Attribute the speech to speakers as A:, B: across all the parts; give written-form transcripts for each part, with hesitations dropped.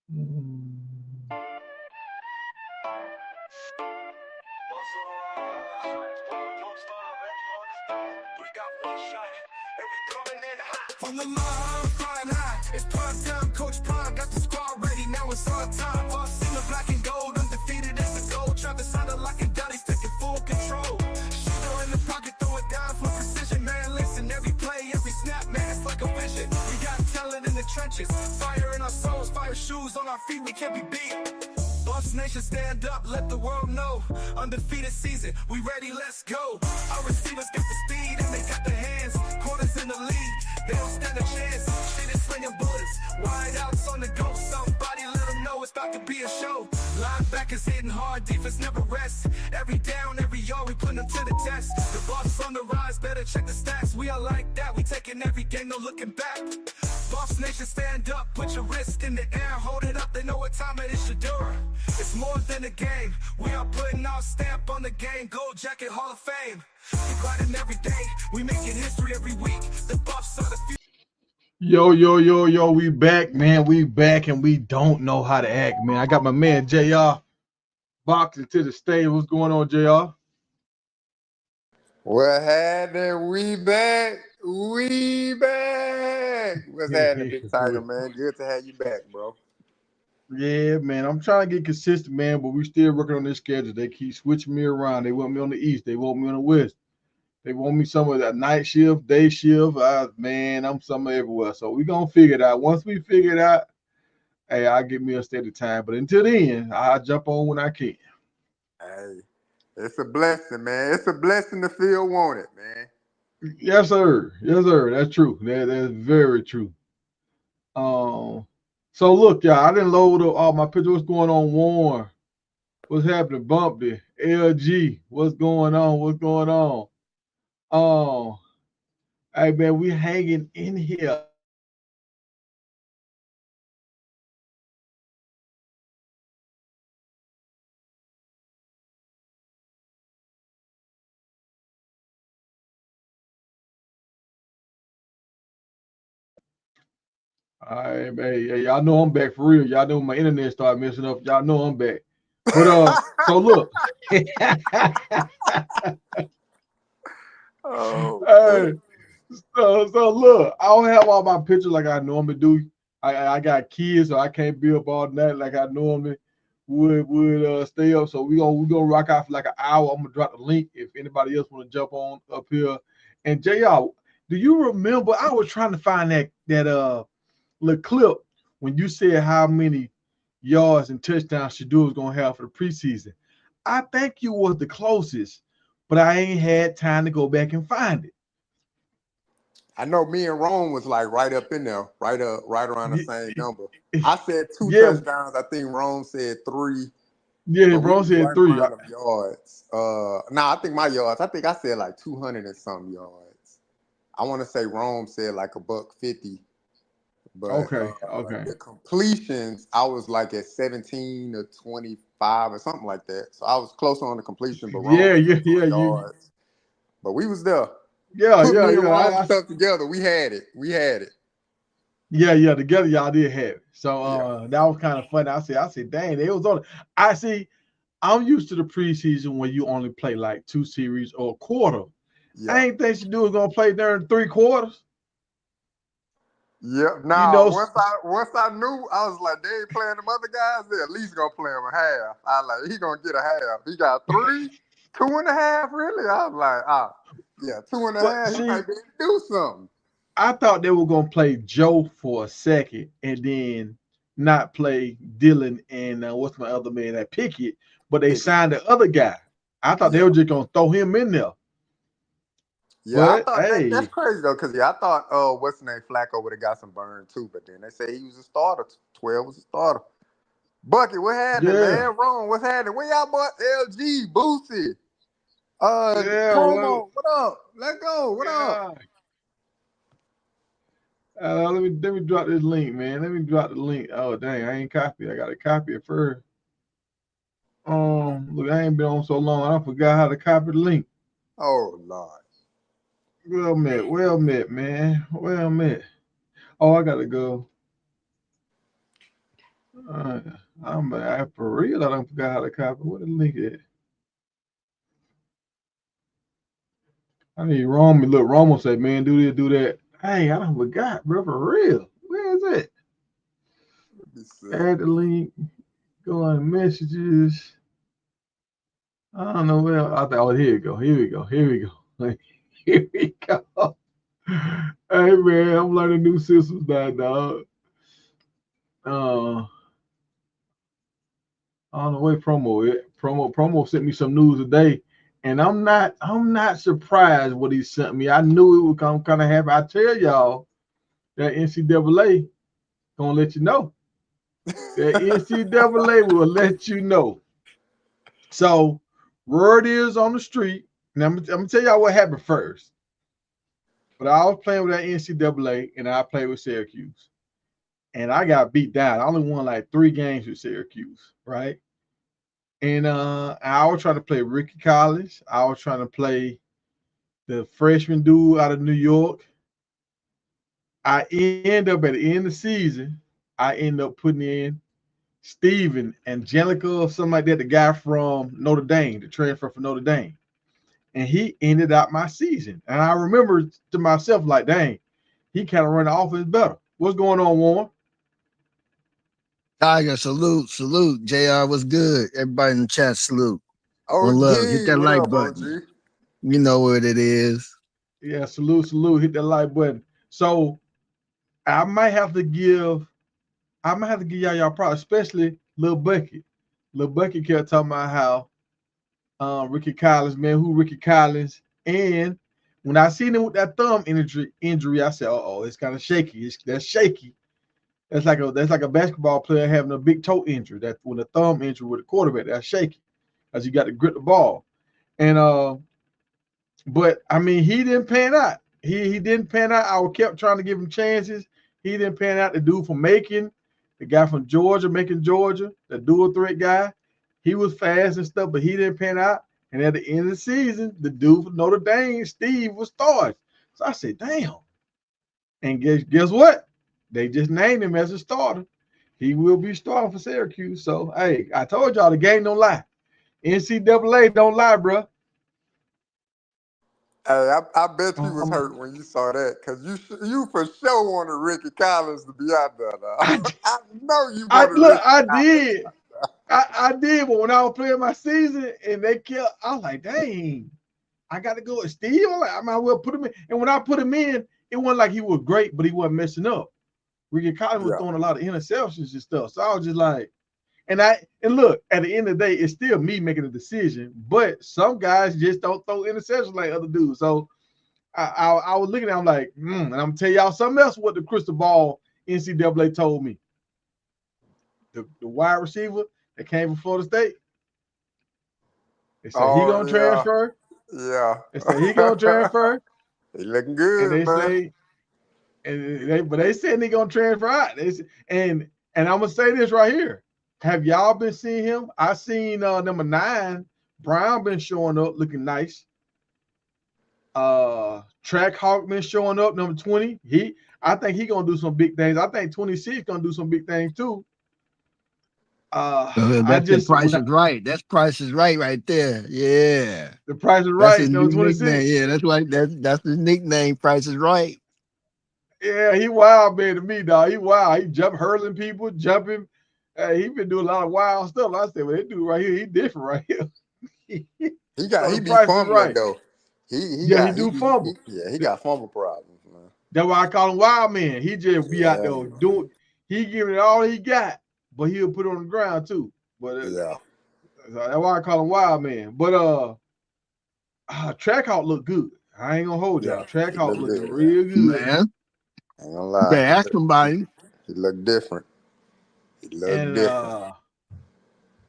A: From the line, flying high. It's prime time. Coach Prime got the squad ready. Now it's our time. Boss in the black and gold, undefeated as the gold. Travis sounded like a Duddy's taking full control. Shedeur in the pocket, throw it down for precision. Man, listen, every play, every snap, man, it's like a vision. We got talent in the trenches, fire in our souls, fire shoes on our feet. We can't be beat. Boss Nation, stand up, let the world know. Undefeated season, we ready, let's go. Our receivers got the speed and they got the hands. Corners in the league, they don't stand a chance. Shit is slinging bullets, wide outs on the go. Somebody let them know it's about to be a show. Linebackers hitting hard, defense never rests. Every down, every yard, we putting them to the test. The boss on the rise, better check the stats. We are like that, we taking every game, no looking back. Boss Nation, stand up, put your wrist in the air, hold it up, they know what time it is, Shedeur. It's more than a game, we are putting our stamp on the game. Gold jacket, Hall of Fame. We grinding every day, we making history every week. The Buffs are the future.
B: Yo, we back, man. We back and we don't know how to act, man. I got my man JR boxing to the stage. What's going on, JR?
C: What happening? We back. What's happening, Big Tiger, man? Good to have you back, bro.
B: Yeah, man. I'm trying to get consistent, man, but we still working on this schedule. They keep switching me around. They want me on the East. They want me on the West. They want me some of that night shift, day shift. Man, I'm somewhere everywhere. So we're going to figure it out. Once we figure it out, hey, I'll get me a steady time. But until then, I'll jump on when I can.
C: Hey, it's a blessing, man. It's a blessing to feel wanted, man.
B: Yes, sir. Yes, sir. That's true. That's very true. So look, y'all, I didn't load up all my pictures. What's going on, Warren? What's happening, Bumpy? LG, what's going on? What's going on? Hey man, we hanging in here. All right, man. Yeah, y'all know I'm back for real. Y'all know my internet started messing up. Y'all know I'm back. But so look.
C: Oh,
B: Hey, so look, I don't have all my pictures like I normally do. I got kids, so I can't be up all night like I normally would stay up. So we're gonna rock out for like an hour. I'm gonna drop the link if anybody else want to jump on up here. And JR, do you remember I was trying to find that little clip when you said how many yards and touchdowns Shedeur was gonna have for the preseason? I think you was the closest, but I ain't had time to go back and find it.
C: I know me and Rome was like right up in there, right around the same number. I said 2
B: Yeah.
C: touchdowns. I think Rome said 3.
B: Yeah, Rome said
C: right
B: 3.
C: around them yards. I think my yards. I think I said like 200 and some yards. I want to say Rome said like $150. But
B: Okay.
C: the completions, I was like at 17 or 25 or something like that. So I was close on the completion, but Rome yards. But we was there. Put me and Rome stuff together. We had it.
B: Yeah, together y'all did have it. So that was kind of funny. I said, dang, it was on. I see. I'm used to the preseason when you only play like 2 series or a quarter. Yeah. I ain't think Shedeur was gonna play during 3 quarters.
C: Yeah, once I knew, I was like, they ain't playing them other guys. They at least gonna play him a half. I was like, he gonna get a half. He got 3, 2.5, really. I was like, 2.5. He might be able to do something.
B: I thought they were gonna play Joe for a second and then not play Dylan and what's my other man that Pickett, but they signed the other guy. I thought they were just gonna throw him in there.
C: Yeah, but, I thought that's crazy though, because I thought what's the name, Flacco would have got some burn too, but then they say he was a starter. 12 was a starter. Bucky, what happened, man? Ron, what's happening? Where y'all bought LG, Boosie? Promo, what up? Let's go. What up?
B: Let me drop this link, man. Let me drop the link. Oh dang, I ain't copy. I gotta copy it first. Look, I ain't been on so long. I forgot how to copy the link.
C: Oh Lord.
B: Well met, man. Well met. Oh, I gotta go. I'm for real. I don't forgot how to copy. What the link is? I need Romo. Look, Romo said, "Man, do this, do that." Hey, I don't forgot, bro. For real. Where is it? Add the link. Go on messages. I don't know where. I thought, oh, here we go. Here we go. Here we go. Here we go. Hey man, I'm learning new systems now, dog. I don't know where promo it. Promo sent me some news today, and I'm not surprised what he sent me. I knew it would come kind of happen. I tell y'all that NCAA gonna let you know. That NCAA will let you know. So word is on the street. And I'm gonna tell y'all what happened first. But I was playing with that NCAA, and I played with Syracuse, and I got beat down. I only won like 3 games with Syracuse, right? And I was trying to play Ricky Collins. I was trying to play the freshman dude out of New York. I end up at the end of the season, I end up putting in Steven Angelica or something like that, the guy from Notre Dame, the transfer from Notre Dame. And he ended out my season. And I remember to myself, like, dang, he kind of run the offense better. What's going on, Warren?
D: Tiger, salute. JR was good. Everybody in the chat, salute. One love. Hit that like button. OG? You know what it is.
B: Yeah, salute. Hit that like button. So I might have to give y'all props, especially Lil Bucky. Lil Bucky kept talking about how Ricky Collins, man, who Ricky Collins. And when I seen him with that thumb injury, I said, oh, it's kind of shaky. That's shaky. That's like a basketball player having a big toe injury. That when a thumb injury with a quarterback, that's shaky, as you got to grip the ball. And but I mean, he didn't pan out. He didn't pan out. I kept trying to give him chances. He didn't pan out. The dude from Macon, the guy from Georgia, Macon, Georgia, the dual threat guy, he was fast and stuff, but he didn't pan out. And at the end of the season, the dude from Notre Dame, Steve, was starting. So I said, damn. And guess what? They just named him as a starter. He will be starting for Syracuse. So, hey, I told y'all the game don't lie. NCAA don't lie, bro.
C: Hey, I bet you was hurt when you saw that, because you for sure wanted Ricky Collins to be out there. I know you wanted
B: I did, but when I was playing my season and they kept, I was like, dang, I got to go with Steve. I'm like, I might well put him in. And when I put him in, it wasn't like he was great, but he wasn't messing up. Ricky Collins was throwing a lot of interceptions and stuff. So I was just like, and look, at the end of the day, it's still me making a decision, but some guys just don't throw interceptions like other dudes. So I was looking at him like, and I'm gonna tell y'all something else what the crystal ball NCAA told me. The wide receiver that came from Florida State, they said he gonna transfer.
C: Yeah.
B: They said he gonna transfer.
C: He looking good,
B: and they
C: man.
B: But they said he gonna transfer out. And I'm gonna say this right here. Have y'all been seeing him? I seen number 9, Brown, been showing up looking nice. Track Hawk been showing up, number 20. I think he gonna do some big things. I think 26 gonna do some big things too.
D: That's Price is Right. That's Price is Right there. Yeah.
B: The Price is Right.
D: That's his new 26. Nickname. Yeah, that's his nickname. Price is Right.
B: Yeah, he wild man to me, dog. He wild. He hurling people, jumping. He been doing a lot of wild stuff. I said, well, that dude right here, he different right here.
C: he be fumbling right though. He do fumble. He got fumble problems, man.
B: That's why I call him wild man. He just be out there doing. He giving it all he got, but he'll put it on the ground too. But that's why I call him wild man. But Track Hawk look good. I ain't gonna hold y'all. Track Hawk looking real good,
D: man.
C: I ain't gonna lie.
D: Okay, ask somebody.
C: He look different.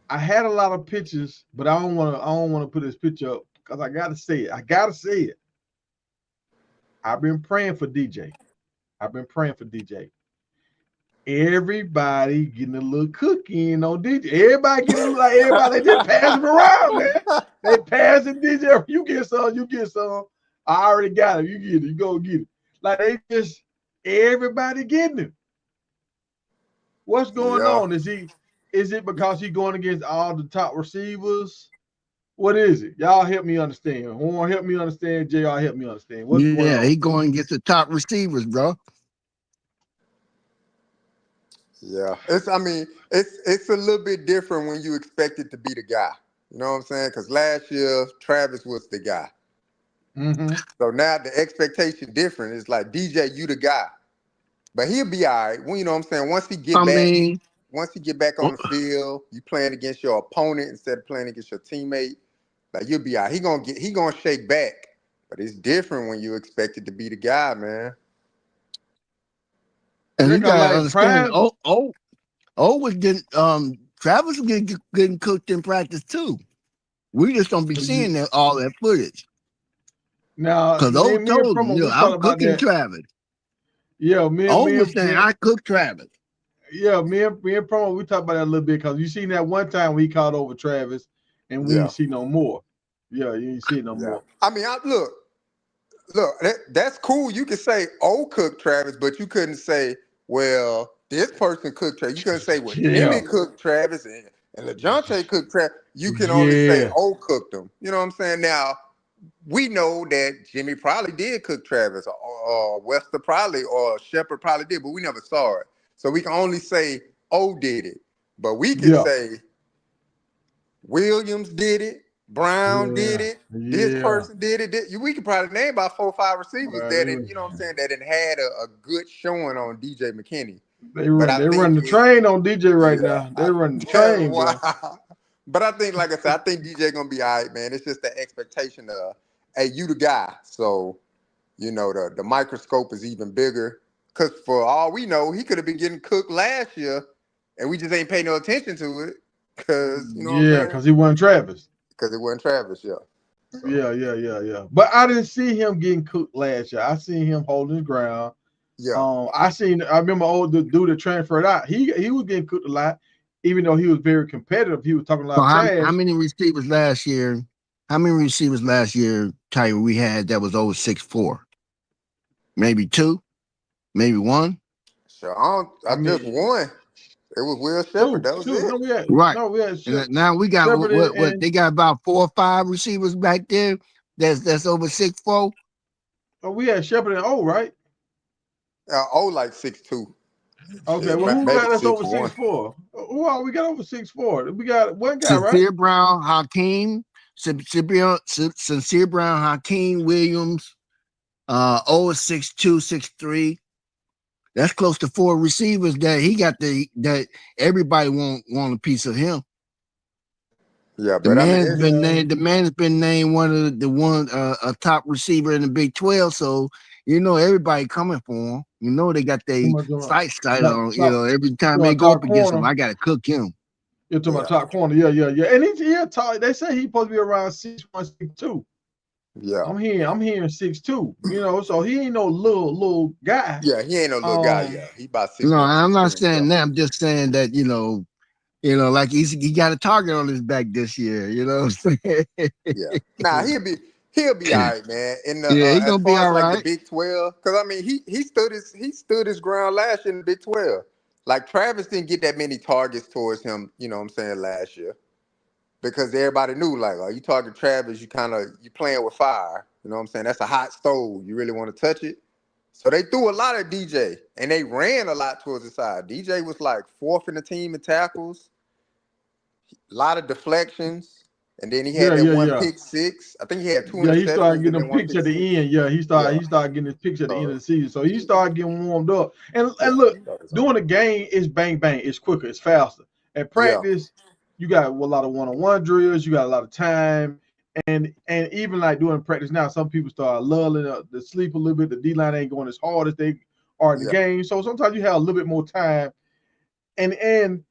B: I had a lot of pictures, but I don't want to put this picture up because I gotta say it. I've been praying for DJ. Everybody getting a little cookie in on DJ. Everybody getting like everybody. They just passing around, man. They passing DJ. You get some. I already got it. You get it. You go get it. Like they just everybody getting it. What's going on? Is it because he's going against all the top receivers? What is it? Y'all help me understand. Warren, help me understand. JR, help me understand. What's going on?
D: Yeah, he going against the top receivers, bro.
C: Yeah, it's a little bit different when you expect it to be the guy. You know what I'm saying? Because last year Travis was the guy.
B: Mm-hmm.
C: So now the expectation different. It's like DJ, you the guy, but he'll be all right. Well, you know what I'm saying? Once he get back on the field, you playing against your opponent instead of playing against your teammate. Like you'll be all right. He gonna shake back, but it's different when you expect it to be the guy, man.
D: And you gotta
B: like
D: understand.
B: Prime,
D: was getting Travis was getting cooked in practice too. We just don't be seeing all that footage.
B: Now,
D: because
B: me
D: told
B: and
D: him,
B: Promo, we
D: I'm
B: talked about
D: cooking
B: that.
D: Travis.
B: Yeah,
D: was saying I cook Travis.
B: Yeah, me and Promo, we talked about that a little bit because you seen that one time we called over Travis, and we ain't see no more. Yeah, you ain't see no more.
C: I mean, look, that's cool. You could say cook Travis, but you couldn't say, well, this person cooked Travis. You couldn't say, well, Jimmy cooked Travis and LeJohntay cooked Travis. You can only say cooked them. You know what I'm saying? Now, we know that Jimmy probably did cook Travis, or Wester probably, or Shepard probably did, but we never saw it. So we can only say did it. But we can say Williams did it, Brown did it, this person did it. We could probably name about 4 or 5 receivers that, you know what I'm saying, that had a good showing on DJ McKinney.
B: They run the train on DJ right now. They run the train,
C: wow. But I think, like I said, I think DJ gonna be all right, man. It's just the expectation of, hey, you the guy. So, you know, the microscope is even bigger. Because for all we know, he could have been getting cooked last year, and we just ain't paying no attention to it. Because, you know what I'm saying?
B: Because he wasn't Travis.
C: Because it wasn't Travis, So.
B: Yeah. But I didn't see him getting cooked last year. I seen him holding his ground.
C: Yeah.
B: I remember the dude that transferred out. He was getting cooked a lot, even though he was very competitive. He was talking a lot of trash.
D: How many receivers last year? Tyre, we had that was over 6'4"? Maybe 2, maybe 1.
C: So I just one. It was Will Shepard. That was it.
B: No, we had
D: and now we got what they got about 4 or 5 receivers back there. That's over 6'4".
B: Oh, we had Shepard and right?
C: Like 6'2".
B: Okay, well, who got us over 6'4"? Who all we got over 6'4"? We got one guy, right?
D: Sincere Brown, Hakeem, Sincere Brown, Hakeem Williams, 6'2", 6'3". That's close to 4 receivers that he got that everybody want a piece of him.
C: Yeah,
D: but the man's been named one of a top receiver in the Big 12. So you know everybody coming for him. You know they got their sights set on. You know every time they go up against him, I gotta cook him.
B: You're talking about top corner, yeah. And he's tall. They say he's supposed to be around 6'1", 6'2".
C: Yeah,
B: I'm hearing 6'2". You know, so he ain't no little guy.
C: Yeah, he ain't no little guy. Yeah, he about 6'1".
D: No, I'm not saying that. I'm just saying that you know, like he got a target on his back this year. You know what I'm saying?
C: Yeah. Nah, he'll be all right, man. In the
D: he gonna be all right.
C: The Big 12, because I mean he stood his ground last year in the Big 12. Like Travis didn't get that many targets towards him, you know what I'm saying, last year. Because everybody knew, like, you target Travis, you playing with fire. You know what I'm saying? That's a hot stove. You really want to touch it? So they threw a lot at DJ, and they ran a lot towards the side. DJ was like 4th in the team in tackles, a lot of deflections, and then he had one pick 6. I think he had 2 interceptions.
B: Yeah, he started getting them picks at the end. Yeah, he started getting his picks at the end of the season. So he started getting warmed up. And look, doing the game is bang bang. It's quicker. It's faster. At practice, you got a lot of one-on-one drills. You got a lot of time. And even like doing practice now, some people start lulling the sleep a little bit. The D-line ain't going as hard as they are in the game. So sometimes you have a little bit more time. And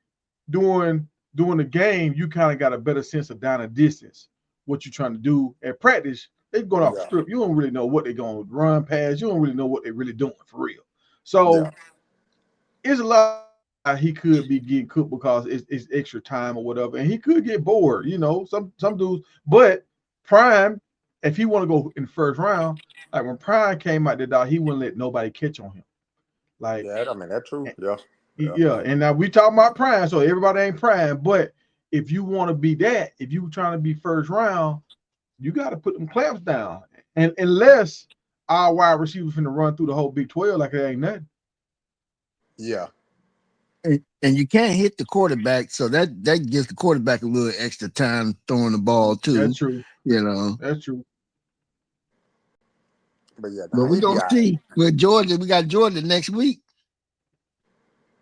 B: during the game, you kind of got a better sense of down and distance, what you're trying to do. At practice, they're going off the strip. You don't really know what they're going to run past. You don't really know what they're really doing for real. So it's a lot he could be getting cooked because it's extra time or whatever. And he could get bored, you know, some dudes. But Prime, if he want to go in the first round, like when Prime came out there, dog, he wouldn't let nobody catch on him. Like,
C: I mean, that's true. Yeah.
B: Yeah, and now we talking about prime, so everybody ain't prime. But if you want to be that, if you trying to be first round, you got to put them clamps down. And unless our wide receivers finna run through the whole Big 12 like it ain't nothing.
C: Yeah.
D: And you can't hit the quarterback, so that gives the quarterback a little extra time throwing the ball too.
B: That's true.
D: That's
B: true.
C: But yeah,
D: but we're gonna see with Georgia. We got Georgia next week.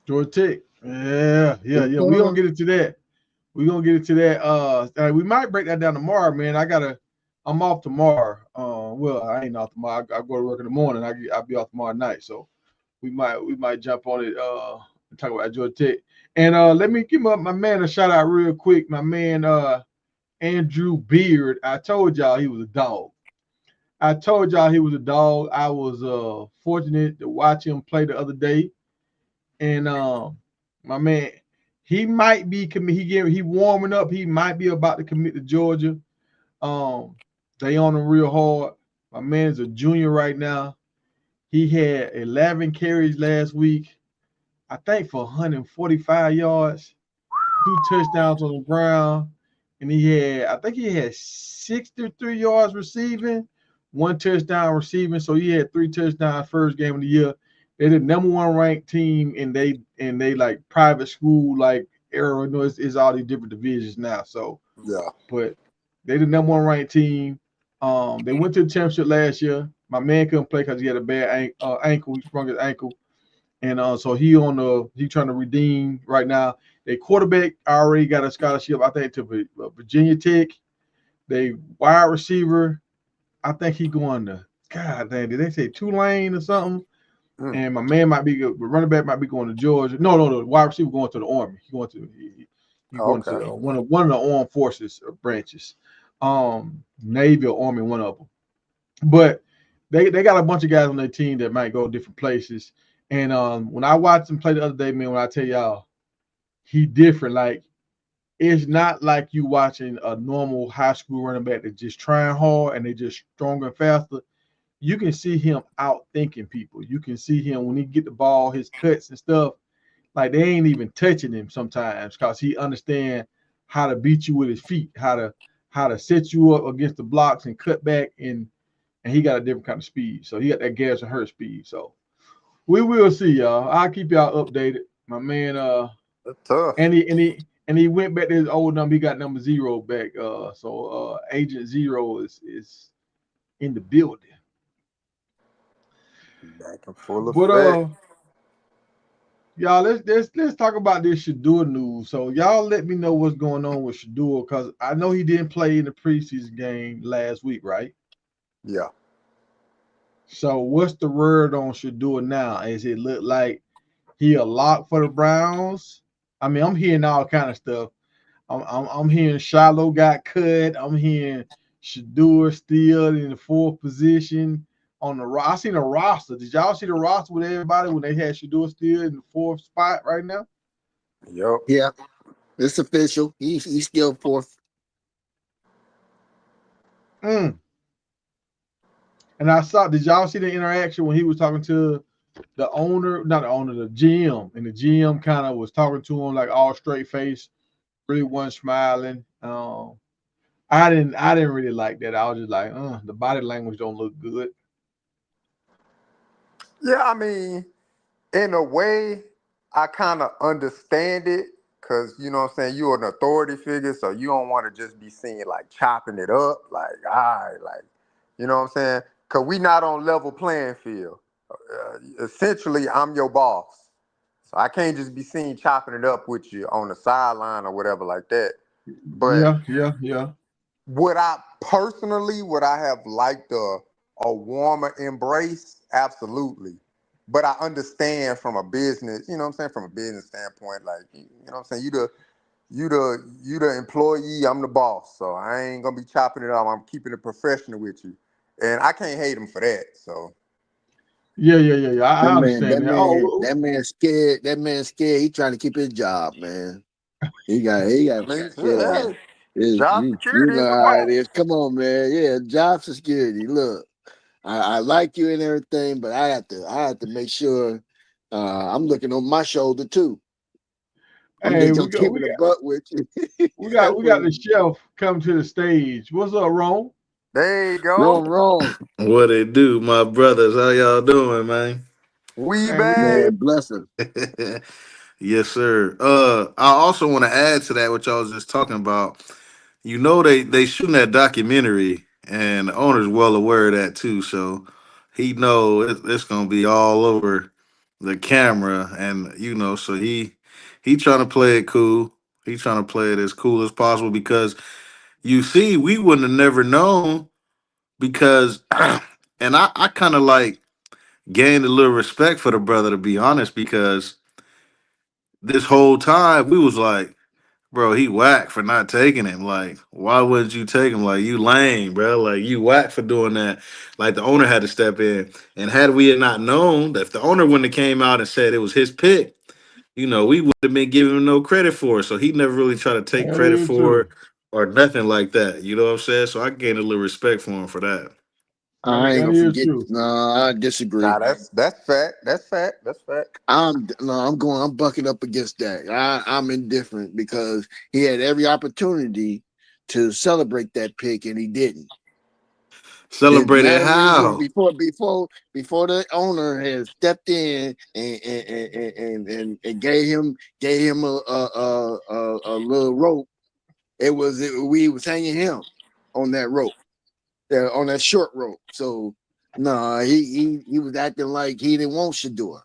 B: Georgia Tech. Yeah. We're gonna get into that. We're gonna get into that. We might break that down tomorrow, man. I'm off tomorrow. Well, I ain't off tomorrow. I go to work in the morning. I'll be off tomorrow night. So we might jump on it and talk about Georgia Tech. And let me give my man a shout out real quick. My man Andrew Beard. I told y'all he was a dog. I was fortunate to watch him play the other day. And my man, he might be he warming up. He might be about to commit to Georgia. They on him real hard. My man is a junior right now. He had 11 carries last week, I think for 145 yards, 2 touchdowns on the ground, and I think he had 63 yards receiving, 1 touchdown receiving. So he had 3 touchdowns first game of the year. They're the number 1 ranked team, and they like private school, like era. It's all these different divisions now. So
C: yeah,
B: but they the number 1 ranked team. They went to the championship last year. My man couldn't play because he had a bad ankle. He sprung his ankle, and so he trying to redeem right now. They quarterback already got a scholarship, I think, to Virginia Tech. They wide receiver, I think he going to, God dang, did they say Tulane or something? And my man might be good. The running back might be going to Georgia. No, the wide receiver going to the Army. He going to one of the armed forces branches, Navy or Army, one of them. But they got a bunch of guys on their team that might go different places. And when I watched him play the other day, man, when I tell y'all, he different. Like, it's not like you watching a normal high school running back that's just trying hard and they just stronger and faster. You can see him out thinking people. You can see him when he get the ball, his cuts and stuff, like they ain't even touching him sometimes because he understand how to beat you with his feet, how to set you up against the blocks and cut back, and he got a different kind of speed. So he got that gas and hurt speed. So we will see, y'all. I'll keep y'all updated. My man,
C: that's tough.
B: And he went back to his old number. He got number 0 back. So Agent 0 is in the building.
C: Back and full of
B: y'all, let's talk about this Shedeur news. So y'all let me know what's going on with Shedeur, because I know he didn't play in the preseason game last week, right?
C: Yeah.
B: So what's the word on Shedeur now? Is it look like he a lock for the Browns? I mean, I'm hearing all kind of stuff. I'm hearing Shiloh got cut. I'm hearing Shedeur still in the 4th position on the roster. I seen a roster. Did y'all see the roster with everybody when they had Shedeur still in the 4th spot right now?
C: Yep.
D: Yeah, it's official. He's still 4th.
B: And I saw. Did y'all see the interaction when he was talking to the owner, not the owner, the GM, and the GM kind of was talking to him like all straight face, really wasn't smiling. I didn't really like that. I was just like, the body language don't look good.
C: Yeah, I mean, in a way, I kind of understand it because, you know what I'm saying, you're an authority figure, so you don't want to just be seen like chopping it up, like, all right, like, you know what I'm saying? Because we not on level playing field. Essentially, I'm your boss. So I can't just be seen chopping it up with you on the sideline or whatever like that. But
B: yeah.
C: Would I have liked a warmer embrace? Absolutely. But I understand from a business, you know what I'm saying, from a business standpoint, like, you know what I'm saying, you the employee, I'm the boss. So I ain't gonna be chopping it up. I'm keeping it professional with you. And I can't hate him for that. So
B: yeah. I understand that.
D: That man's scared. That man's scared. He trying to keep his job, man. He got scared.
C: Job
D: You
C: security
D: know
C: is
D: how it
C: important.
D: is. Come on, man. Yeah, job security. Look, I like you and everything, but I have to make sure I'm looking on my shoulder too. I'm
B: Hey,
D: just gonna keep it a butt with you.
B: we got the chef coming to the stage. What's up, Ron?
C: There you go.
D: wrong.
E: What it do, my brothers? How y'all doing, man?
C: We
B: Man, we
C: back.
B: good.
D: Man, bless him.
E: Yes, sir. I also want to add to that what y'all was just talking about. You know, they shooting that documentary, and the owner's well aware of that too. So he know it's gonna be all over the camera, and so he trying to play it cool. He trying to play it as cool as possible because you see, we wouldn't have never known because, and I kind of like gained a little respect for the brother to be honest because this whole time we was like, bro, he whack for not taking him. Like, why wouldn't you take him? Like, you lame, bro. Like, you whack for doing that. Like, the owner had to step in. And had we had not known, if the owner wouldn't have came out and said it was his pick, we would have been giving him no credit for it. So he never really tried to take
B: That
E: credit
B: is
E: for
B: true.
E: it or nothing like that. You know what I'm saying? So I gained a little respect for him for that.
D: I ain't
B: That
D: gonna
B: is
D: forget.
B: true.
D: No, I disagree.
C: Nah, that's fact. That's fact. That's fact.
D: I'm bucking up against that. I'm indifferent because he had every opportunity to celebrate that pick and he didn't. The
E: Celebrated
D: last reason
E: how?
D: before the owner has stepped in and gave him a little rope, we was hanging him on that rope, on that short rope. So no, he was acting like he didn't want Shedeur.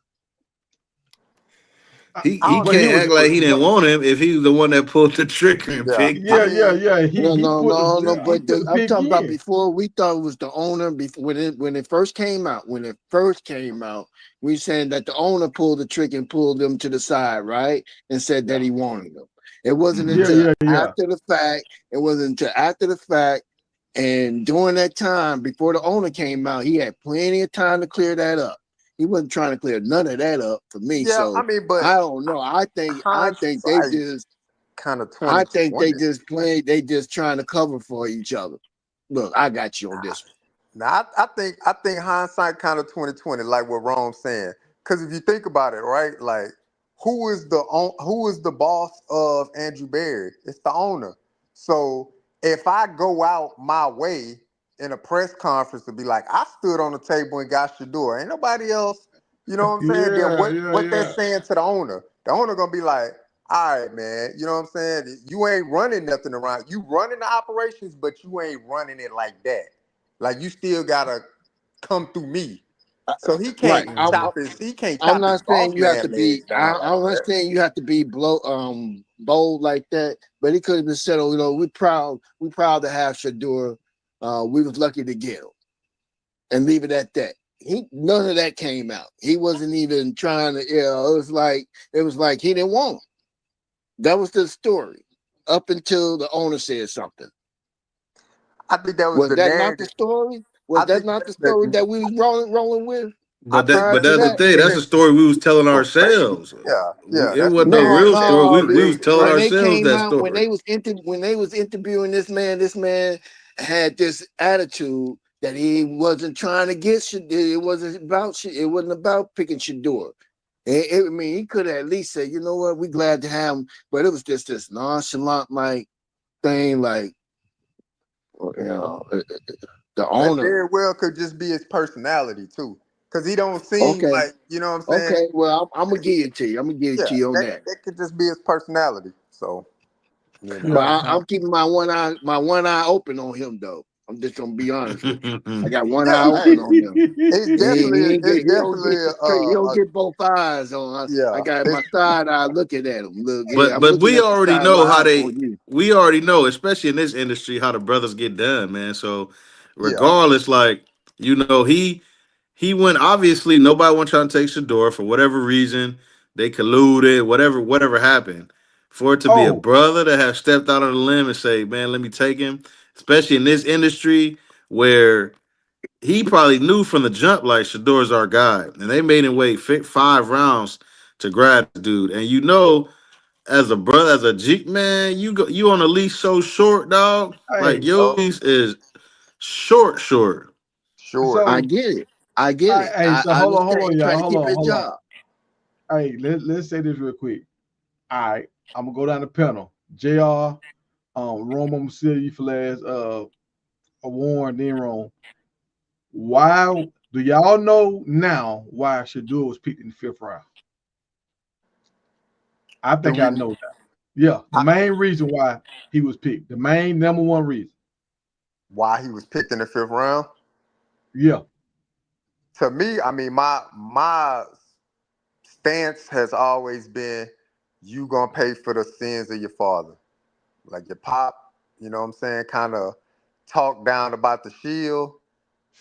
E: He
C: I
B: But he
E: can't
B: was,
E: act like he didn't want him if he was the one that pulled the trigger and
C: yeah.
E: picked
C: I
E: him.
C: mean,
B: yeah.
D: No,
B: He
D: no,
B: put
D: no, no.
B: the he
D: But
B: put the
D: I'm
B: pick
D: talking about
B: in.
D: before we thought it was the owner. Before when it first came out, we saying that the owner pulled the trick and pulled them to the side, right, and said that he wanted them. It wasn't
E: Mhm.
D: until
B: Yeah.
D: after the fact. It wasn't until after the fact, and during that time before the owner came out, he had plenty of time to clear that up. He wasn't trying to clear none of that up for me.
C: yeah. I
D: So
C: mean, but
D: I don't know. I think they
C: hindsight
D: just
C: kind of
D: I think
C: 2020.
D: they just trying to cover for each other. Look, I got you on this one.
C: Now, I think hindsight kind of 2020, like what Rome's saying. Because if you think about it, right, like who is the boss of Andrew Berry? It's the owner. So if I go out my way in a press conference to be like, I stood on the table and got Shedeur, ain't nobody else, you know what I'm saying? Then what they're
B: Yeah.
C: saying to the owner gonna be like, all right, man, you know what I'm saying? You ain't running nothing around. You running the operations, but you ain't running it like that. Like you still gotta come through me. So
D: Right.
C: he can't
D: I'm
C: chop his
D: not saying
C: boss
D: you have to
C: man
D: be.
C: legs down like
D: I'm not
C: that.
D: saying you have to be bold like that. But he could have been said, "Oh, we proud to have Shedeur. We was lucky to get him," and leave it at that. None of that came out. He wasn't even trying to. It was like he didn't want him. That was the story up until the owner said something.
C: I think that was
D: Was
C: the
D: that not the
C: narrative.
D: story? Was
C: I
D: that
C: think
D: not the story that we was rolling with
C: I
E: But
C: think
E: that, but
C: that's
E: that's the
C: the
D: prior to
E: thing. That's
C: narrative.
E: the story we was telling
C: Oh, baby.
E: ourselves.
C: Yeah, yeah,
E: It
C: that's the
E: wasn't no
D: No,
C: narrative
E: real
C: that
E: story.
C: we
D: no.
E: We was
C: created,
E: telling
D: When
C: right?
D: they
E: ourselves
D: came
E: that
D: out,
E: story.
D: when they was interviewing this man had this attitude that he wasn't trying to get shit. It wasn't about shit. It wasn't about picking Shedeur. I mean, he could have at least said, you know what, we glad to have him. But it was just this nonchalant like thing, like the
C: That
D: owner.
C: very well could just be his personality too. Cause he don't seem
D: Okay,
C: like, you know what I'm saying?
D: okay. Well, I'm gonna give it to you. I'm gonna give it
C: Yeah,
D: to you on
C: that,
D: that.
C: that could just be his personality. So, you know.
D: But
B: Yeah.
D: I'm keeping my one eye open on him though. I'm just gonna be honest with you. I got one eye
C: Yeah,
D: open
C: hey,
D: on him. He don't get the straight. He don't get both eyes on. I
C: yeah.
D: got my side eye looking at him. Look, yeah,
E: but
D: I'm
E: but
D: looking
E: we
D: at the
E: already
D: side of
E: know
D: my
E: how
D: eye
E: they.
D: on you.
E: We already know, especially in this industry, how the brothers get done, man. So
C: Yeah.
E: regardless, like he went. Obviously, nobody want trying to take Shador for whatever reason. They colluded, whatever happened. For it to be a
B: Oh,
E: brother that have stepped out on the limb and say, "Man, let me take him," especially in this industry where he probably knew from the jump like Shador's our guy, and they made him wait 5 rounds to grab the dude. And as a brother, as a Jeep man, you on a leash so short, dog. Like
B: hey.
E: your leash is short.
C: Sure.
D: I
B: So
D: get it. I get it.
B: hey, so
D: I
B: hold
D: understand.
B: on,
D: He
B: y'all.
D: trying to keep his
B: Hold on.
D: job.
B: Hey, let's say this real quick. All right, I'm gonna go down the panel. JR, Rome, I'm gonna see you for last. Warren, then Rome. Why do y'all know now why Shedeur was picked in the 5th round? I
C: Do
B: think
C: we?
B: I know that. Yeah, the main reason why he was picked, the main number one reason.
C: Why he was picked in the 5th round?
B: Yeah.
C: To me, I mean, my stance has always been you gonna pay for the sins of your father. Like your pop, you know what I'm saying, kind of talk down about the shield.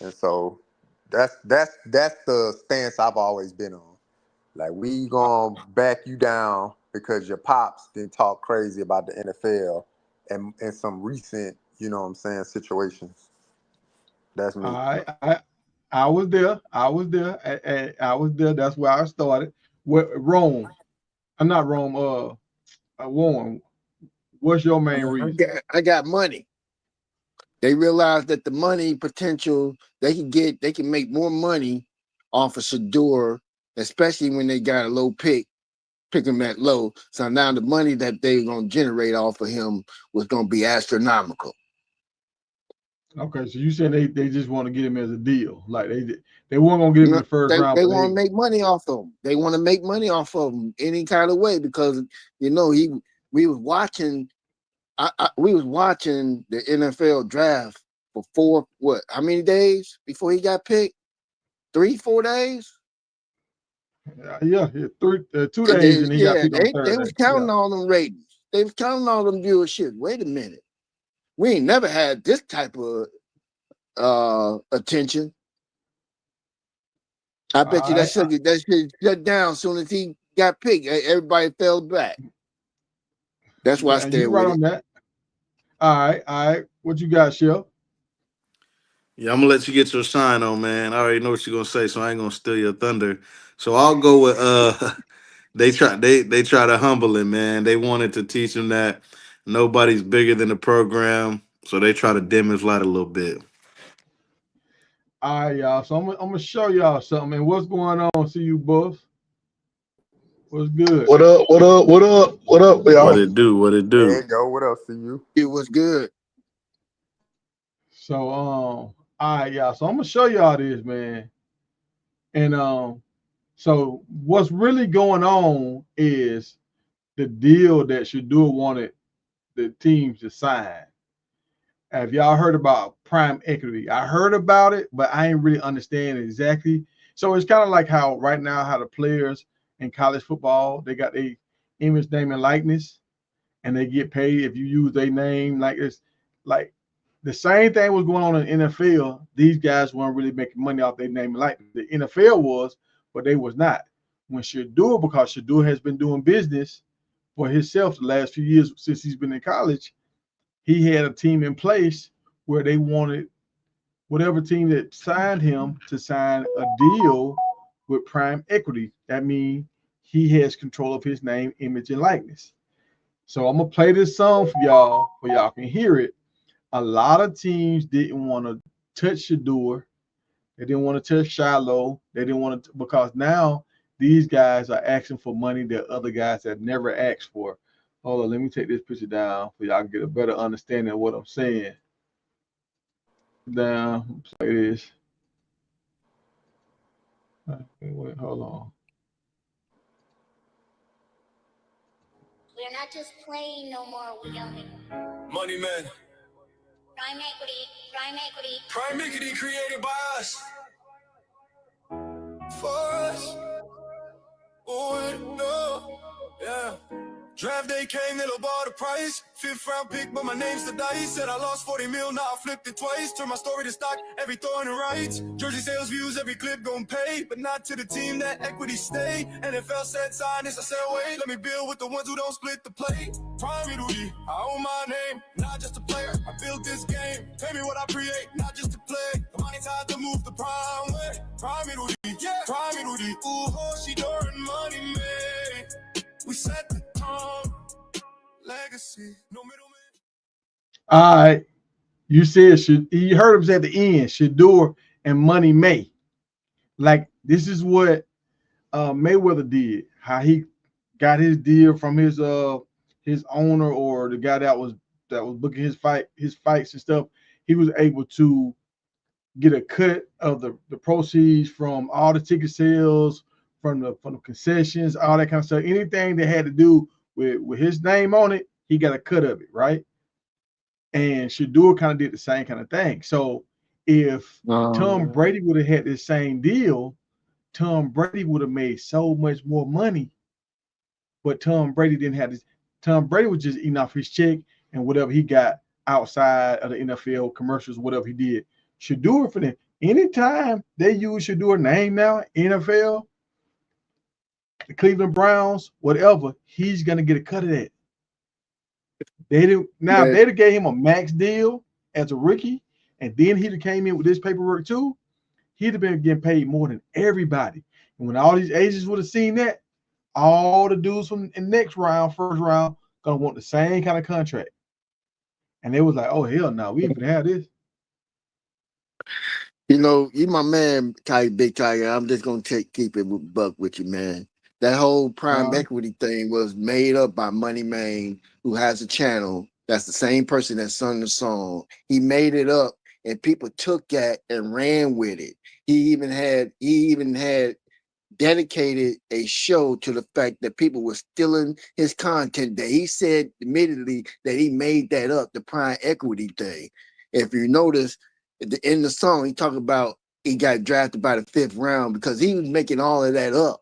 C: And so that's the stance I've always been on. Like we gonna back you down because your pops didn't talk crazy about the NFL and some recent, you know what I'm saying, situations. That's me.
B: I was there. I was there. I was there. That's where I started. Rome. I'm not Rome. Warren. What's your main reason?
D: I got money. They realized that the money potential they can make more money off of Shedeur, especially when they got a low pick him that low. So now the money that they gonna generate off of him was gonna be astronomical.
B: Okay, so you saying they just want to get him as a deal, like they weren't gonna get him in the first round.
D: They want to make money off of him. They want to make money off of him any kind of way because we was watching. We was watching the NFL draft for how many days before he got picked? 3-4 days.
B: Yeah, 2 days, and he got picked on the third
D: they was counting all them ratings. They was counting all them viewership. Wait a minute, we ain't never had this type of attention. I bet you that shit shut down as soon as he got picked. Everybody fell back. That's why I stayed with
B: on that. All right. What you got, Chef?
E: Yeah, I'm gonna let you get your shine on, man. I already know what you're gonna say, so I ain't gonna steal your thunder. So I'll go with they try to humble him, man. They wanted to teach him that nobody's bigger than the program, so they try to dim his light a little bit.
B: All right, y'all. So I'm gonna show y'all something. And what's going on? See you, Buff. What's good?
F: What up? What up? What up? What up, y'all?
E: What it do? What it do?
C: There you go. What else see you?
D: It was good.
B: So all right, y'all. So I'm gonna show y'all this, man. And so what's really going on is the deal that Shedeur wanted the teams to sign. Have y'all heard about prime equity? I heard about it, but I ain't really understand exactly. So it's kind of like how right now, how the players in college football, they got a image, name, and likeness, and they get paid if you use their name. Like it's like the same thing was going on in NFL. These guys weren't really making money off their name and likeness. The NFL was, but they was not. When Shedeur, because Shedeur has been doing business for himself the last few years since he's been in college, he had a team in place where they wanted whatever team that signed him to sign a deal with prime equity. That means he has control of his name, image, and likeness. So I'm gonna play this song for y'all can hear it. A lot of teams didn't want to touch Shedeur. They didn't want to touch Shiloh. They didn't want to, because now these guys are asking for money that other guys have never asked for. Hold on, let me take this picture down so y'all can get a better understanding of what I'm saying. Down, play this. Wait, hold on.
A: We're not just playing no more, we own it. Money man. Prime equity, prime equity. Prime equity created by us. For us. Oh, no. Yeah. Draft day came, they low ball the price. 5th round pick, but my name's the dice. Said I lost 40 mil, now I flipped it twice. Turn my story to stock, every throw in the rights. Jersey sales views, every clip gon' pay. But not to the team that equity stay. NFL said sign this, I said wait. Let me build with the ones who don't split the plate. Prime equity, I own my name. Not just a player, I built this game. Pay me what I create, not just to play. The money time to move the prime way. Prime equity, yeah. Prime equity, ooh, Shedeur and money made. We set the tone, legacy, no middleman.
B: All right, you said you heard him say at the end, Shedeur and Money May. Like this is what Mayweather did, how he got his deal from his owner or the guy that was booking his fights and stuff. He was able to get a cut of the proceeds from all the ticket sales, from the concessions, all that kind of stuff. Anything that had to do with his name on it, he got a cut of it, right? And Shedeur kind of did the same kind of thing. So if Tom Brady would have had this same deal, Tom Brady would have made so much more money. But Tom Brady didn't have this. Tom Brady was just eating off his check and whatever he got outside of the NFL commercials, whatever he did. Shedeur for them. Anytime they use Shedeur name now, NFL, the Cleveland Browns, whatever, he's gonna get a cut of that. They didn't. Now if they'd have gave him a max deal as a rookie, and then he'd have came in with this paperwork too, he'd have been getting paid more than everybody. And when all these agents would have seen that, all the dudes from the next round, first round, gonna want the same kind of contract. And they was like, "Oh hell no, we ain't gonna have this."
D: You know, you my man, Big Tiger. I'm just gonna keep it buck with you, man. That whole prime equity thing was made up by Money Man, who has a channel. That's the same person that sung the song. He made it up, and people took that and ran with it. He even had dedicated a show to the fact that people were stealing his content. That he said immediately that he made that up, the prime equity thing. If you notice, in the song, he talked about he got drafted by the 5th round because he was making all of that up.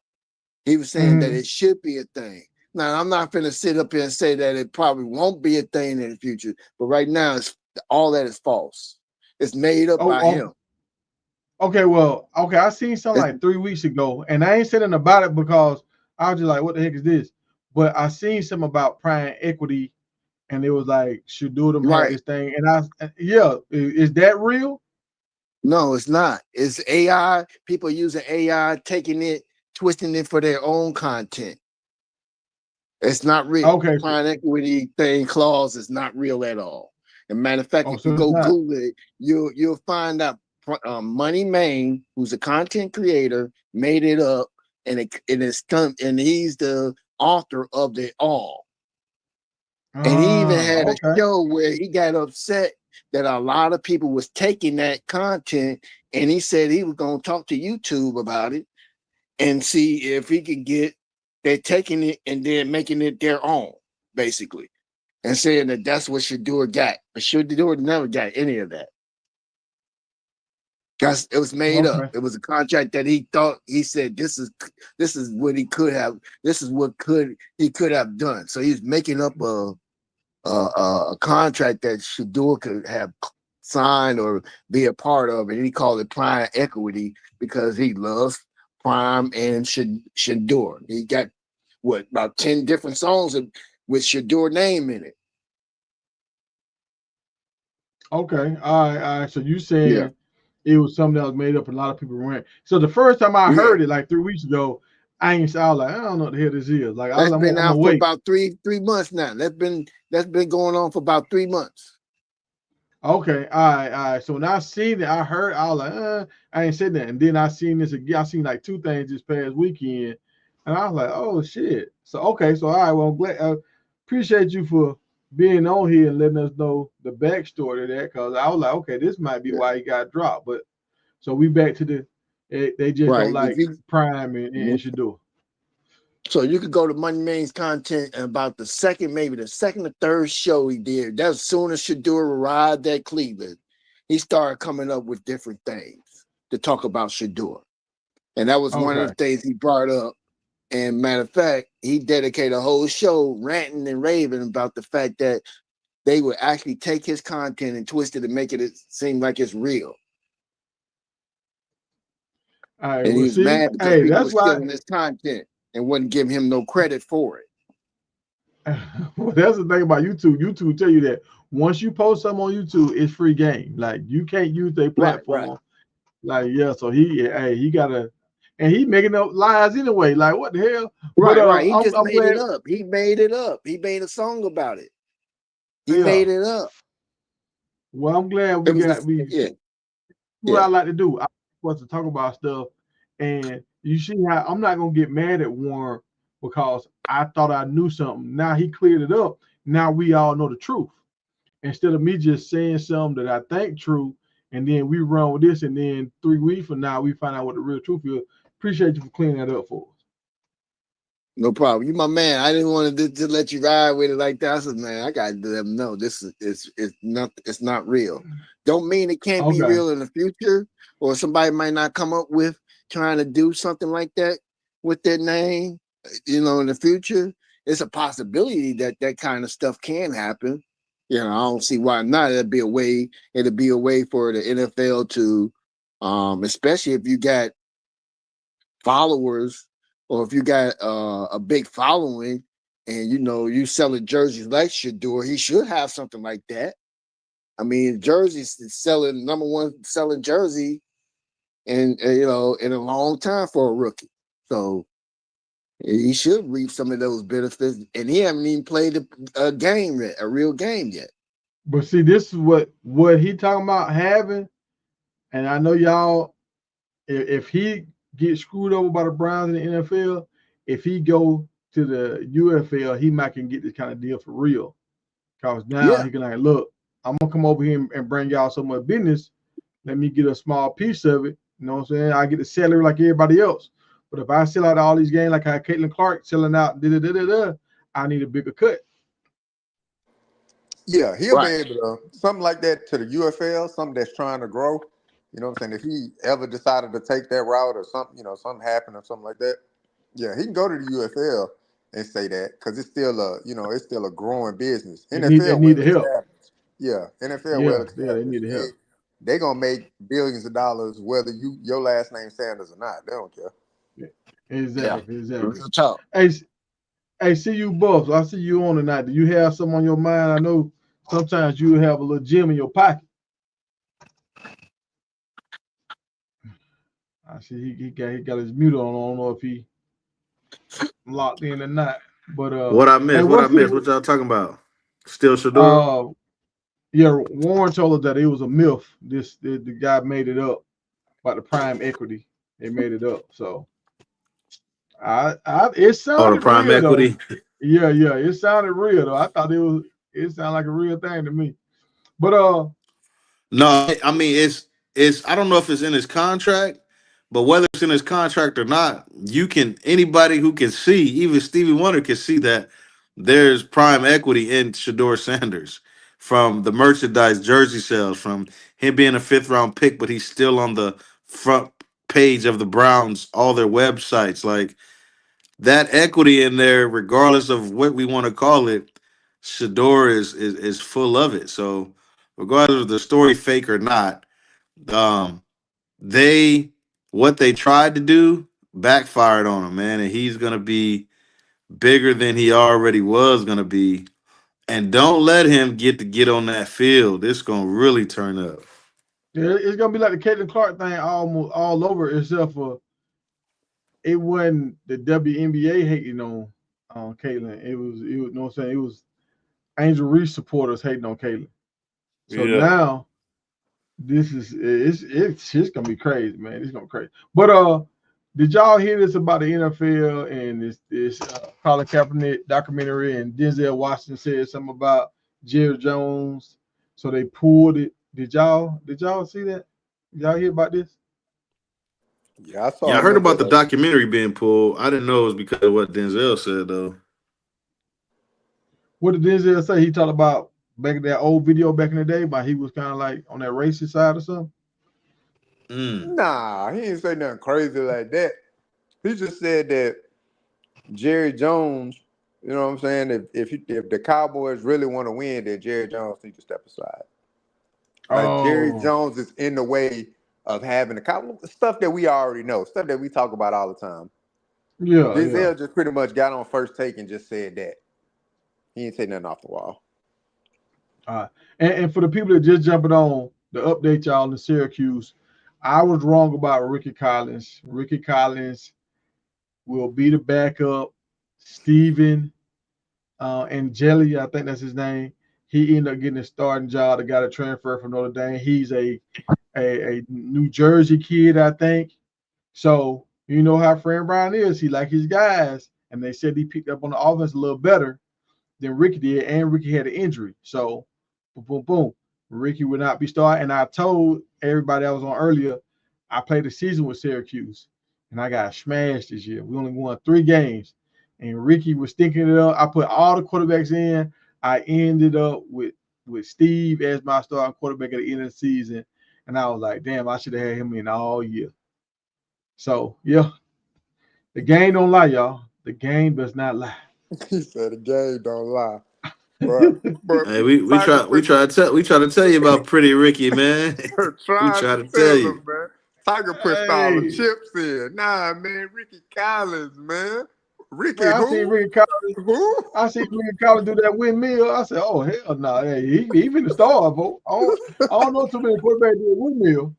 D: He was saying that it should be a thing. Now, I'm not going to sit up here and say that it probably won't be a thing in the future, but right now, all that is false. It's made up by him.
B: Okay, well, I seen something like 3 weeks ago, and I ain't saying nothing about it because I was just like, what the heck is this? But I seen something about prime equity, and it was like, Shedeur them had this thing, and is that real?
D: No, it's not. It's AI. People using AI, taking it, twisting it for their own content. It's not real.
B: Okay.
D: Prime equity thing clause is not real at all. As a matter of fact, if you go Google it, you'll find out Money Man, who's a content creator, made it up, and he's the author of it all. And he even had a show where he got upset that a lot of people was taking that content, and he said he was going to talk to YouTube about it and see if he could get they're taking it and then making it their own, basically, and saying that that's what Shedeur got. But Shedeur never got any of that. Because it was made up. It was a contract that he thought, he said this is what he could have. This is what he could have done. So he's making up a contract that Shedeur could have signed or be a part of, and he called it prime equity because he loves Prime and Shedeur. He got about 10 different songs with Shedeur name in it.
B: Okay, all right. So you saying it was something that was made up, and a lot of people ran. So the first time I heard it, like 3 weeks ago, I was like, I don't know what the hell this is. Like,
D: that's been out for about three months now. That's been going on for about 3 months.
B: Okay, all right. So when I seen it, I was like, I ain't said that. And then I seen this again. I seen like 2 things this past weekend, and I was like, oh shit. So all right. Well, I'm glad. Appreciate you for being on here and letting us know the backstory to that, because I was like, okay, this might be why he got dropped. But so we back to they just don't like Prime and Shedeur.
D: So you could go to Money Man's content, and about the second or third show he did, that's as soon as Shedeur arrived at Cleveland, he started coming up with different things to talk about Shedeur. And that was one of the things he brought up. And matter of fact, he dedicated a whole show ranting and raving about the fact that they would actually take his content and twist it and make it seem like it's real. And he was mad because people were stealing his content and wouldn't give him no credit for it.
B: Well, that's the thing about YouTube. YouTube tell you that once you post something on YouTube, it's free game. Like, you can't use their platform. Like, so he gotta, and he making up lies anyway. Like, what the hell?
D: Right. He just made it up. He made it up. He made a song about it. He made it up.
B: Well, I'm glad what I like to do. I want to talk about stuff, and You see how I'm not gonna get mad at Warren because I thought I knew something. Now he cleared it up. Now we all know the truth. Instead of me just saying something that I think true, and then we run with this, and then 3 weeks from now we find out what the real truth is. Appreciate you for cleaning that up for us.
D: No problem. You my man. I didn't want to just let you ride with it like that. I said, man, I gotta let them know this is it's not real. Don't mean it can't be real in the future, or somebody might not come up with trying to do something like that with their name, in the future. It's a possibility that that kind of stuff can happen. I don't see why not. It'll be a way for the NFL to, especially if you got followers, or if you got a big following, and you selling jerseys like Shedeur, he should have something like that. I mean, jerseys is selling number one selling jersey, and in a long time for a rookie. So he should reap some of those benefits, and he haven't even played a game yet, a real game yet.
B: But see, this is what he talking about having, and I know y'all. If he gets screwed over by the Browns in the NFL, if he go to the UFL, he might can get this kind of deal for real. Because now he can look, I'm gonna come over here and bring y'all so much business. Let me get a small piece of it. You know what I'm saying? I get the salary like everybody else. But if I sell out all these games like how Caitlin Clark selling out, I need a bigger cut.
C: Yeah, he'll be able to something like that to the UFL, something that's trying to grow. You know what I'm saying? If he ever decided to take that route, or something, something happened or something like that, yeah, he can go to the UFL and say that, because it's still it's still a growing business.
B: They
C: NFL
B: need
C: well
B: the help.
C: established. Yeah, NFL well established.
B: They need the help.
C: They're gonna make billions of dollars whether your last name Sanders or not. They don't care.
B: Yeah, exactly.
D: Real talk.
B: Hey, see you, Buffs. I see you on tonight. Do you have something on your mind? I know sometimes you have a little gem in your pocket. I see he got his mute on. I don't know if he locked in or not. But
E: what I missed?
B: hey,
E: What y'all talking about? Still Shedeur?
B: Yeah, Warren told us that it was a myth. The guy made it up about the prime equity. They made it up. So it sounded
E: the prime
B: real
E: equity.
B: Though. Yeah, it sounded real though. I thought it sounded like a real thing to me. But
E: no, I mean it's I don't know if it's in his contract, but whether it's in his contract or not, anybody who can see, even Stevie Wonder can see that there's prime equity in Shedeur Sanders, from the merchandise, jersey sales, from him being a 5th-round pick, but he's still on the front page of the Browns, all their websites. Like, that equity in there, regardless of what we want to call it, Shedeur is full of it. So regardless of the story fake or not, um, what they tried to do backfired on him, man, and he's gonna be bigger than he already was gonna be. And don't let him get on that field. It's gonna really turn up.
B: Yeah, it's gonna be like the Caitlin Clark thing almost all over, except for it wasn't the WNBA hating on Caitlin. It was you know what I'm saying, it was Angel Reese supporters hating on Caitlin. So now it's just gonna be crazy, man. It's gonna be crazy. But did y'all hear this about the NFL and this Colin Kaepernick documentary, and Denzel Washington said something about Jerry Jones, so they pulled it. Did y'all see that? Did y'all hear about this?
C: Yeah, I saw
E: Yeah,
C: a
E: I heard
C: little
E: about
C: bit
E: the
C: of it.
E: documentary being pulled. I didn't know it was because of what Denzel said though.
B: What did Denzel say? He talked about back in that old video back in the day, but he was kind of like on that racist side or something.
C: Nah, he didn't say nothing crazy like that. He just said that Jerry Jones, you know what I'm saying? If the Cowboys really want to win, then Jerry Jones needs to step aside. Like, Jerry
B: Oh,
C: Jones is in the way of having the stuff that we already know, stuff that we talk about all the time.
B: yeah.
C: Denzel just pretty much got on First Take and just said that. He ain't say nothing off the wall.
B: And for the people that just jumping on the update, y'all in Syracuse, I was wrong about Ricky Collins. Ricky Collins will be the backup. Steven and Jelly, I think that's his name. He ended up getting a starting job. The guy that transferred from Notre Dame. He's a New Jersey kid, I think. So You know how Fran Brown is. He like his guys, and they said he picked up on the offense a little better than Ricky did, and Ricky had an injury. So, boom, boom, boom. Ricky would not be starting. And I told everybody that was on earlier, I played the season with Syracuse, and I got smashed this year. We only won 3 games, and Ricky was stinking it up. I put all the quarterbacks in. I ended up with Steve as my starting quarterback at the end of the season, and I was like, damn, I should have had him in all year. So, yeah, the game don't lie, y'all. The game does not lie.
C: He said the game don't lie. But
E: Hey, we
C: Tiger
E: try to tell you about Pretty Ricky, man. We
C: trying
E: try
C: to
E: to tell
C: tell
E: you.
C: him, man. Tiger pushed all the
B: Hey,
C: chips in. Nah, man, Ricky Collins, man. Ricky
B: man, I seen
C: who?
B: Ricky Collins.
C: Who?
B: I seen Ricky Collins do that windmill. I said, "Oh hell no, hey, he finna start, folks. I don't know too many quarterbacks do a windmill."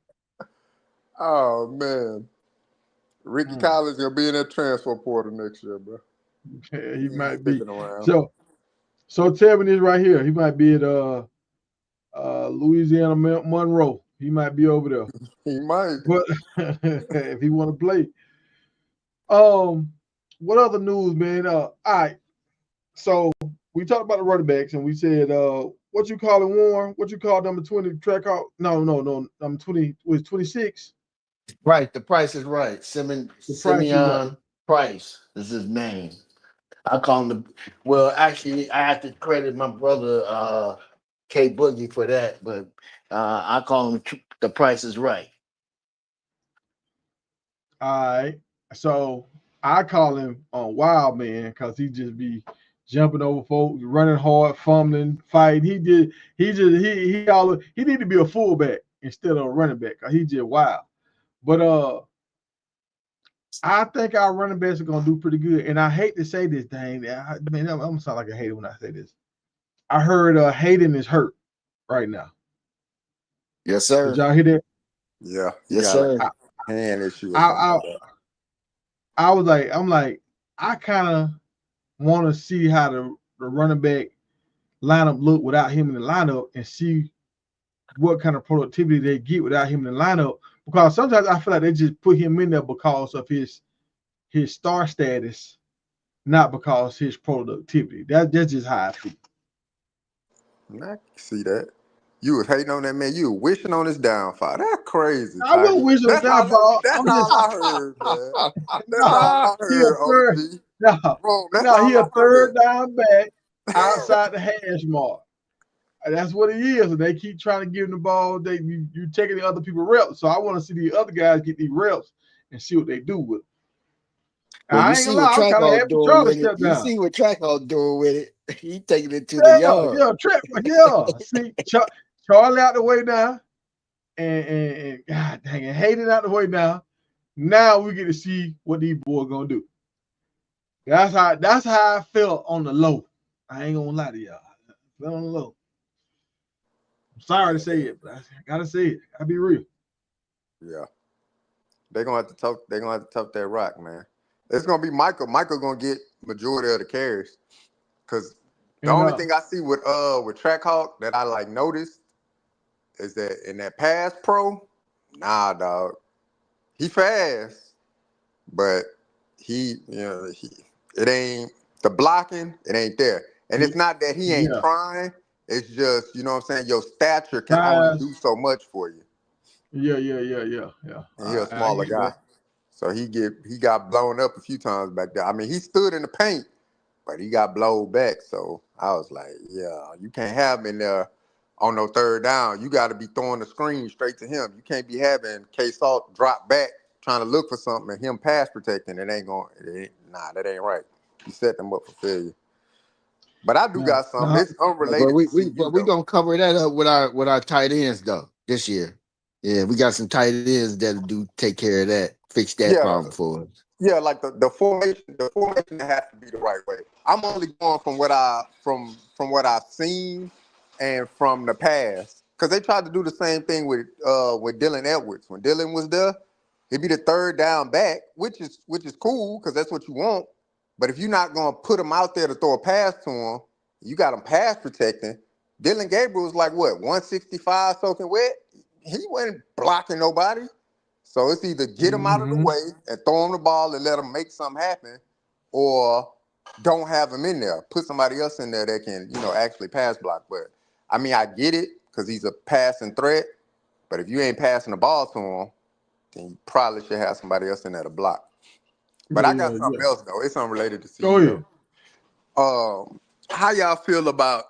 C: Oh man. Ricky Collins gonna be in that transfer portal next year, bro.
B: Yeah,
C: He
B: he
C: ain't
B: might be.
C: sticking around.
B: So tell me this right here. He might be at Louisiana Monroe. He might be over there,
C: He might.
B: but if he want to play, what other news, man? All right. So we talked about the running backs, and we said, what you calling Warren? What you call number 20 track out? No. Number 20 was 26.
D: Right, the price is right.
B: The price is right.
D: Simeon Price is his name. I call him the. Well, actually, I have to credit my brother K Boogie for that, but I call him the Price is Right.
B: All right. So I call him Wild Man because he just be jumping over folks, running hard, fumbling, fighting. He need to be a fullback instead of a running back because he just wild. But I think our running backs are gonna do pretty good. And I hate to say this, dang, I'm gonna sound like a hater when I say this. I heard Hayden is hurt right now.
D: Yes,
B: Did
D: sir.
B: y'all hear that?
C: Yeah, he
D: Yes,
C: got
D: sir.
C: a hand issue or something
B: I
C: like that.
B: I'm like, I kind of want to see how the running back lineup look without him in the lineup and see what kind of productivity they get without him in the lineup. Because sometimes I feel like they just put him in there because of his star status, not because his productivity. That's just how I feel.
C: I can see that. You was hating on that man. You were wishing on his downfall. That's crazy,
B: I
C: Tiger.
B: won't wish on
C: That's all.
B: downfall.
C: That's
B: I'm just
C: all I heard, man. That's all
B: nah,
C: I
B: he a
C: heard,
B: third.
C: OG.
B: Nah,
C: Bro, that's
B: nah, he
C: all
B: a
C: I
B: third
C: heard.
B: down back outside the hash mark. And that's what he is. And they keep trying to give him the ball. You taking the other people reps. So I want to see the other guys get these reps and see what they do with it.
D: Well, you
B: I ain't
D: see
B: gonna
D: what
B: lie, I'm kind of
D: Trackle
B: happy
D: doing
B: Charlie
D: with it.
B: stepped
D: You
B: down.
D: see what Trackle doing with it. He taking it to the
B: Yeah,
D: yard.
B: yeah. See, Charlie out the way now, and God dang it, Hayden out the way now. Now we get to see what these boys gonna do. That's how I felt on the low. I ain't gonna lie to y'all. I felt on the low. I'm sorry to say it, but I gotta say it. Gotta be real.
C: Yeah. They're gonna have to tough that rock, man. It's gonna be Michael. Michael gonna get majority of the carries. Cause the
B: And
C: only thing I see with Trackhawk that I like noticed is that in that pass pro, nah, dog. He fast, but it ain't the blocking, it ain't there. And it's not that he ain't
B: yeah,
C: trying, it's just, you know what I'm saying, your stature can only
B: size.
C: do so much for you.
B: Yeah.
C: And he's a
B: I
C: smaller
B: get
C: guy.
B: that.
C: So he got blown up a few times back there. I mean, he stood in the paint, but he got blown back. So I was like, yeah, you can't have him in there on no third down. You got to be throwing the screen straight to him. You can't be having K-Salt drop back trying to look for something and him pass protecting. That ain't right. You set them up for failure. But I do
B: No,
C: got something.
B: no.
C: It's
D: But
C: unrelated to CU,
D: we
C: though.
D: gonna cover that up with our tight ends though this year. Yeah, we got some tight ends that'll take care of that, fix that
C: Yeah,
D: problem for us.
C: yeah, like the formation has to be the right way. I'm only going from what I've seen and from the past. Because they tried to do the same thing with Dylan Edwards. When Dylan was there, he'd be the third down back, which is cool because that's what you want. But if you're not gonna put him out there to throw a pass to him, you got him pass protecting. Dylan Gabriel was like what, 165 soaking wet? He wasn't blocking nobody. So it's either get him out of the way and throw him the ball and let him make something happen, or don't have him in there. Put somebody else in there that can, actually pass block. But I mean, I get it because he's a passing threat. But if you ain't passing the ball to him, then you probably should have somebody else in there to block. But I got something else though. It's unrelated to CEO.
B: Go ahead.
C: How y'all feel about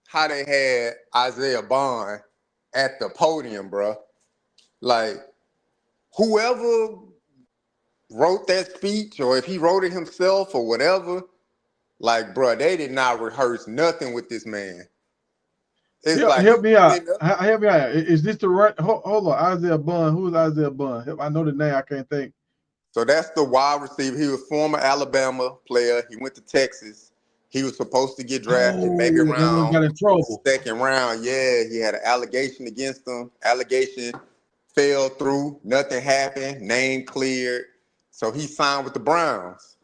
C: how they had Isaiah Bond at the podium, bro? Like, whoever wrote that speech, or if he wrote it himself or whatever, like, bro, they did not rehearse nothing with this man. It's
B: help me out. Help me out. Is this the right? Hold on, Isaiah Bond. Who is Isaiah Bond? I know the name. I can't think.
C: So that's the wide receiver. He was former Alabama player. He went to Texas. He was supposed to get drafted maybe around
B: got in trouble.
C: Second round. Yeah, he had an allegation against him. Allegation fell through. Nothing happened. Name cleared. So he signed with the Browns.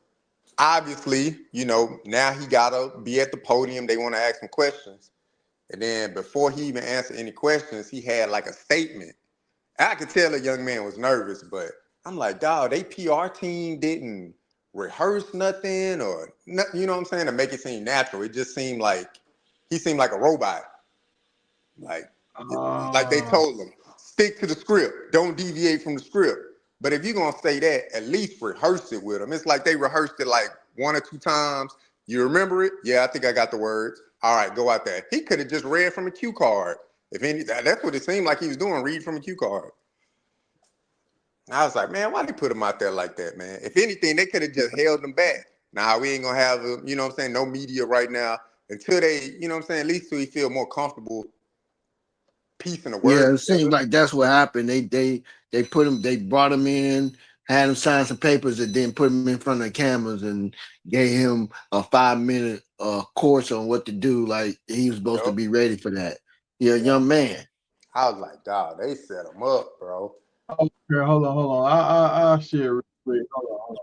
C: Obviously, now he got to be at the podium. They want to ask him questions. And then before he even answered any questions, he had like a statement. I could tell the young man was nervous, but I'm like, dog, they PR team didn't rehearse nothing, or you know what I'm saying, to make it seem natural. It just seemed like he seemed like a robot. Like they told him, stick to the script, don't deviate from the script. But if you're gonna say that, at least rehearse it with him. It's like they rehearsed it like 1 or 2 times. You remember it? Yeah, I think I got the words. All right, go out there. He could have just read from a cue card. That's what it seemed like he was doing, read from a cue card. I was like, man, why they put him out there like that, man? If anything, they could have just held him back. Now, we ain't going to have, no media right now until they, at least till he feel more comfortable piecing the words.
D: Yeah, it seems like that's what happened. They brought him in, had him sign some papers, and then put him in front of the cameras and gave him a 5-minute course on what to do. Like he was supposed to be ready for that. Yeah, young man.
C: I was like, dog, they set him up, bro.
B: Okay, hold on. I'll share real quick. Hold on.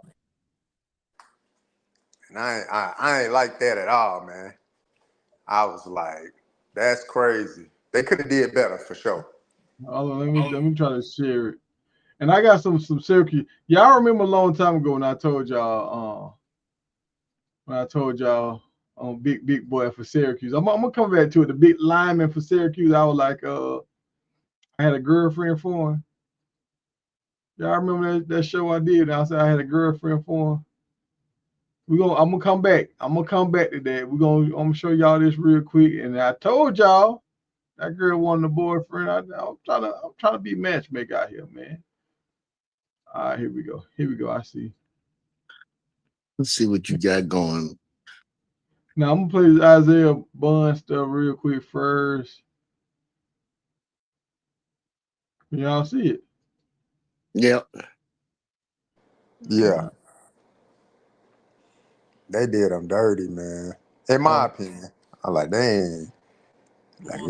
C: And I ain't like that at all, man. I was like, that's crazy. They could have did better for sure.
B: Hold on, let me try to share it. And I got some Syracuse. Y'all remember a long time ago when I told y'all big boy for Syracuse. I'm gonna come back to it. The big lineman for Syracuse. I was like, I had a girlfriend for him. Y'all remember that show I did? I said I had a girlfriend for him. I'm gonna come back. I'm gonna come back to that. I'm gonna show y'all this real quick. And I told y'all that girl wanted a boyfriend. I'm trying to be matchmaker out here, man. All right, here we go. I see.
D: Let's see what you got going.
B: Now I'm gonna play this Isaiah Bond stuff real quick first. Y'all see it?
D: Yep.
C: Yeah. They did them dirty, man. In my opinion. I'm like, they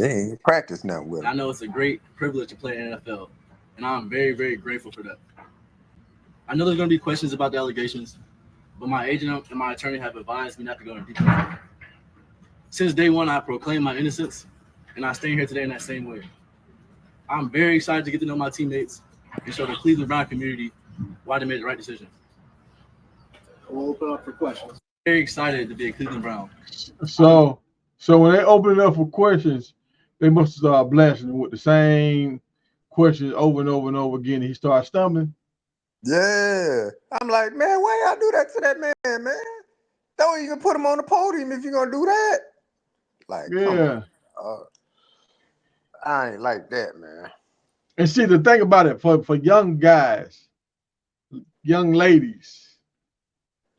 C: ain't practice nothing with them.
G: I know it's a great privilege to play in the NFL, and I'm very, very grateful for that. I know there's going to be questions about the allegations, but my agent and my attorney have advised me not to go into detail. Since day one, I proclaimed my innocence, and I stand here today in that same way. I'm very excited to get to know my teammates and show the Cleveland Brown community why they made the right decision. We'll open up for questions. Very excited to be a Cleveland Brown.
B: So when they open it up for questions, they must start blasting with the same questions over and over and over again. And he starts stumbling.
C: Yeah. I'm like, man, why y'all do that to that man? Don't even put him on the podium if you're going to do that. Like,
B: yeah.
C: I ain't like that, man.
B: And see, the thing about it, for young guys, young ladies,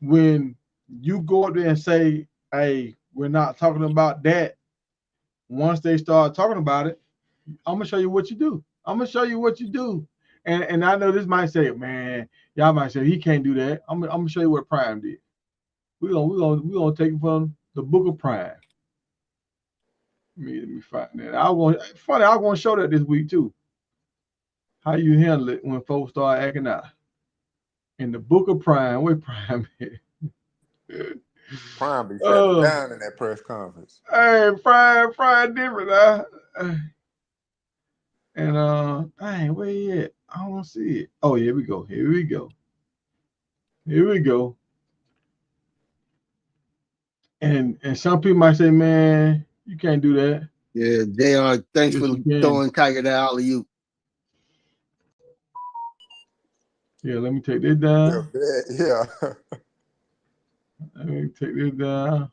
B: when you go up there and say, hey, we're not talking about that, once they start talking about it, I'm going to show you what you do. And I know this might say, man, y'all might say he can't do that. I'm going to show you what Prime did. We're gonna take it from the book of Prime. Let me find that. I want to show that this week too. How you handle it when folks start acting out. In the book of Prime, where Prime is.
C: Prime be shutting down in that press conference.
B: Hey, Prime different, And dang, where he at? I don't see it. Oh, here we go. Here we go. Here we go. And some people might say, man, you can't do that.
D: Yeah, JR, thanks for throwing Tiger the alley-oop.
B: Yeah, let me take this down.
C: Yeah.
B: Let me take this down.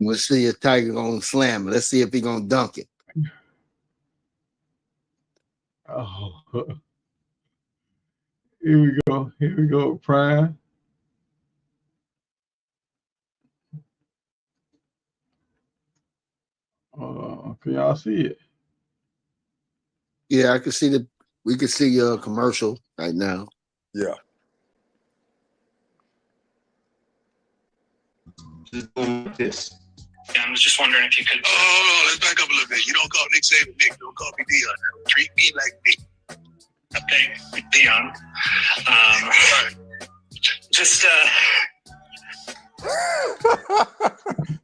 D: We'll see if Tiger gonna slam it. Let's see if he gonna dunk it.
B: Oh, here we go. Here we go. Prime. Can y'all see it?
D: Yeah, I can see we can see your commercial right now.
C: Yeah.
H: Just doing like this.
I: Yeah, I was just wondering if you could.
J: Oh, let's back up a little bit. You don't call Nick Saban Nick. Don't call me Dion. Treat me like Nick.
I: Okay, Dion. Just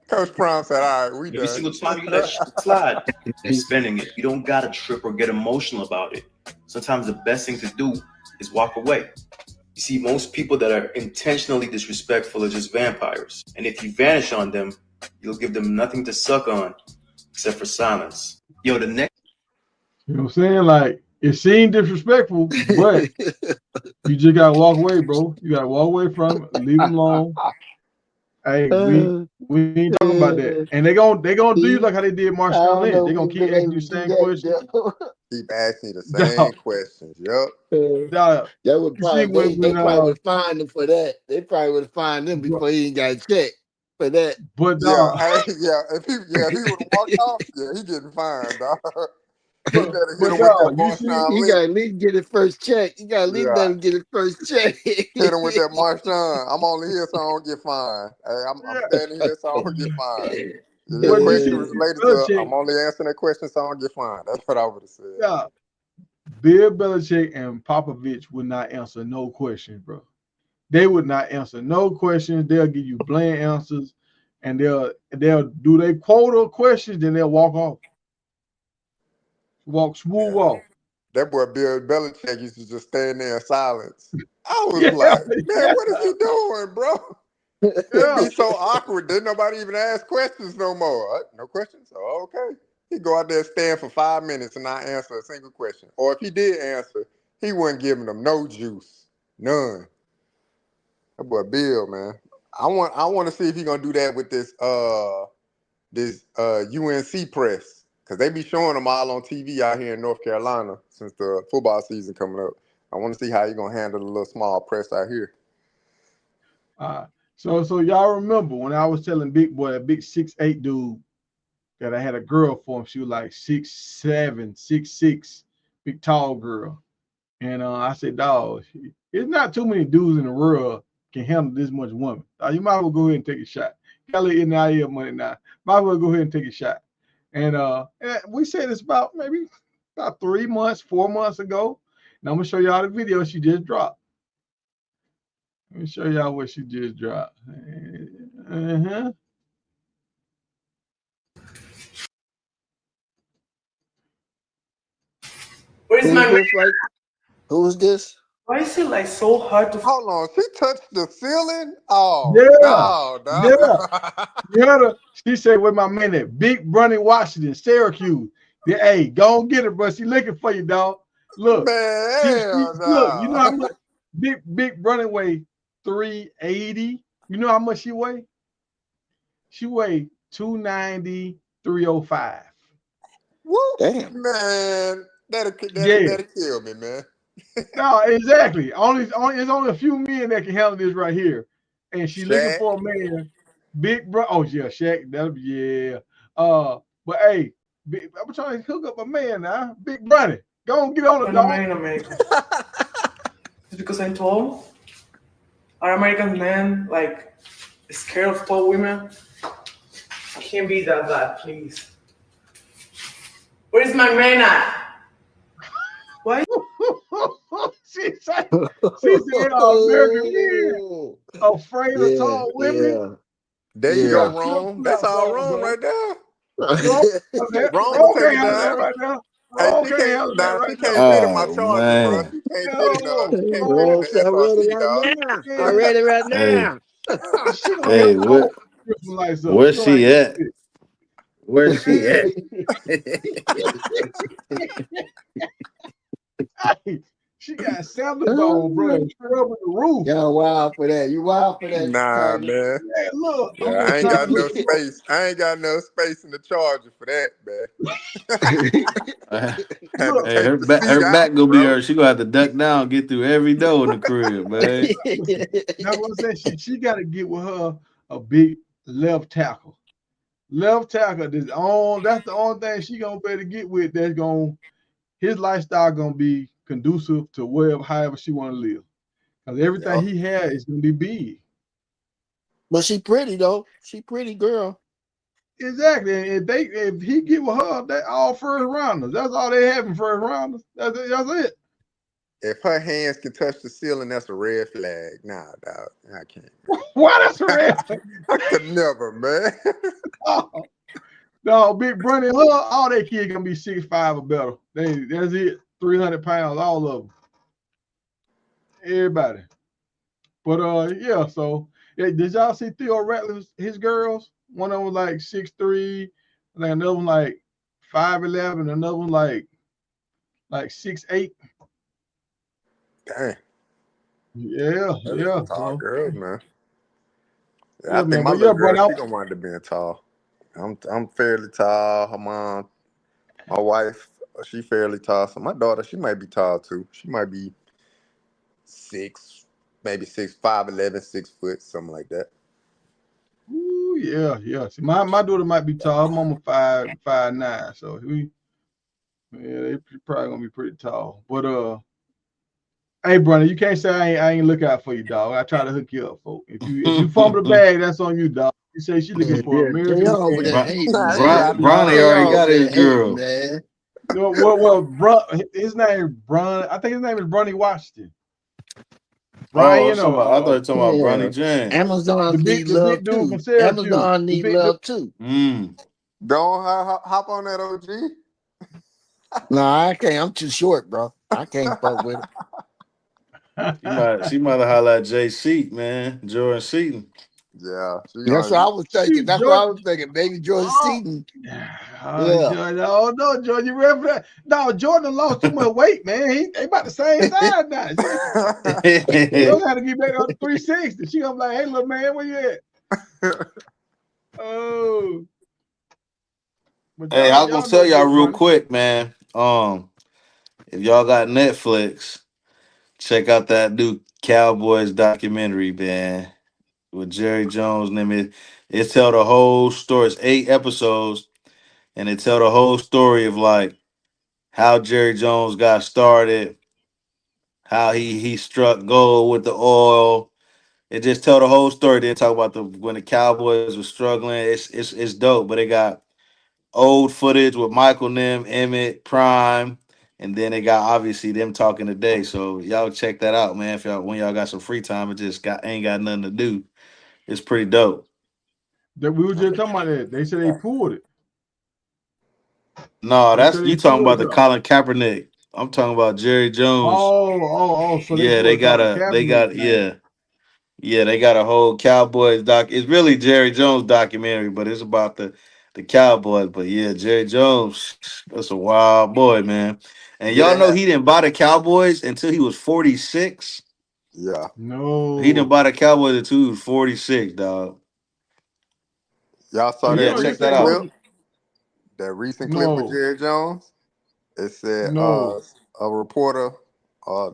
C: Coach Prime said, all right, we
H: Every
C: done.
H: single time you let shit slide, you're spending it. You don't gotta trip or get emotional about it. Sometimes the best thing to do is walk away. You see, most people that are intentionally disrespectful are just vampires. And if you vanish on them, you'll give them nothing to suck on except for silence. Yo, the next.
B: You know what I'm saying? Like, it seemed disrespectful, but you just gotta walk away, bro. You gotta walk away from it, leave them alone. Hey, we ain't talking about that. And they gonna do you like how they did Marshawn Lynch. They're gonna keep asking you the same questions.
C: Keep asking you the same questions. Yep.
D: That would probably they probably would find him for that. They probably would find him before he even got checked for that.
B: But
C: If he would have walked off, he getting fined, dog.
D: He got to at least get his first check. You got to at least let him get his first check.
C: Hit him with that Marshawn. I'm only here so I don't get fined. Hey, I'm standing here so I don't get fined. The question was related to I'm only answering that question so I don't get fined. That's what I would have said.
B: Yeah. Bill Belichick and Popovich would not answer no questions, bro. They would not answer no questions. They'll give you bland answers, and they'll do their quota of questions, then they'll walk off. Walk smooth off.
C: That boy Bill Belichick used to just stand there in silence. I was like, man, what is he doing, bro? It'd be so awkward. Didn't nobody even ask questions no more. No questions? Oh, okay. He'd go out there and stand for 5 minutes and not answer a single question. Or if he did answer, he wasn't giving them no juice. None. That boy Bill, man. I want to see if he's gonna do that with this UNC press. Because they be showing them all on TV out here in North Carolina since the football season coming up. I want to see how you're going to handle the little small press out here.
B: So y'all remember when I was telling Big Boy, that big 6'8" dude, that I had a girl for him. She was like 6'7", 6'6", big tall girl. And I said, dog, it's not too many dudes in the world can handle this much woman. You might as well go ahead and take a shot. You got a little NIL money now. Might as well go ahead and take a shot. And we said it's about 3 months, 4 months ago. And I'm gonna show y'all the video she just dropped. Let me show y'all what she just dropped.
K: Where's my
D: Who's this?
K: Why is it like so hard to
C: hold on? She touched the ceiling. Oh
B: yeah. She said, "With my man at Big Brunny Washington, Syracuse." Yeah, hey, go and get her, bro. She looking for you, dog. Look,
C: man,
B: look. You know how much Big Brunny weigh 380. You know how much she weigh? She weigh 290, 305.
C: Woo,
D: damn,
C: man, that'll kill me, man.
B: No, exactly. It's only a few men that can handle this right here, and she's looking for a man. Big bro. Oh yeah, Shaq. That'll be yeah. But hey, I'm trying to hook up a man now. Big Brunny, go and get on the dog.
K: Just because I'm tall? Are American men like scared of tall women? I can't be that bad, please. Where's my man at? Why?
B: she said American men afraid of tall women.
D: Yeah.
C: There you go, Rome. That's all wrong right there.
B: Rome can't handle that right now.
C: Hey,
B: Okay, handle that
C: she
B: right now.
C: can't fit in my
E: Oh
C: charger, bro.
E: man.
C: She can't fit in
B: Hell,
C: she can't fit in
D: Oh,
C: the
D: so I'm ready
C: SRT,
D: right
C: dog.
D: now.
B: man.
D: I'm ready right
E: Hey,
D: now.
B: She gonna have
E: hey,
B: to
E: what
B: Christmas lights up. She
E: where's
B: gonna like
E: she at? Where's she
B: hey,
E: at?
B: hey, she got Sanders on, bro. Scrubbing the roof.
D: Y'all wild for that. You wild for that,
C: Nah,
D: Tony.
C: man.
B: Hey, look, I'm
C: Yeah,
B: just
C: I ain't
B: trying to
C: got
B: look
C: enough
B: cute.
C: space. I ain't got enough space in the charger for that, man. Had to
B: Look,
E: Hey,
C: take the
E: her
C: seat out,
E: back gonna be
C: bro.
E: her. She gonna have to duck down, and get through every door in the crib, man.
B: that's what I'm saying. She got to get with her a big left tackle. Left tackle. That's the only thing she gonna be able to get with. That's gonna his lifestyle gonna be conducive to wherever, however she want to live. Because everything
C: Yup.
B: he had is gonna be big.
D: But she pretty though. She pretty girl.
B: Exactly. And if he get with her, they all first rounders. That's all they have in first rounders. That's it.
C: If her hands can touch the ceiling, that's a red flag. Nah, dog. I can't.
B: Why that's a red?
C: I could never, man.
B: Oh, no, Big Brunny, all that kid gonna be 6'5" or better. That's it. 300 pounds, all of them. Everybody. But yeah, so yeah, did y'all see Theo Ratliff, his girls? One of them was like 6'3", like another one like 5'11", another one like 6'8".
C: Dang.
B: Yeah,
C: That's some
B: yeah.
C: tall
B: So
C: girls, man. Yeah, I
B: yeah,
C: think
B: man.
C: my
B: But yeah,
C: little
B: bro,
C: girl,
B: now,
C: she gonna wind up being tall. I'm fairly tall. Her mom, my wife, she fairly tall. So my daughter, she might be tall too. She might be 6, maybe 6'5", 6 foot, something like that.
B: ooh, yeah. See, my daughter might be tall. Her mama 5'9", so they probably gonna be pretty tall. But hey, brother, you can't say I ain't look out for you, dog. I try to hook you up, folks. If you fumble the bag, that's on you, dog. You say she looking for
D: Yeah,
B: American
D: JR over
B: Dad.
D: there hating, man.
E: Bronny
D: JR
E: already
D: over
E: got his
D: there hating,
E: girl.
D: man.
B: His name is Bron. I think his name is Bronny Washington.
E: Oh,
B: Brian
E: I thought you were talking about
D: Yeah.
E: Bronny James.
D: Amazon need
B: the big
D: love
B: dude
D: too.
B: from Syracuse.
D: Amazon need love too.
C: Don't hop on that, OG.
D: No, I can't. I'm too short, bro. I can't fuck with it.
E: She might have hollered at Jay Seat, man. Jordan Seaton.
C: Yeah,
D: That's what I was thinking. That's what I was thinking. Baby Jordan Seaton. Yeah.
B: Jordan, oh no, Jordan, you ready for that? No, Jordan lost too much weight, man. They about the same size now. Jordan had to get back up to 360. She gonna be like, hey, little man, where you at? Oh. But
E: Hey, I was gonna
B: y'all
E: tell
B: doing
E: y'all
B: good,
E: real
B: brother.
E: quick, man. If y'all got Netflix, check out that new Cowboys documentary, man, with Jerry Jones. It tell the whole story. It's 8 episodes, and it tell the whole story of like how Jerry Jones got started, how he struck gold with the oil. It just tell the whole story. Then talk about when the Cowboys were struggling. It's dope, but it got old footage with Michael Nim, Emmett, Prime, and then they got obviously them talking today. So y'all check that out, man. If when y'all got some free time, it just ain't got nothing to do. It's pretty dope.
B: That we were just talking about that. They said they pulled it.
E: No,
B: They
E: that's
B: said they
E: you talking
B: pulled
E: about the
B: it up.
E: Colin Kaepernick. I'm talking about Jerry Jones.
B: So they
E: Yeah,
B: pulled Colin
E: they
B: Kaepernick
E: got
B: thing.
E: yeah, they got a whole Cowboys doc. It's really Jerry Jones documentary, but it's about the Cowboys. But yeah, Jerry Jones, that's a wild boy, man. And
C: Did
E: y'all
C: it
E: know
C: have?
E: he didn't buy the Cowboys until he was 46.
C: Yeah.
E: He didn't
B: No.
E: buy the Cowboys until he was 46, dog.
C: Y'all saw
B: Well,
C: that
E: Yeah,
B: you
E: check that
C: recent
B: say
E: out.
C: clip?
B: Boogie.
C: That recent clip with
B: No.
C: Jerry Jones? It said
B: No.
C: a reporter,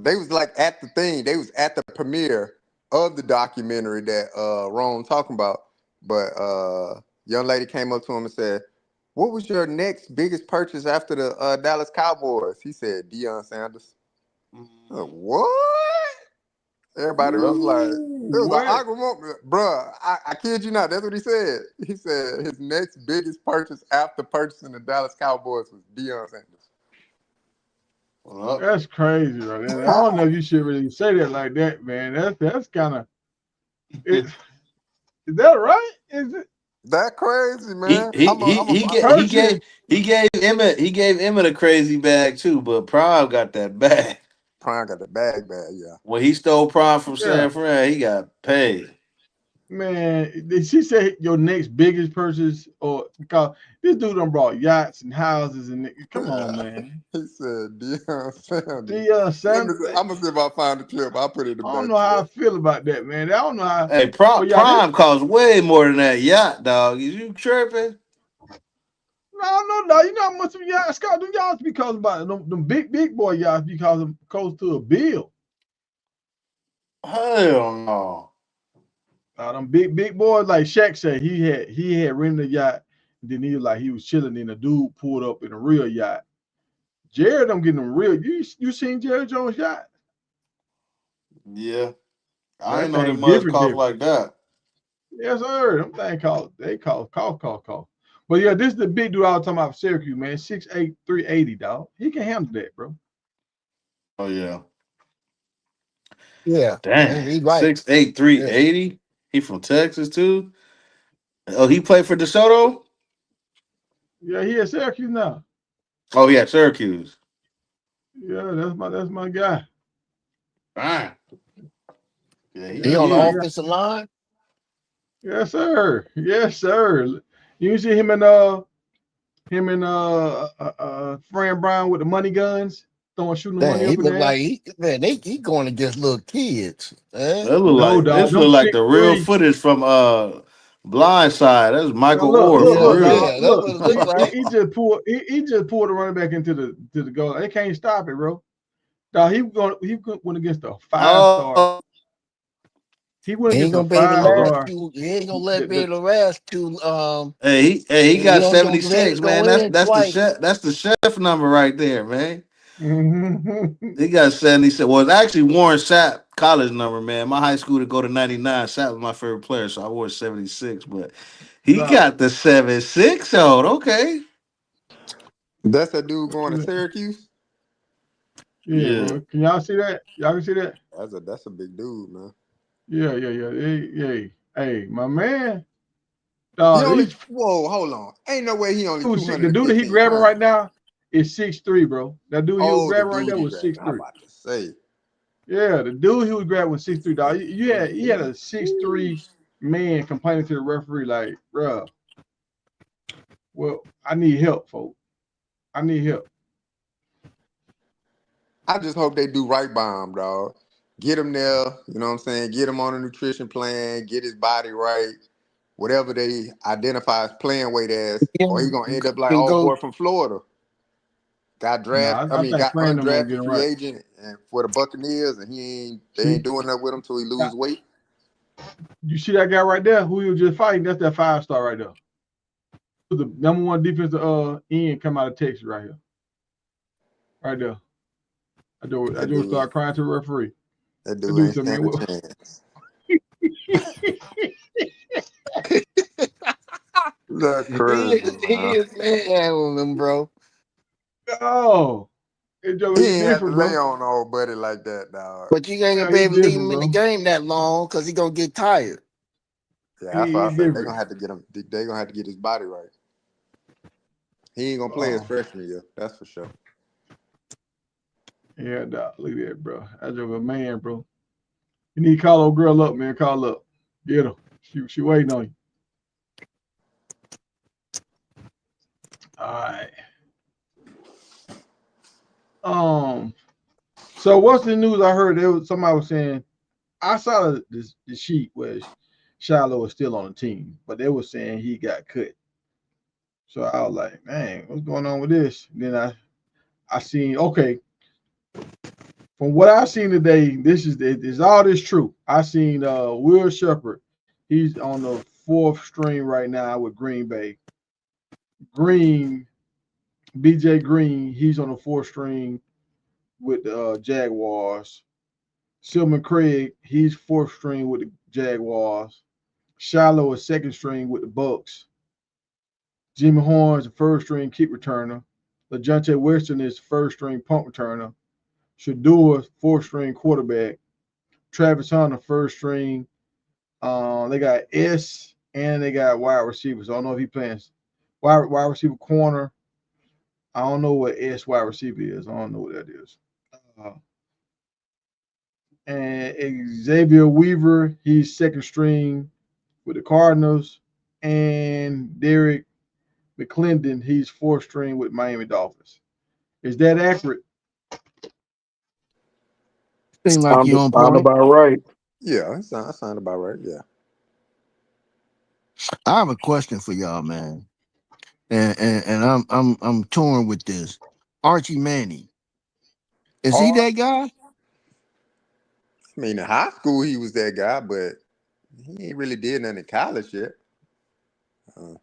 C: they was like at the thing, they was at the premiere of the documentary that Ron talking about. But young lady came up to him and said, "What was your next biggest purchase after the Dallas Cowboys?" He said, "Deion Sanders." What? Everybody was like, it was an
B: What?
C: argument, bruh. I kid you not. That's what he said. He said his next biggest purchase after purchasing the Dallas Cowboys was Deion Sanders.
B: That's crazy, right? And I don't know if you should really say that like that, man. That's kind of it. Is that right? Is it?
C: That crazy,
E: He
C: man.
E: he
C: I'm a,
E: he
C: I'm a,
E: he
C: I'm
E: get,
C: a,
E: he gave
B: Hershey.
E: he gave Emmett a crazy bag too, but Prime got that bag.
C: Prime got the bag, yeah.
E: When he stole Prime from
B: Yeah.
E: San Fran, he got paid.
B: Man, did she say your next biggest purchase? Or because this dude done brought yachts and houses and come on, man.
C: He said Deion Sanders.
B: Deion Sanders.
C: I'm gonna see if I find the clip. I'll put it in the
B: I don't
C: back
B: know how I
C: chat.
B: feel about that, man. I don't know how.
E: Hey,
B: But yeah, this,
E: Prime costs way more than that yacht, dog. Is you tripping?
B: no. You know how much of yachts, Scott? Them yachts because about them big boy yachts because of close to a bill.
E: Hell no.
B: Them big boys like Shaq said he had rented a yacht. Then he was chilling, and a dude pulled up in a real yacht. Jared, I'm getting them real. You seen Jared Jones' yacht?
E: Yeah. I
B: That
E: ain't know them
B: thing
E: much
B: different.
E: cost like that.
B: Yes, sir. Them thing cost. But yeah, this is the big dude I was talking about for Syracuse, man. 6'8", 380, dog. He can handle that, bro.
E: Oh yeah.
D: Yeah,
E: Damn.
D: he's right.
E: 6'8", 380. He from Texas too. Oh, he played for DeSoto?
B: Yeah, he at Syracuse now.
E: Oh yeah, Syracuse.
B: Yeah, that's my guy.
E: Fine. Yeah,
D: He on the
B: Yeah.
D: offensive line.
B: Yes, sir. Yes, sir. You see him and Fran Brown with the money guns, shooting the money
D: He
B: up in the
D: look
B: air.
D: like he going against little kids.
E: That look
B: No,
E: like
B: dog.
E: this
B: Them
E: look like the real
B: 6'3".
E: footage from Blindside. That's
B: Now
E: Michael
B: look,
E: Orr
B: look,
E: for
B: look,
E: real.
B: dog.
D: Yeah, that's
B: Look,
D: what it look like.
B: he just pulled the running back into the goal. They can't stop it, bro. Dog, he went against a 5-star.
E: Oh
B: He went
D: He ain't
B: against a
D: gonna be able to last
B: 5-star.
D: too. He ain't gonna be able to last too.
E: he
D: He
E: got
D: don't let
E: 76,
D: it
E: man.
D: go
E: That's
D: in
E: that's the
D: twice.
E: chef number right there, man.
B: Mm-hmm.
E: He got 76. Well, it's actually Warren Sapp college number, man. My high school to go to 99. Sapp was my favorite player, so I wore 76. But he
B: Dog.
E: got the 7-6 on. Okay.
C: That's that dude going to Syracuse.
B: Yeah,
E: Yeah.
B: bro. Can y'all see that? Y'all can see that?
C: That's a big dude, man.
B: Yeah. Hey, my man.
C: He
B: Dog,
C: only hold on. Ain't no way he only
B: the dude that he
C: 215
B: grabbing right
C: pounds.
B: now is 6'3", bro. That dude he was
C: Oh, the
B: grabbing right
C: dude
B: there
C: he
B: was
C: grabbing. I'm
B: 6'3".
C: about to say.
B: Yeah, the dude he was grabbing was 6'3", dog. He had a 6'3"
C: Sheesh.
B: man complaining to the referee like, bro, well, I need help, folks. I need help.
C: I just hope they do right by him, dog. Get him there, you know what I'm saying? Get him on a nutrition plan, get his body right, whatever they identify as playing weight as, or he gonna end up like
D: Can
C: old
D: go.
C: boy from Florida. Got
B: I think
C: got
B: Fran them ain't
C: undrafted
B: getting
C: free
B: right.
C: agent and for the Buccaneers, and they
B: See,
C: ain't doing that with him till he
B: now,
C: lose weight.
B: you see that guy right there who he was just fighting? That's that 5-star right there. The number one defensive end come out of Texas right here. Right there. I just start crying to the referee.
C: That
B: That
C: dude
B: dude
C: ain't
B: said, man,
C: stand a
B: what?
C: chance. That's crazy,
D: He
C: man.
D: is manhandling them, bro.
B: Oh, it's
C: He
B: just
C: ain't have to
B: different,
C: lay
B: bro.
C: on old buddy like that, dog.
D: But you ain't gonna
B: Yeah,
D: be
B: he
D: able to leave
B: different,
D: him in the
B: bro.
D: game that long because he gonna get tired.
C: Yeah, that's
B: He
C: why I said they're
B: different.
C: gonna have to get him. They're gonna have to get his body right. He ain't gonna play his
B: Oh,
C: freshman year, that's for sure.
B: yeah, dog. Look at that, bro. That's just a man, bro. You need to call old girl up, man. Call up. Get her. She waiting on you. All right. So what's the news? I heard somebody was saying I saw the sheet where Shiloh was still on the team, but they were saying he got cut. So I was like, man, what's going on with this? And then I seen, okay, from what I seen today, is all this true. I seen Will Shepherd. He's on the 4th string right now with Green Bay. BJ Green, he's on the 4th string with the Jaguars. Silman Craig, he's 4th string with the Jaguars. Shiloh is 2nd string with the Bucks. Jimmy Horn is the 1st string kick returner. LaJonte Weston is 1st string punt returner. Shedeur, 4th string quarterback. Travis Hunter, 1st string. They got and they got wide receivers. I don't know if he plays wide receiver corner. I don't know what S wide receiver is. I don't know what that is. And Xavier Weaver, he's second string with the Cardinals, and Derek McClendon, he's fourth string with Miami Dolphins. Is that accurate?
D: Seems like you're on
F: Sound
D: point.
F: about right.
C: Yeah, that sound about right. Yeah.
D: I have a question for y'all, man, and I'm torn with this. Archie Manning, is he
C: Hard.
D: that guy?
C: I mean, in high school he was that guy, but he ain't really did nothing in college yet.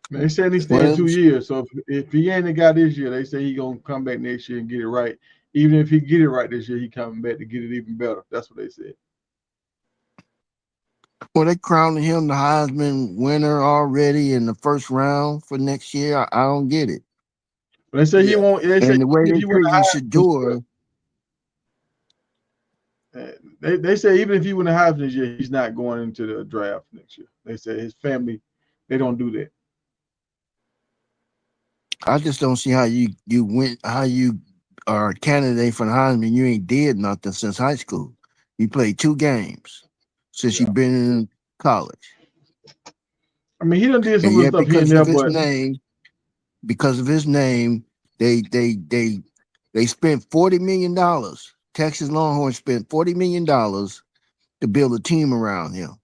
B: They said he's staying
D: Well,
B: 2 years. So if he ain't the guy this year, they say he gonna come back next year and get it right. Even if he get it right this year, he coming back to get it even better. That's what they said.
D: well, they crowning him the Heisman winner already in the first round for next year. I don't get it.
B: But they say he
C: Yeah.
B: won't. They say
D: And the way
B: if
D: they
B: he win
D: treating
B: the
D: Shedeur,
B: Heisman, they say even if he win the Heisman this year, he's not going into the draft next year. They say his family, they don't do that.
D: I just don't see how you went, how you are a candidate for the Heisman. You ain't did nothing since high school. You played 2 games since
B: Yeah.
D: you've been in college,
B: I mean, he done did
D: and
B: some of the
D: yet
B: stuff here and there, but
D: because of his name, they spent $40 million. Texas Longhorns spent $40 million to build a team around him.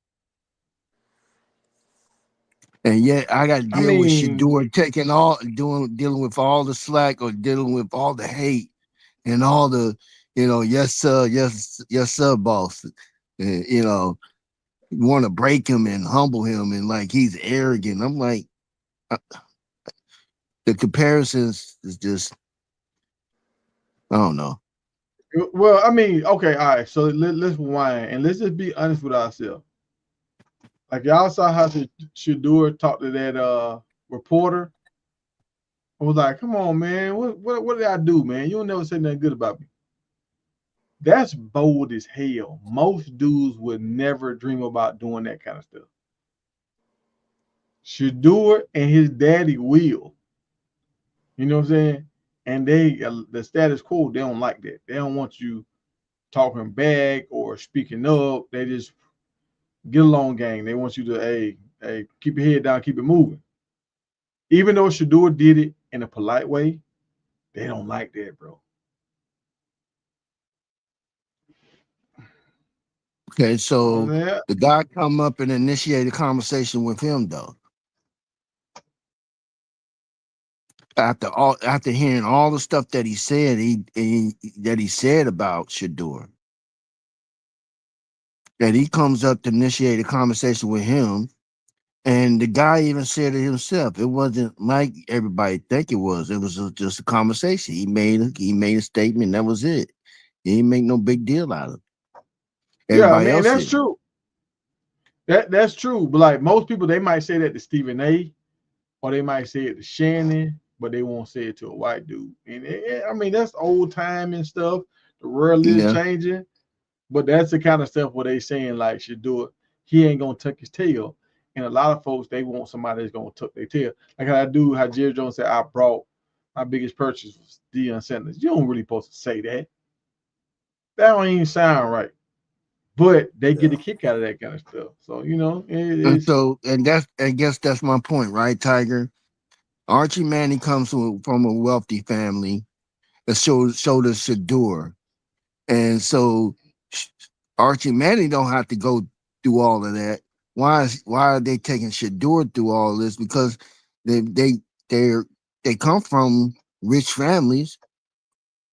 D: And yet I got to
B: I
D: deal with
B: mean,
D: Shedeur dealing with all the slack or dealing with all the hate and all the, yes sir, yes sir, boss. Want to break him and humble him and like he's arrogant. I'm like, the comparisons is just, I don't know.
B: well, I mean, okay, all right. So let's rewind and let's just be honest with ourselves. Like y'all saw how Shedeur talked to that reporter. I was like, come on, man. What did I do, man? You'll never say nothing good about me. That's bold as hell. Most dudes would never dream about doing that kind of stuff. Shedeur and his daddy will. You know what I'm saying? And the status quo, they don't like that. They don't want you talking back or speaking up. They just get along, gang. They want you to, hey, keep your head down, keep it moving. Even though Shedeur did it in a polite way, they don't like that, bro.
D: Okay, so
B: Yeah.
D: the guy come up and initiate a conversation with him though. After hearing all the stuff that he said, he said about Shedeur, that he comes up to initiate a conversation with him, and the guy even said it himself. It wasn't like everybody think it was. It was just a conversation. He made a statement. That was it. He didn't make no big deal out of it.
B: Yeah,
D: Everybody
B: man,
D: else
B: that's
D: did.
B: true. That's true. But like most people, they might say that to Stephen A, or they might say it to Shannon, but they won't say it to a white dude. And I mean, that's old time and stuff. The world is
D: Yeah.
B: changing, but that's the kind of stuff where they saying like Shedeur, he ain't gonna tuck his tail. And a lot of folks, they want somebody that's gonna tuck their tail. Like how Jerry Jones said, I brought my biggest purchase was Deion Sanders. You don't really supposed to say that. That don't even sound right. But they get
C: Yeah.
B: a kick out of that kind of stuff. So
D: I guess that's my point, right, Tiger? Archie Manning comes from a wealthy family. So does Shedeur. And so Archie Manning don't have to go through all of that. Why are they taking Shedeur through all this? Because they they they come from rich families.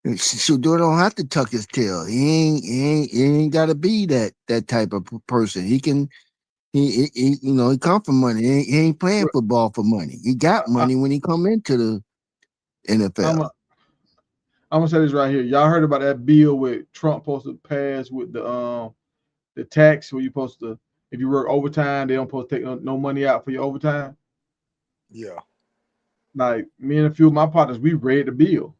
D: Shedeur don't have to tuck his tail. He ain't got to be that type of person. He can he come from money. He ain't playing football for money. He got money when he come into the NFL.
B: I'm gonna say this right here. Y'all heard about that bill with Trump supposed to pass with the tax where you supposed to, if you work overtime, they don't supposed to take no money out for your overtime.
C: Yeah.
B: Like me and a few of my partners, we read the bill,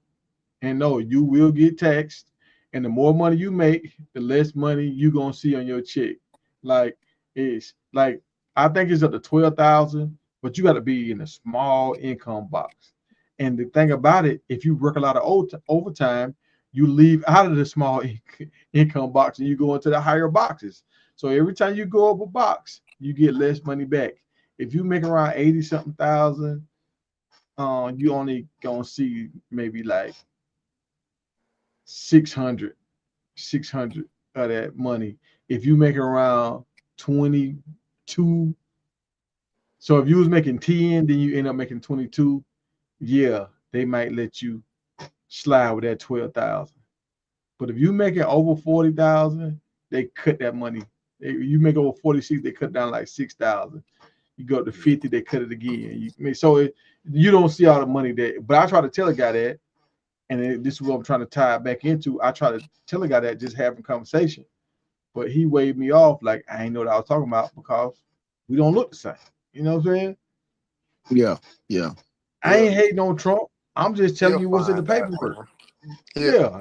B: and no, you will get taxed, and the more money you make, the less money you gonna see on your check. Like it's like I think it's up to 12,000, but you got to be in a small income box. And the thing about it, if you work a lot of overtime, you leave out of the small income box and you go into the higher boxes. So every time you go up a box, you get less money back. If you make around 80 something thousand, you only gonna see maybe like 600 of that money. If you make around 22, so if you was making 10, then you end up making 22, yeah, they might let you slide with that 12,000. But if you making over 40,000, they cut that money. You make over 46, they cut down like 6,000. You go up to 50, they cut it again. You don't see all the money that. But I try to tell a guy that, and this is what I'm trying to tie it back into. I try to tell a guy that just having conversation, but he waved me off like I ain't know what I was talking about because we don't look the same. You know what I'm saying?
D: Yeah.
B: I ain't hating on Trump. I'm just telling
C: He'll
B: you what's in the
C: find out,
B: paperwork.
C: man.
B: Yeah.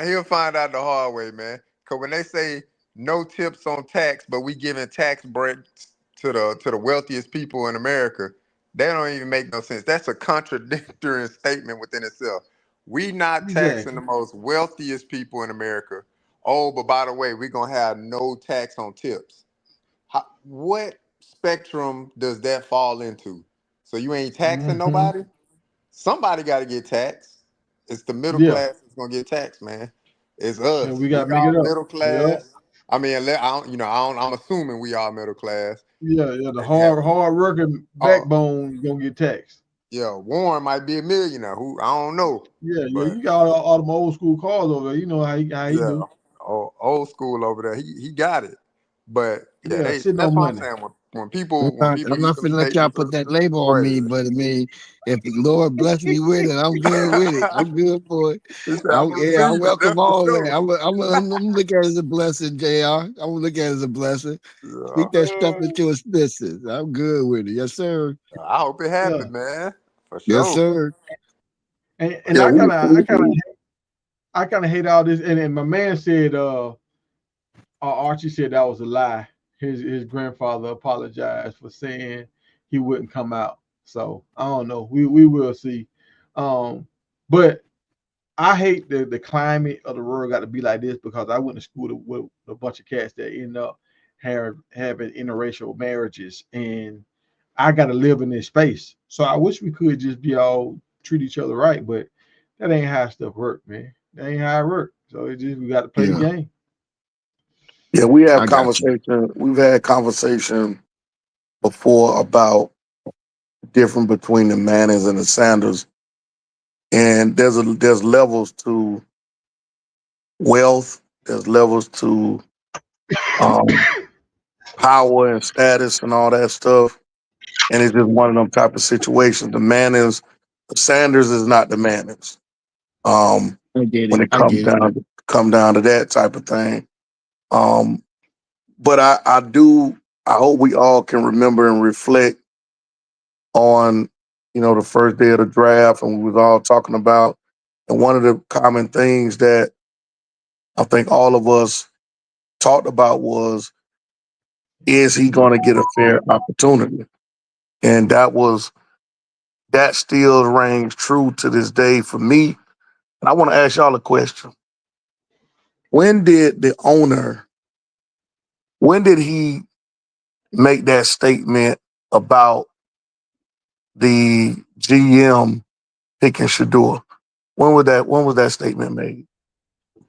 C: He'll find out the hard way, man. Because when they say no tips on tax, but we giving tax breaks to the wealthiest people in America, that don't even make no sense. That's a contradictory statement within itself. We not taxing the
B: Exactly.
C: most wealthiest people in America. Oh, but by the way, we're gonna have no tax on tips. What spectrum does that fall into? So you ain't taxing
B: Mm-hmm.
C: nobody? Somebody got to get taxed. It's the middle
B: Yeah.
C: class that's gonna get taxed, man. It's
B: And
C: us.
B: we
C: We
B: gotta make
C: all
B: it up.
C: middle
B: Yeah.
C: class. I mean, I'm assuming we all middle class.
B: Yeah. The
C: And then,
B: hard working
C: oh,
B: backbone is gonna get taxed.
C: yeah, Warren might be a millionaire. Who I don't know,
B: Yeah.
C: but
B: You got all them old school cars over there. You know how he
C: yeah,
B: do.
C: old school over there. He got it. But yeah,
B: Yeah, sitting
C: that's
B: on
C: what I'm
B: money.
C: saying. When
D: I'm
C: people
D: not, I'm
C: use
D: not
C: them
D: finna let y'all
C: statements,
D: put that label
C: go
D: on
C: ahead.
D: me, but I mean, if the Lord bless me with it, I'm good with it. I'm good for it.
C: He said, I'm gonna
D: I
C: receive it.
D: welcome
C: That's for
D: all that.
C: sure.
D: I'm gonna look at it as a blessing, JR. I'm gonna look at it as a blessing. Speak that stuff
C: Yeah.
D: into existence. I'm good with it. Yes, sir.
C: I hope it
B: Yeah.
C: happens, man. For
D: Yes,
C: sure.
D: sir.
B: And
F: Yeah,
B: I kind of hate all this. And my man said, Archie said that was a lie. His grandfather apologized for saying he wouldn't come out. So I don't know. We will see. But I hate the climate of the world got to be like this because I went to school with a bunch of cats that end up having interracial marriages, and I got to live in this space. So I wish we could just be all treat each other right, but that ain't how stuff work, man. That ain't how it work. So it just we got to play the
D: Yeah,
B: game.
F: yeah, we have
D: I got you.
F: conversation. We've had conversation before about difference between the Mannings and the Sanders, and there's levels to wealth. There's levels to um, power and status and all that stuff. And it's just one of them type of situations. The Sanders is not the Mannings.
D: I get
F: When
D: it.
F: it
D: I get it.
F: come down to that type of thing. Um, but I hope we all can remember and reflect on, the first day of the draft, and we was all talking about, and one of the common things that I think all of us talked about was, is he going to get a fair opportunity? And that still rings true to this day for me. And I want to ask y'all a question. When did the owner, when did he make that statement about the GM picking Shedeur? When was that statement made?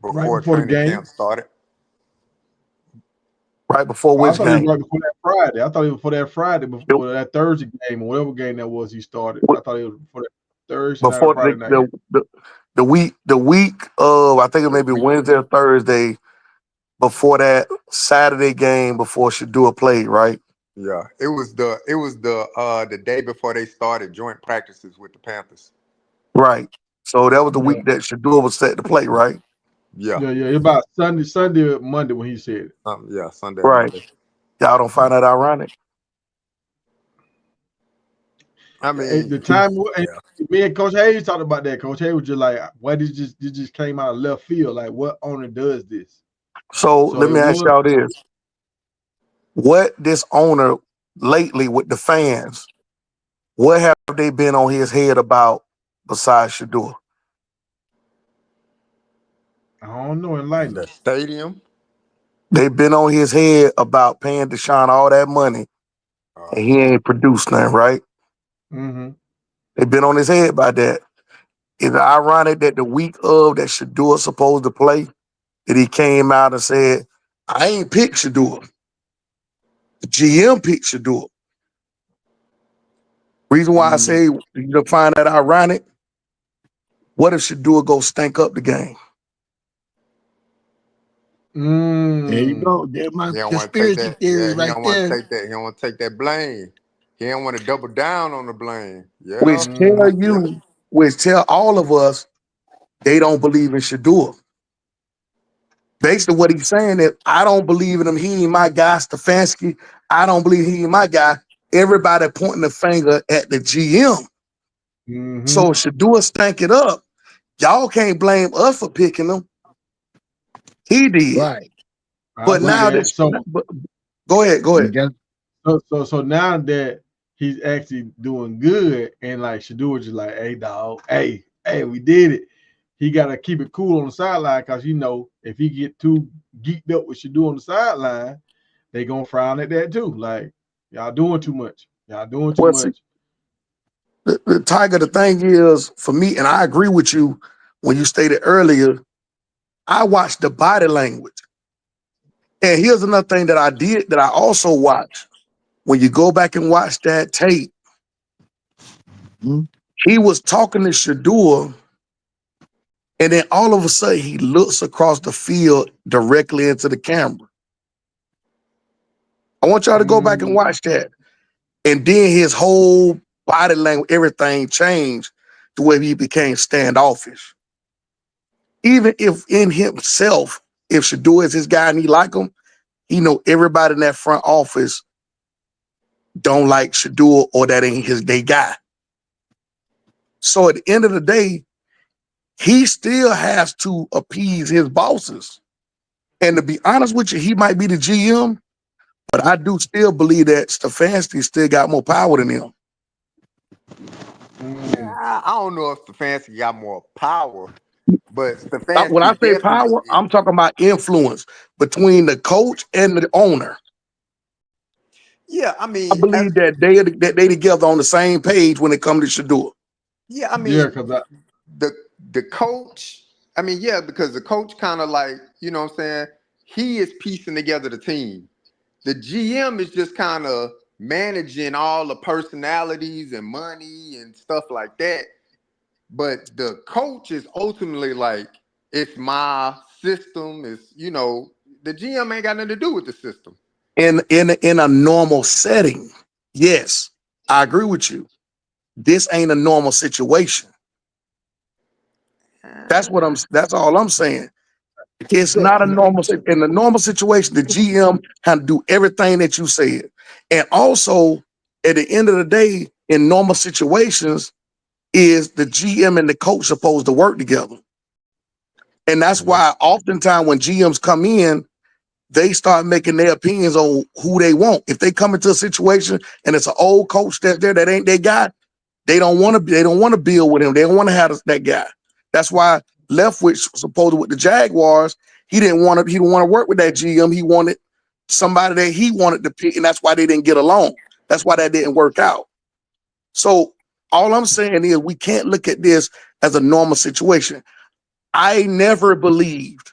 B: Right
C: Before
B: before the
C: training
B: game.
C: camp started.
F: Right before
B: Oh, I
F: which
B: thought it was
F: game?
B: right before that Friday. I thought it was before that Friday,
F: It-
B: before that Thursday game or whatever game that was he started. I thought it was before that Thursday night or
F: Before
B: Friday night game.
F: the week of, I think it may be Wednesday or Thursday, before that Saturday game before Shedeur played, right?
C: Yeah, it was the day before they started joint practices with the Panthers.
F: Right. So that was the
B: Yeah.
F: week that Shedeur was set to play, right?
C: Yeah,
B: Yeah. It's about Sunday or Monday when he said it.
C: yeah, Sunday or
F: Right.
C: Monday.
F: Y'all don't find that ironic?
C: I
B: At
C: mean,
B: the time, and
C: yeah,
B: me and Coach Hayes talked about that. Coach Hayes was just like, "Why did this just came out of left field? Like, what owner does this?"
F: So
B: So
F: let
B: it
F: me ask
B: was.
F: y'all this. What this owner lately with the fans, what have they been on his head about besides Shedeur?
B: I don't know. Enlighten
C: The
B: them.
C: stadium.
F: They've been on his head about paying Deshaun all that money, and he ain't produced nothing, right?
B: Mm-hmm.
F: They've been on his head about that. It's ironic that the week of that Shedeur supposed to play, that he came out and said, I ain't picked Shedeur. The GM picked Shedeur. Reason why I say you find that ironic, what if Shedeur go stank up the game?
D: There you go. There's my
C: He don't want to take
D: conspiracy
C: that.
D: theory
C: Yeah, he
D: right
C: don't want to
D: there.
C: take that. He don't want to take that blame. He don't want to double down on the blame. Yeah.
F: Which tell all of us they don't believe in Shedeur. Based on what he's saying, that I don't believe in him. He ain't my guy, Stefanski. I don't believe he ain't my guy. Everybody pointing the finger at the GM.
B: Mm-hmm.
F: So Shedeur stank it up. Y'all can't blame us for picking him. He did.
D: Right.
F: But now this.
B: So
F: go ahead.
B: So now that he's actually doing good, and like Shedeur just like, hey dog, hey, we did it. He gotta keep it cool on the sideline because if he get too geeked up with Shedeur on the sideline, they gonna frown at that too. Like y'all doing too much. Y'all doing too much.
F: The Tiger, the thing is for me, and I agree with you when you stated earlier, I watched the body language. And here's another thing that I did that I also watched. When you go back and watch that tape, he was talking to Shedeur, and then all of a sudden he looks across the field directly into the camera. I want y'all to go back and watch that. And then his whole body language, everything changed to where he became standoffish. Even if in himself, if Shedeur is his guy and he like him, he know everybody in that front office don't like Shedeur or that ain't they guy. So at the end of the day, he still has to appease his bosses. And to be honest with you, he might be the GM, but I do still believe that Stefanski still got more power than him.
C: I don't know if Stefanski got more power, but Stefanski
F: When I say
C: definitely.
F: power, I'm talking about influence between the coach and the owner.
C: Yeah, I mean,
F: I believe that they together on the same page when it comes to Shedeur.
C: Yeah, I mean, the coach. I mean, yeah, because the coach kind of like, you know what I'm saying, he is piecing together the team. The GM is just kind of managing all the personalities and money and stuff like that. But the coach is ultimately like, it's my system. It's, the GM ain't got nothing to do with the system.
F: In a normal setting, yes, I agree with you. This ain't a normal situation. That's all I'm saying. It's not a normal in a normal situation. The GM had to do everything that you said. And also, at the end of the day, in normal situations, is the GM and the coach supposed to work together. And that's why oftentimes when GMs come in, they start making their opinions on who they want. If they come into a situation and it's an old coach that's there that ain't their guy, they don't want to build with him. They don't want to have that guy. That's why Leftwich, supposed with the Jaguars, he didn't want to work with that GM. He wanted somebody that he wanted to pick, and that's why they didn't get along. That's why that didn't work out. So all I'm saying is we can't look at this as a normal situation. I never believed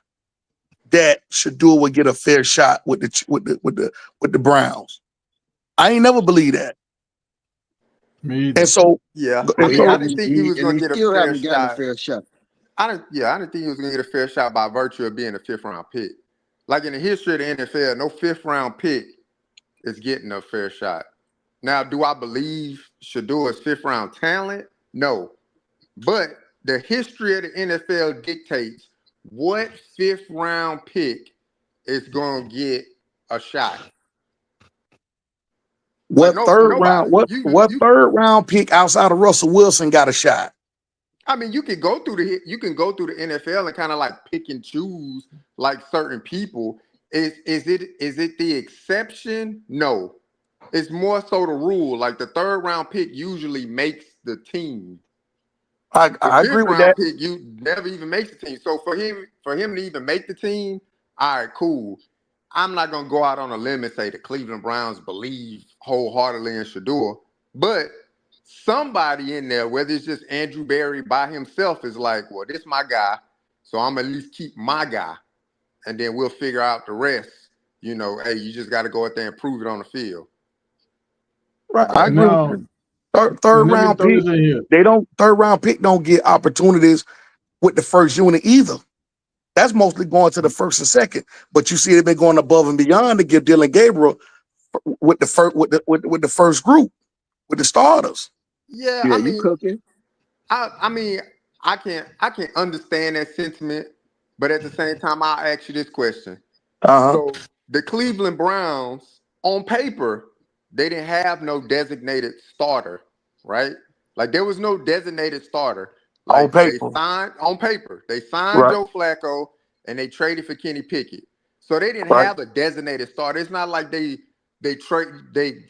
F: that Shedeur would get a fair shot with the Browns. I ain't never believed that. And so,
C: yeah, I mean, I didn't think he was going to get a fair shot. I didn't think he was going to get a fair shot by virtue of being a 5th round pick. Like in the history of the NFL, no 5th round pick is getting a fair shot. Now, do I believe Shedeur is 5th round talent? No. But the history of the NFL dictates what 5th round pick is going to get a shot.
F: What third round pick outside of Russell Wilson got a shot?
C: I mean, you can go through the NFL and kind of like pick and choose like certain people. Is it the exception? No. It's more so the rule. Like the 3rd round pick usually makes the team.
F: I
C: The
F: agree
C: 5th
F: with
C: round
F: that.
C: pick, you never even makes the team. So for him to even make the team, all right, cool. I'm not gonna go out on a limb and say the Cleveland Browns believe wholeheartedly in Shedeur, but somebody in there, whether it's just Andrew Berry by himself, is like, well, this my guy, so I'm at least keep my guy, and then we'll figure out the rest. You know, hey, you just got to go out there and prove it on the field.
F: Right, I
C: But
F: agree with
B: Now,
F: you. Third
B: let me
F: round
B: throw
F: pick,
B: this in here.
F: third round pick don't get opportunities with the first unit either. That's mostly going to the first and second. But you see, they've been going above and beyond to give Dylan Gabriel with the first with the first group with the starters.
C: yeah,
D: Yeah, you cooking.
C: I mean, I can understand that sentiment, but at the same time, I'll ask you this question.
F: Uh huh.
C: So the Cleveland Browns, on paper, they didn't have no designated starter, right? Like there was no designated starter.
F: On
C: Like they
F: paper,
C: signed on paper, they signed
F: right,
C: Joe Flacco and they traded for Kenny Pickett. So they didn't
F: right,
C: have a designated starter. It's not like they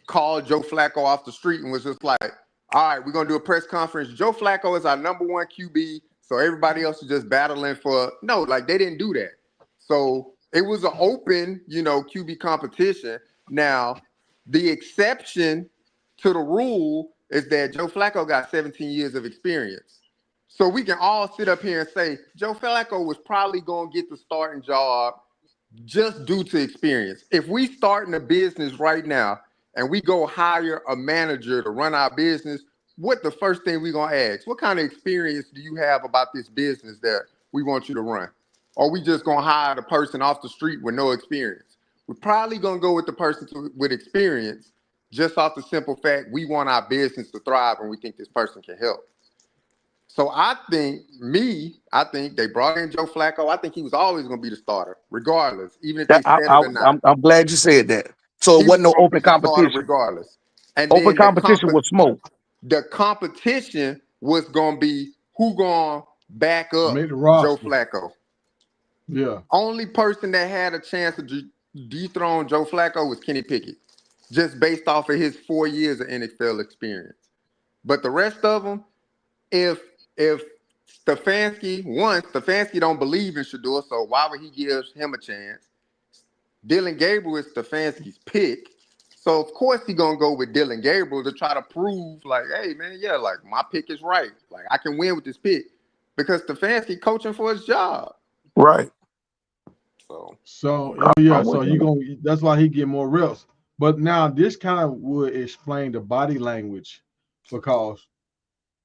C: called Joe Flacco off the street and was just like, all right, we're gonna do a press conference. Joe Flacco is our number 1 QB, so everybody else is just battling for no, like they didn't do that. So it was an open, QB competition. Now, the exception to the rule is that Joe Flacco got 17 years of experience. So we can all sit up here and say Joe Flacco was probably going to get the starting job just due to experience. If we start in a business right now and we go hire a manager to run our business, what the first thing we gonna ask? What kind of experience do you have about this business that we want you to run? Or we just gonna hire the person off the street with no experience? We're probably gonna go with the person with experience, just off the simple fact we want our business to thrive and we think this person can help. So I think they brought in Joe Flacco. I think he was always going to be the starter, regardless, even if they
F: that
C: said it or not.
F: I'm glad you said that. So it
C: He was
F: wasn't no
C: going to
F: open
C: be the starter
F: competition.
C: regardless. And
F: Open
C: then
F: competition was smoke.
C: the competition was going to be who going to back up
B: Make the
C: Joe
B: roster.
C: Flacco.
B: Yeah.
C: Only person that had a chance to dethrone Joe Flacco was Kenny Pickett, just based off of his 4 years of NFL experience. But the rest of them, if Stefanski don't believe in Shedeur, so why would he give him a chance? Dylan Gabriel is Stefanski's pick. So of course he's gonna go with Dylan Gabriel to try to prove, like, hey man, yeah, like my pick is right. Like I can win with this pick. Because Stefanski coaching for his job.
F: Right.
B: So yeah,
F: I'm
B: so
F: with you.
B: that's why he get more reps. But now this kind of would explain the body language because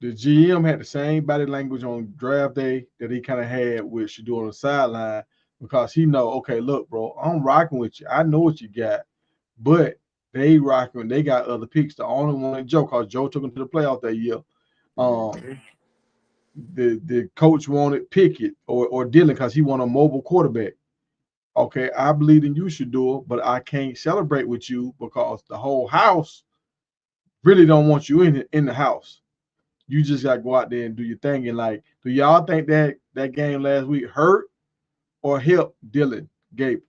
B: the GM had the same body language on draft day that he kind of had with Shedeur on the sideline because he know, okay, look, bro, I'm rocking with you. I know what you got, but they rocking. They got other picks. The only one is Joe, because Joe took him to the playoff that year. The coach wanted Pickett or Dylan because he wanted a mobile quarterback. Okay, I believe in you, Shedeur, but I can't celebrate with you because the whole house really don't want you in the house. You just got to go out there and do your thing. And like, do y'all think that game last week hurt or helped Dylan Gabriel?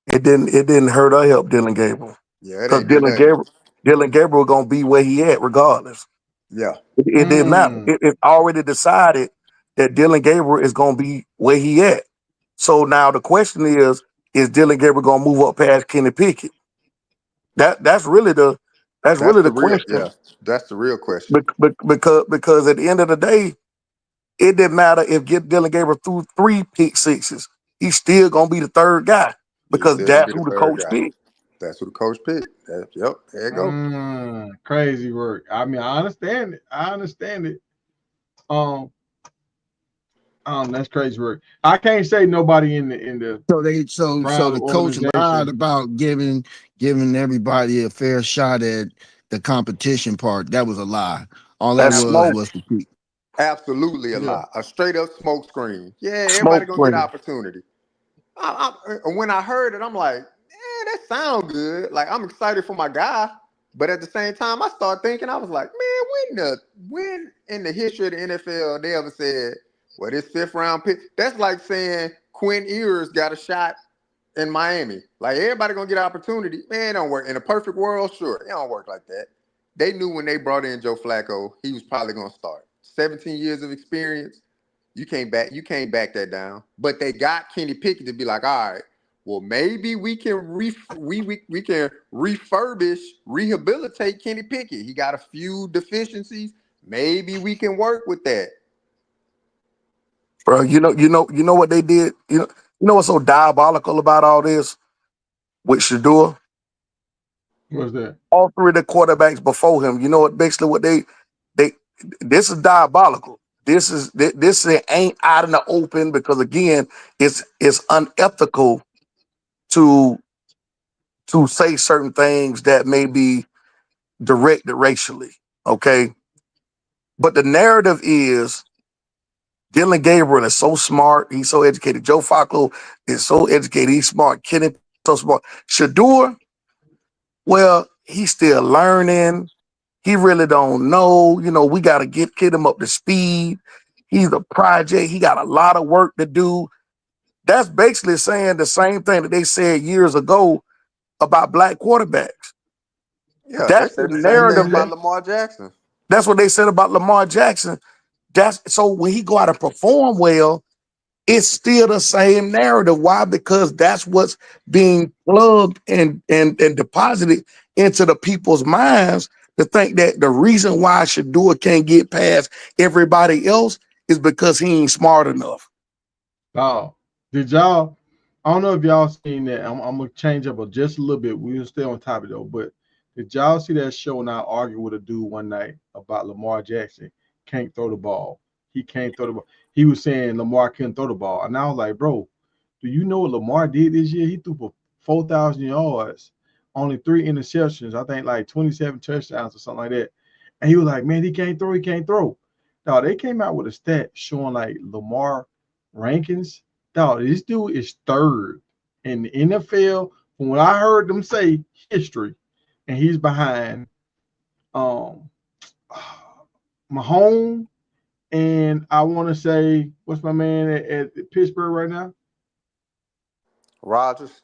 F: It didn't hurt or help Dylan Gabriel.
C: Yeah, it
F: Because
C: ain't do nothing.
F: Dylan Gabriel gonna be where he at regardless.
C: Yeah.
F: It didn't matter. It's already decided that Dylan Gabriel is gonna be where he at. So now the question is Dylan Gabriel gonna move up past Kenny Pickett? That's really the
C: That's the real,
F: question.
C: yeah. That's the real question.
F: Because at the end of the day, it didn't matter if Dylan Gabriel threw 3 pick sixes. He's still gonna be the third guy
C: He's
F: because
C: still gonna
F: that's
C: be the
F: who the
C: third
F: coach
C: guy.
F: picked.
C: That's who the coach picked. Yep, there you go.
B: Crazy work. I mean, I understand it. That's crazy work. I can't say nobody in the
D: So
B: Browns
D: the coach lied
B: organization.
D: about giving everybody a fair shot at the competition part. That was a lie. All that
F: That's smoke.
D: was the peak.
C: Absolutely a
B: Yeah.
C: lie. A straight up smoke screen. Yeah, everybody
F: Smoke
C: gonna get
F: screen.
C: opportunity. When I heard it, I'm like, that sounds good. Like I'm excited for my guy, but at the same time, I started thinking, I was like, man, when in the history of the NFL they ever said, well, this 5th round pick? That's like saying Quinn Ewers got a shot in Miami. Like everybody gonna get an opportunity. Man, it don't work. In a perfect world, sure. It don't work like that. They knew when they brought in Joe Flacco, he was probably gonna start. 17 years of experience. You can't back that down. But they got Kenny Pickett to be like, all right, well, maybe we can we can refurbish, rehabilitate Kenny Pickett. He got a few deficiencies. Maybe we can work with that.
F: Bro, you know what they did? You know what's so diabolical about all this with Shedeur?
B: What's that?
F: All three of the quarterbacks before him, you know what basically what they this is diabolical. This ain't out in the open because again, it's unethical to say certain things that may be directed racially. Okay. But the narrative is Dylan Gabriel is so smart. He's so educated. Joe Flacco is so educated. He's smart. Kenny so smart. Shedeur, well, he's still learning. He really don't know. You know, we got to get him up to speed. He's a project. He got a lot of work to do. That's basically saying the same thing that they said years ago about black quarterbacks.
C: Yeah, they
F: That's the
C: said the same thing
F: narrative.
C: about Lamar Jackson.
F: That's what they said about Lamar Jackson. That's so when he go out and perform well, it's still the same narrative. Why? Because that's what's being plugged and deposited into the people's minds to think that the reason why Shedeur can't get past everybody else is because he ain't smart enough.
B: Oh, did y'all? I don't know if y'all seen that. I'm gonna change up just a little bit. We'll stay on topic though. But did y'all see that show? And I argued with a dude one night about Lamar Jackson can't throw the ball. He can't throw the ball. He was saying Lamar couldn't throw the ball, and I was like, bro, do you know what Lamar did this year? He threw for 4,000 yards, only 3 interceptions. I think like 27 touchdowns or something like that. And he was like, man, he can't throw. He can't throw. Now they came out with a stat showing like Lamar rankings. Dog, this dude is third in the NFL from what I heard them say history, and he's behind Mahomes, and I want to say what's my man at Pittsburgh right now?
C: Rodgers.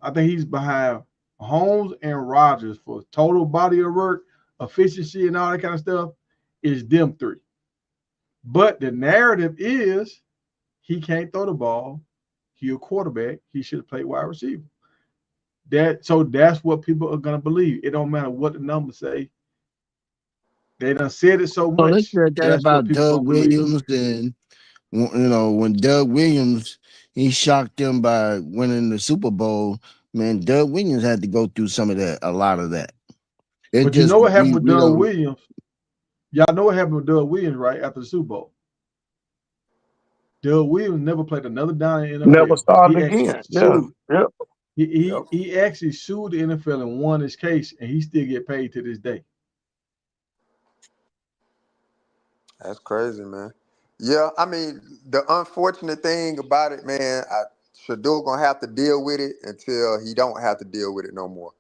B: I think he's behind Mahomes and Rodgers for total body of work, efficiency, and all that kind of stuff. Is them three. But the narrative is he can't throw the ball. He a quarterback. He should have played wide receiver. That's what people are gonna believe. It don't matter what the numbers say. They done said it so
D: Well, let's
B: much.
D: hear that
B: That's what
D: about
B: people
D: Doug
B: gonna believe.
D: Williams, and when Doug Williams he shocked them by winning the Super Bowl. Man, Doug Williams had to go through a lot of that.
B: But you know what happened with Doug Williams? Y'all know what happened with Doug Williams, right? After the Super Bowl. Doug Williams never played another down in the NFL.
F: Never started again. Yeah. Yep.
B: He actually sued the NFL and won his case, and he still get paid to this day.
C: That's crazy, man. Yeah, I mean, the unfortunate thing about it, man, Shedeur gonna have to deal with it until he don't have to deal with it no more.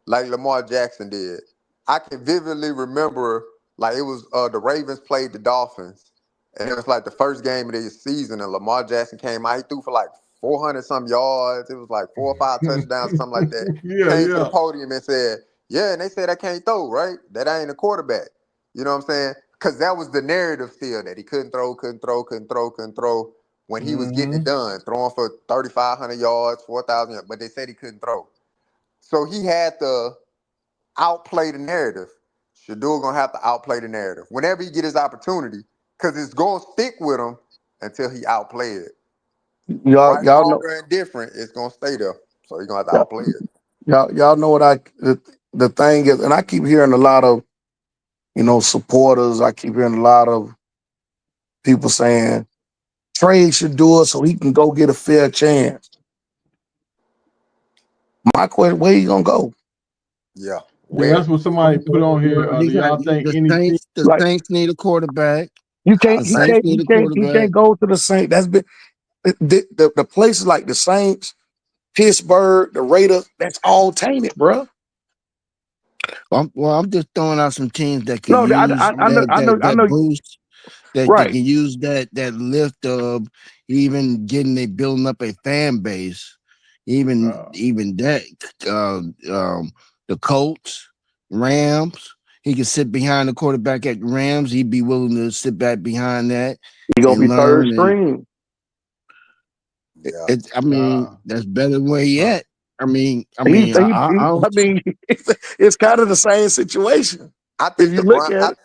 C: Like Lamar Jackson did. I can vividly remember, like it was the Ravens played the Dolphins, and it was like the first game of the season, and Lamar Jackson came out. He threw for like 400 some yards. It was like 4 or 5 touchdowns or something like that. Came to the podium and said, "Yeah," and they said I can't throw, right? That I ain't a quarterback. You know what I'm saying? Because that was the narrative still that he couldn't throw when he was getting it done, throwing for 3,500 yards, 4,000 yards, but they said he couldn't throw. So he had to outplay the narrative. Shedeur gonna have to outplay the narrative whenever he get his opportunity, because it's gonna stick with him until he outplay it.
F: Y'all know,
C: and different, it's gonna stay there. So he's gonna have to outplay it.
F: Y'all know what the thing is, and I keep hearing a lot of supporters. I keep hearing a lot of people saying trade Shedeur so he can go get a fair chance. My question: where you gonna go?
C: Yeah.
B: Yeah, that's what somebody put on here. Do y'all think anything?
D: The Saints need a quarterback.
F: He can't go to the Saints. That's been the places like the Saints, Pittsburgh, the Raiders. That's all tainted, bro.
D: I'm just throwing out some teams that can use
F: that
D: boost, that they can use that lift of even building up a fan base Even that, the Colts, Rams. He can sit behind the quarterback at Rams. He'd be willing to sit back behind that.
F: He gonna be third string.
C: Yeah.
D: I mean, that's better than where he at. I mean,
F: it's kind of the same situation.
C: I think
F: if you look at it.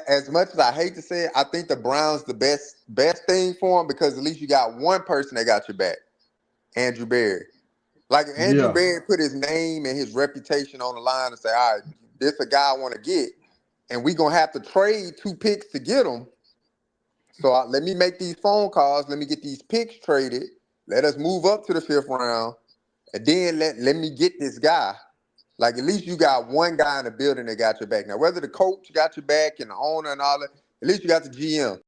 C: As much as I hate to say it, I think the Browns the best thing for him because at least you got one person that got your back, Andrew Berry. Like if Andrew Berry put his name and his reputation on the line and say, all right, this a guy I want to get, and we gonna have to trade 2 picks to get him. So let me make these phone calls. Let me get these picks traded. Let us move up to the 5th round, and then let me get this guy. Like at least you got one guy in the building that got your back. Now whether the coach got your back and the owner and all that, at least you got the GM.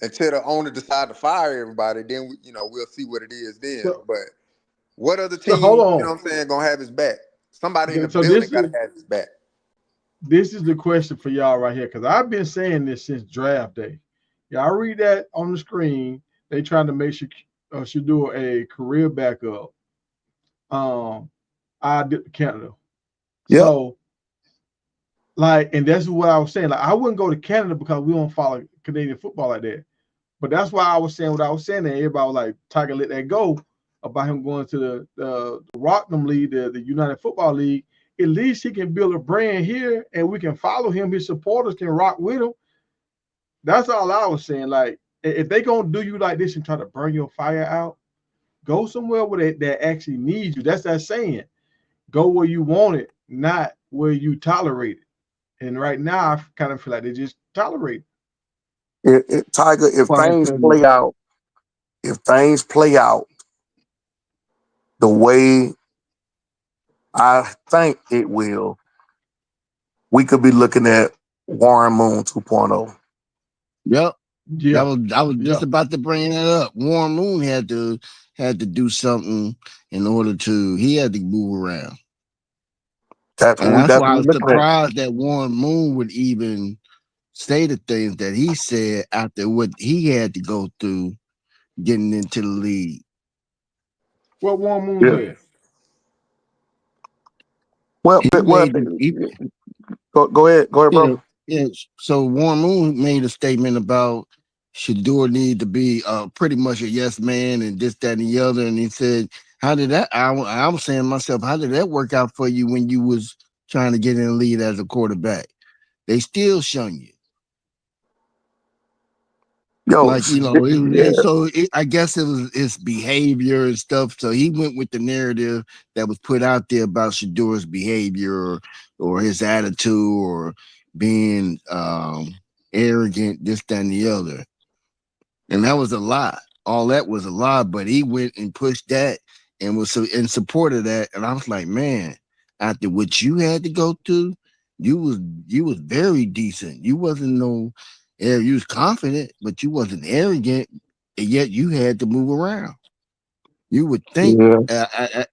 C: Until the owner decide to fire everybody, then we'll see what it is then. But what other team, you know what I'm saying, gonna have his back? Somebody in the building gotta have his back.
B: This is the question for y'all right here, because I've been saying this since draft day. Y'all read that on the screen. They trying to make Shedeur a career backup. I did Canada. Yep. So, and that's what I was saying. Like, I wouldn't go to Canada because we don't follow Canadian football like that. But that's why I was saying what I was saying. And everybody was like, Tiger let that go about him going to the Rocknum League, the United Football League. At least he can build a brand here and we can follow him. His supporters can rock with him. That's all I was saying. Like, if they going to do you like this and try to burn your fire out, go somewhere where they actually need you. That's that saying. Go where you want it, not where you tolerate it. And right now, I kind of feel like they just tolerate it.
F: Tiger, if things play out the way I think it will, we could be looking at Warren Moon 2.0.
D: Yep. Yeah. I was just about to bring that up. Warren Moon had to do something in order to. He had to move around. That's why I was surprised that Warren Moon would even say the things that he said after what he had to go through getting into the league.
B: What Warren Moon said?
F: Well, go ahead, bro.
D: Yeah. So Warren Moon made a statement about Shedeur need to be pretty much a yes man and this, that, and the other. And he said, how did that? I was saying to myself, how did that work out for you when you was trying to get in the lead as a quarterback? They still shun you. I guess it was his behavior and stuff. So he went with the narrative that was put out there about Shedeur's behavior or his attitude or being arrogant, this, that, and the other. And that was a lie. All that was a lie, but he went and pushed that and was in support of that. And I was like, man, after what you had to go through, you was very decent. You wasn't you was confident, but you wasn't arrogant, and yet you had to move around. You would think,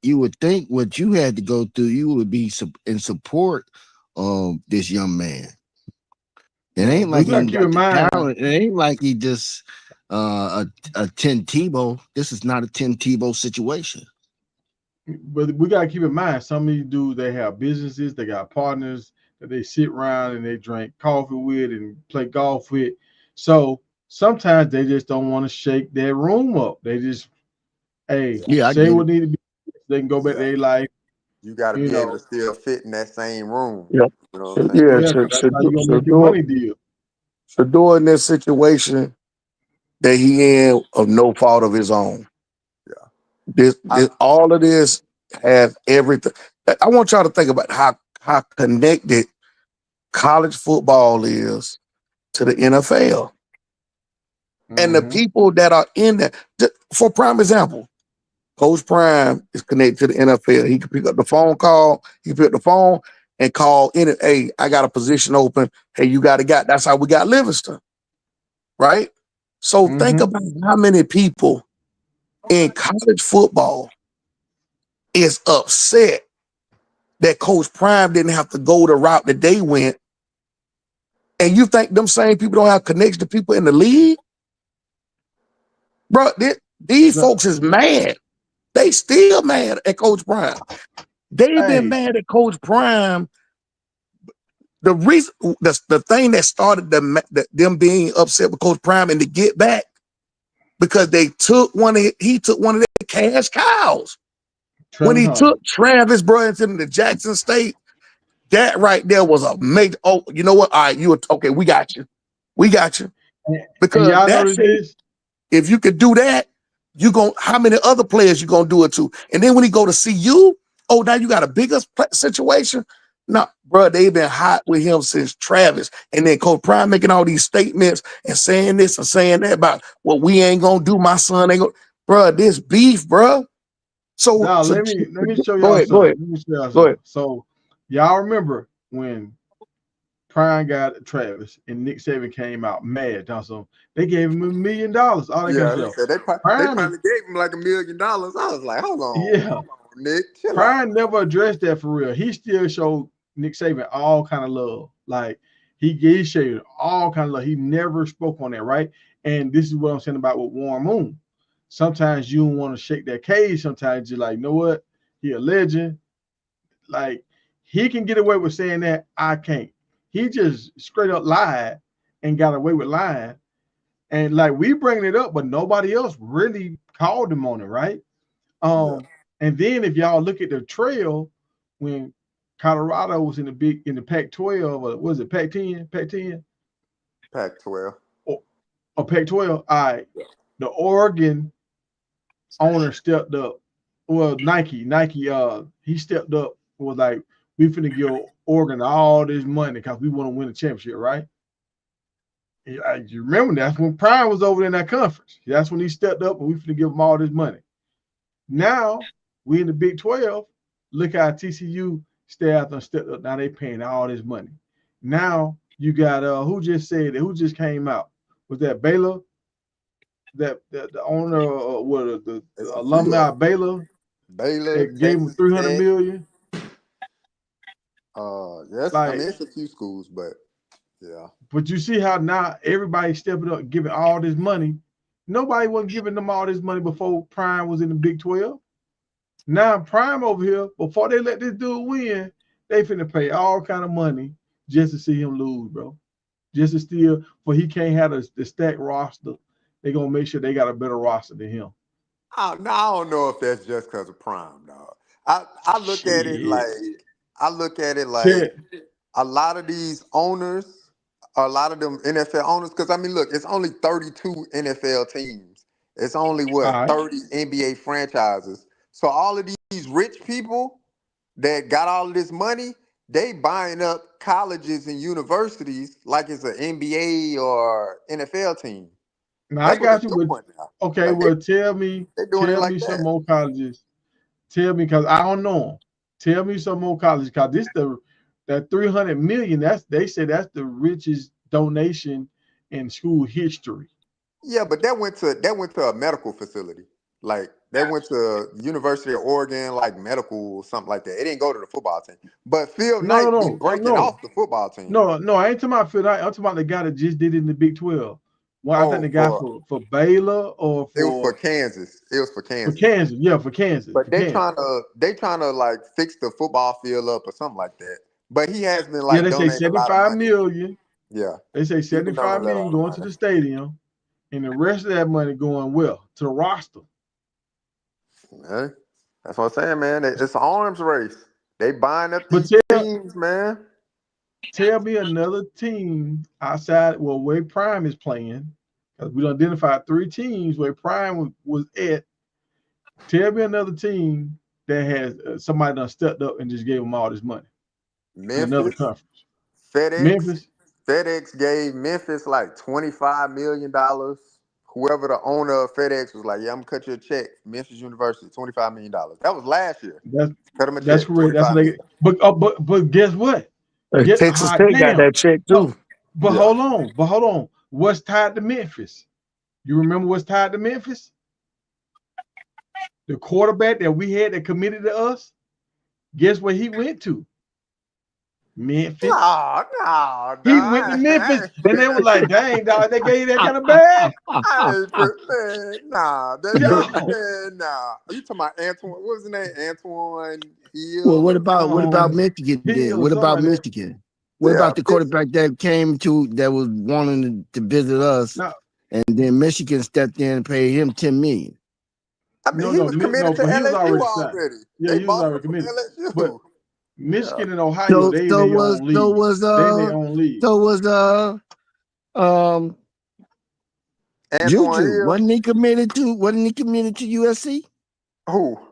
D: you would think what you had to go through, you would be in support of this young man. It ain't like he got the talent. It ain't like he just a Tim Tebow. This is not a Tim Tebow situation.
B: But we gotta keep in mind, some of these dudes, they have businesses, they got partners that they sit around and they drink coffee with and play golf with. So sometimes they just don't want to shake their room up. They just, say what need to be. They can go back to their life.
C: You got to be able to still fit in that same room.
F: Yeah.
C: You know what I'm saying?
B: That's how you gonna make your money deal.
F: So doing this situation that he in of no fault of his own. This all of this has everything. I want y'all to think about how connected college football is to the NFL. And the people that are in that. For prime example, Coach Prime is connected to the NFL. He can pick up the phone call. He can pick up the phone and call in it. Hey, I got a position open. Hey, you got that's how we got Livingston. Right? So think about how many people in college football is upset that Coach Prime didn't have to go the route that they went. And you think them same people don't have connection to people in the league? Bro, these folks is mad. They still mad at Coach Prime. They've been mad at Coach Prime. The reason, the thing that started them being upset with Coach Prime and to get back, because he took one of their cash cows. When he took Travis Brunson to Jackson State, that right there was a major. Oh, you know what? All right, okay. We got you. Because
B: y'all
F: that's it. If you could do that, how many other players you gonna do it to? And then when he go to CU, oh, now you got a bigger situation. No, bro, they've been hot with him since Travis. And then Coach Prime making all these statements and saying this and saying that about what we ain't gonna do. My son ain't gonna, bro. This beef, bro. So,
B: let me show y'all something. Let me show y'all something. So y'all remember when Prime got Travis and Nick Saban came out mad. So they gave him $1 million. All that
C: Yeah,
B: kind of stuff.
C: they probably gave him like $1 million. I was like, hold on.
B: Yeah.
C: Hold on, Nick.
B: Prime never addressed that for real. He still showed Nick Saban all kind of love. Like he showed all kind of love. He never spoke on that, right? And this is what I'm saying about with Warren Moon. Sometimes you don't want to shake that cage. Sometimes you're like, you know what? He a legend. Like he can get away with saying that. I can't. He just straight up lied and got away with lying. And like we bringing it up, but nobody else really called him on it, right? And then if y'all look at the trail when Colorado was in the Pac-12, or was it Pac-10? Pac-10?
C: Pac-12.
B: Or Pac-12. All right. The Oregon owner stepped up. Well, Nike, he stepped up and was like, we finna give Oregon all this money because we want to win a championship, right? You remember that's when Prime was over in that conference. That's when he stepped up and we finna give him all this money. Now we in the Big 12. Look how TCU stepped up. Now they paying all this money. Now you got who just said it? Who just came out? Was that Baylor? That the owner the alumni of Baylor?
C: Baylor
B: gave him $300 million.
C: Yes,
B: like,
C: I mean it's a few schools, but yeah.
B: But you see how now everybody's stepping up, giving all this money. Nobody wasn't giving them all this money before Prime was in the Big 12. Now Prime over here, before they let this dude win, they finna pay all kind of money just to see him lose, bro. Just to steal, for he can't have the stacked roster. They gonna make sure they got a better roster than him.
C: I don't know if that's just because of Prime, dog. I look at it like a lot of these owners, a lot of them NFL owners, because I mean, look, it's only 32 NFL teams. It's only 30 NBA franchises. So all of these rich people that got all of this money, they buying up colleges and universities like it's an NBA or NFL team.
B: Now I got you. Okay, like well, tell me some more colleges. Tell me, because I don't know them. Tell me some more colleges, because this that $300 million. They said that's the richest donation in school history.
C: Yeah, but that went to a medical facility. Like that went to University of Oregon, like medical or something like that. It didn't go to the football team. But Phil Knight be breaking off the football team.
B: No, I ain't talking about Phil Knight. I'm talking about the guy that just did it in the Big 12. Well, I think the guy for Baylor or
C: it was for Kansas. It was for Kansas.
B: For Kansas, yeah, for Kansas.
C: But they trying to like fix the football field up or something like that. But he has been like,
B: yeah, they say $75 million.
C: Yeah,
B: they say $75 million going to the stadium, and the rest of that money going to the roster.
C: Yeah, that's what I'm saying, man. It's an arms race. They buying up these teams, man.
B: Tell me another team outside where Prime is playing, because we identified 3 teams where Prime was at. Tell me another team that has somebody done stepped up and just gave them all this money.
C: Memphis,
B: another conference.
C: FedEx gave Memphis like $25 million. Whoever the owner of FedEx was like, yeah, I'm gonna cut you a check. Memphis University, $25 million. That was last year. Cut them a
B: that's
C: check.
B: Correct. That's what they. But guess what?
F: Texas State got that check too.
B: But hold on. What's tied to Memphis? You remember what's tied to Memphis? The quarterback that we had that committed to us. Guess where he went to? Memphis.
C: No,
B: He went to Memphis, and they were like, "Dang, dog, they gave you that kind of bag."
C: I ain't put, man, nah,
B: Yo,
C: man, nah. Are you talking about Antoine? What was his name? Antoine
D: Well,
C: Hill?
D: what about
B: no,
D: Michigan then?
B: Hill or
D: What
B: something
D: about
B: like that.
D: Michigan? What
C: Yeah,
D: about the quarterback that came to that was wanting to visit us,
B: No,
D: and then Michigan stepped in and paid him $10 million?
C: I mean, he was committed to
B: but he was
C: LSU
B: already signed.
C: already.
B: Yeah,
C: They
B: he was
C: bought him
B: already
C: from
B: committed. But
C: LSU. Yeah,
B: Michigan and Ohio, they in their own league. They in their own league.
D: Um
C: Antoine
D: Juju.
C: Hill.
D: Wasn't he committed to USC?
C: Who?
B: I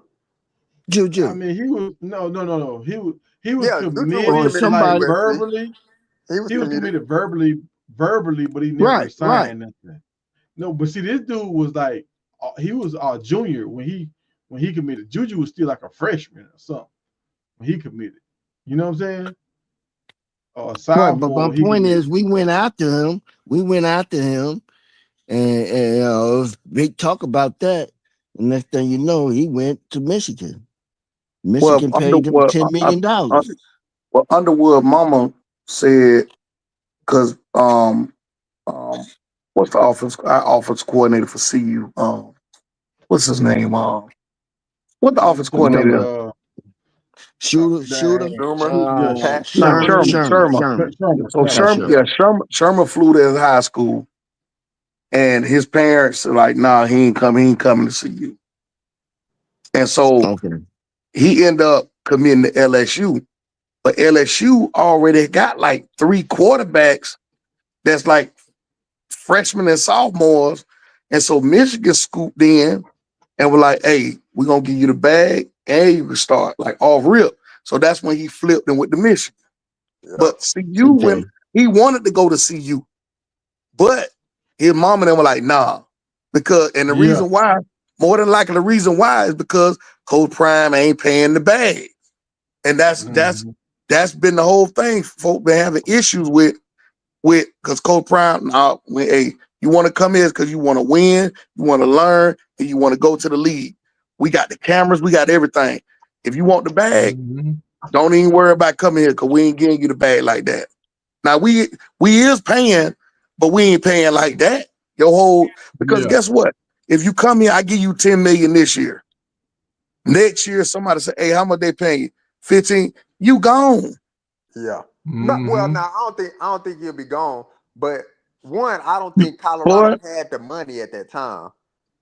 D: Juju.
B: mean, he was no. He was
C: Yeah, Juju was
D: Or
B: committed
C: committed to
B: like
D: somebody.
C: USC.
B: verbally.
C: He was
B: He was
C: committed.
B: committed verbally, but he never
D: Right, right.
B: signed nothing. No, but see, this dude was like he was a junior when he committed. Juju was still like a freshman or something when he committed. You know what I'm saying?
D: Right. But
B: Sophomore
D: my
B: when he
D: point is
B: committed.
D: we went after him. And it was big talk about that. The next thing you know, he went to Michigan.
F: Well,
D: Michigan paid him $10 million.
F: Underwood Mama said because what's the offense coordinator for CU? What's his name? What the offense
B: You talking
D: You talking
F: coordinator?
D: about
B: about
D: shooter?
C: Schumer,
B: yeah,
C: Pat
F: Not
C: Shermer.
F: Sherman. So
D: Pat
F: Sherman,
D: Shermer.
F: yeah, Sherman flew to high school, and his parents are like, "Nah, he ain't coming. He ain't coming to CU." And so
D: Okay.
F: he ended up committing to LSU, but LSU already got like 3 quarterbacks that's like freshmen and sophomores. And so Michigan scooped in and were like, "Hey, we're gonna give you the bag and you can start like off rip." So that's when he flipped and went to Michigan.
C: Yeah,
F: But CU, when
D: Okay.
F: he wanted to go to CU, but his mom and them were like, "Nah," and the
B: yeah.
F: reason why, more than likely, the reason why is because Coach Prime ain't paying the bag, and
B: Mhm.
F: that's been the whole thing. Folk been having issues with because Coach Prime, hey, you want to come here because you want to win, you want to learn, and you want to go to the league. We got the cameras, we got everything. If you want the bag,
B: Mhm.
F: don't even worry about coming here because we ain't getting you the bag like that. Now we is paying, but we ain't paying like that. Because
B: Yeah.
F: guess what? If you come here, I give you 10 million this year. Next year, somebody say, "Hey, how much they paying you? 15." You gone.
C: yeah. Not well.
B: Mhm.
C: Now I don't think he'll be gone. But one, I don't think Colorado
F: Boy,
C: had the money at that time.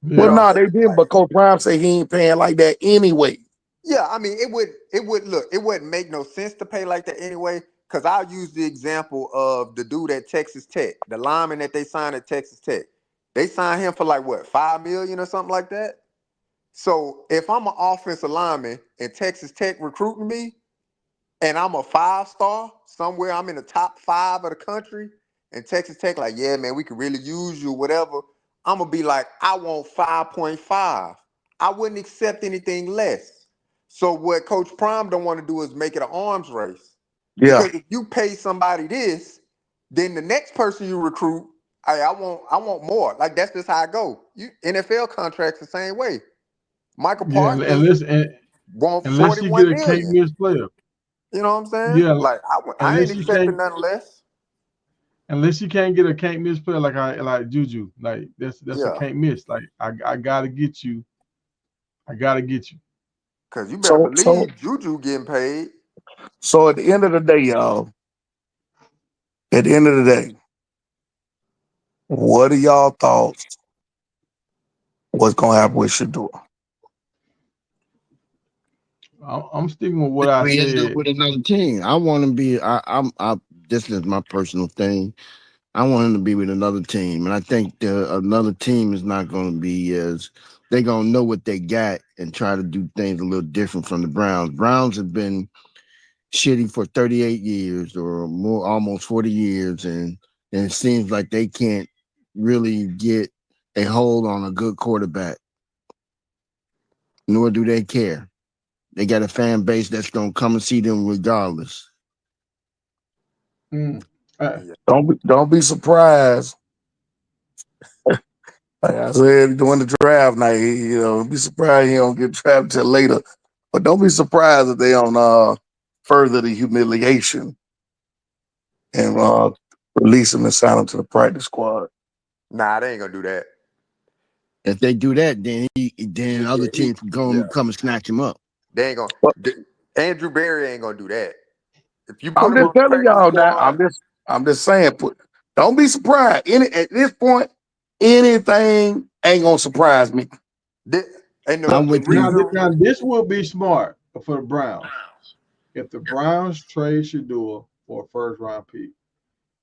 C: You
F: well,
C: know
B: Yeah.
C: what
F: no,
C: I'm
F: they
C: saying?
F: didn't,
C: Like,
F: but Coach Prime say he ain't paying like that anyway.
C: yeah, I mean, it would look, it wouldn't make no sense to pay like that anyway. Because I'll use the example of the dude at Texas Tech, the lineman that they signed at Texas Tech. They signed him for like what, 5 million or something like that. So if I'm an offensive lineman and Texas Tech recruiting me, and I'm a 5-star somewhere, I'm in the top 5 of the country, and Texas Tech like, yeah, man, we could really use you, whatever. I'm gonna be like, I want 5.5. I wouldn't accept anything less. So what Coach Prime don't want to do is make it an arms race.
F: Yeah.
C: Because if you pay somebody this, then the next person you recruit, hey, I want more. Like that's just how I go. You NFL contracts the same way. Michael
B: Yeah.
C: Parsons want
B: Unless you get
C: 41
B: a can't
C: million.
B: miss player.
C: You know what I'm saying?
B: Yeah.
C: Like I ain't
B: Unless you
C: accepting
B: can't
C: nothing less.
B: unless you can't get a can't miss player like Juju. Like that's a
C: Yeah,
B: can't miss. Like I gotta get you. I gotta get you.
C: because you better
F: So so
C: believe Juju getting paid.
F: so at the end of the day, y'all, at the end of the day, what are y'all thoughts? What's gonna happen with Shedeur?
B: I'm sticking with what I
D: We end up
B: said.
D: with another team. I want to be. I. This is my personal thing. I want him to be with another team, and I think another team is not going to be as they're going to know what they got and try to do things a little different from the Browns. Browns have been shitty for 38 years or more, almost 40 years, and it seems like they can't really get a hold on a good quarterback, nor do they care. They got a fan base that's going to come and see them regardless.
B: Mm. Uh,
C: Yeah,
F: Don't be surprised. Like I said, during the draft night, be surprised he don't get drafted till later. But don't be surprised if they don't further the humiliation and release him and sign him to the practice squad.
C: Nah, they ain't gonna do that.
D: If they do that, then other teams can come and snatch him up.
C: They ain't gonna. Andrew Berry ain't gonna do that. If you put
F: I'm
C: him
F: just
C: on the
F: telling
C: practice
F: y'all that.
C: squad,
F: I'm just saying. Don't be surprised. At this point, anything ain't gonna surprise me.
D: I'm with you.
B: Now, this would be smart for the Browns. If the Browns trade Shedeur for a first round pick,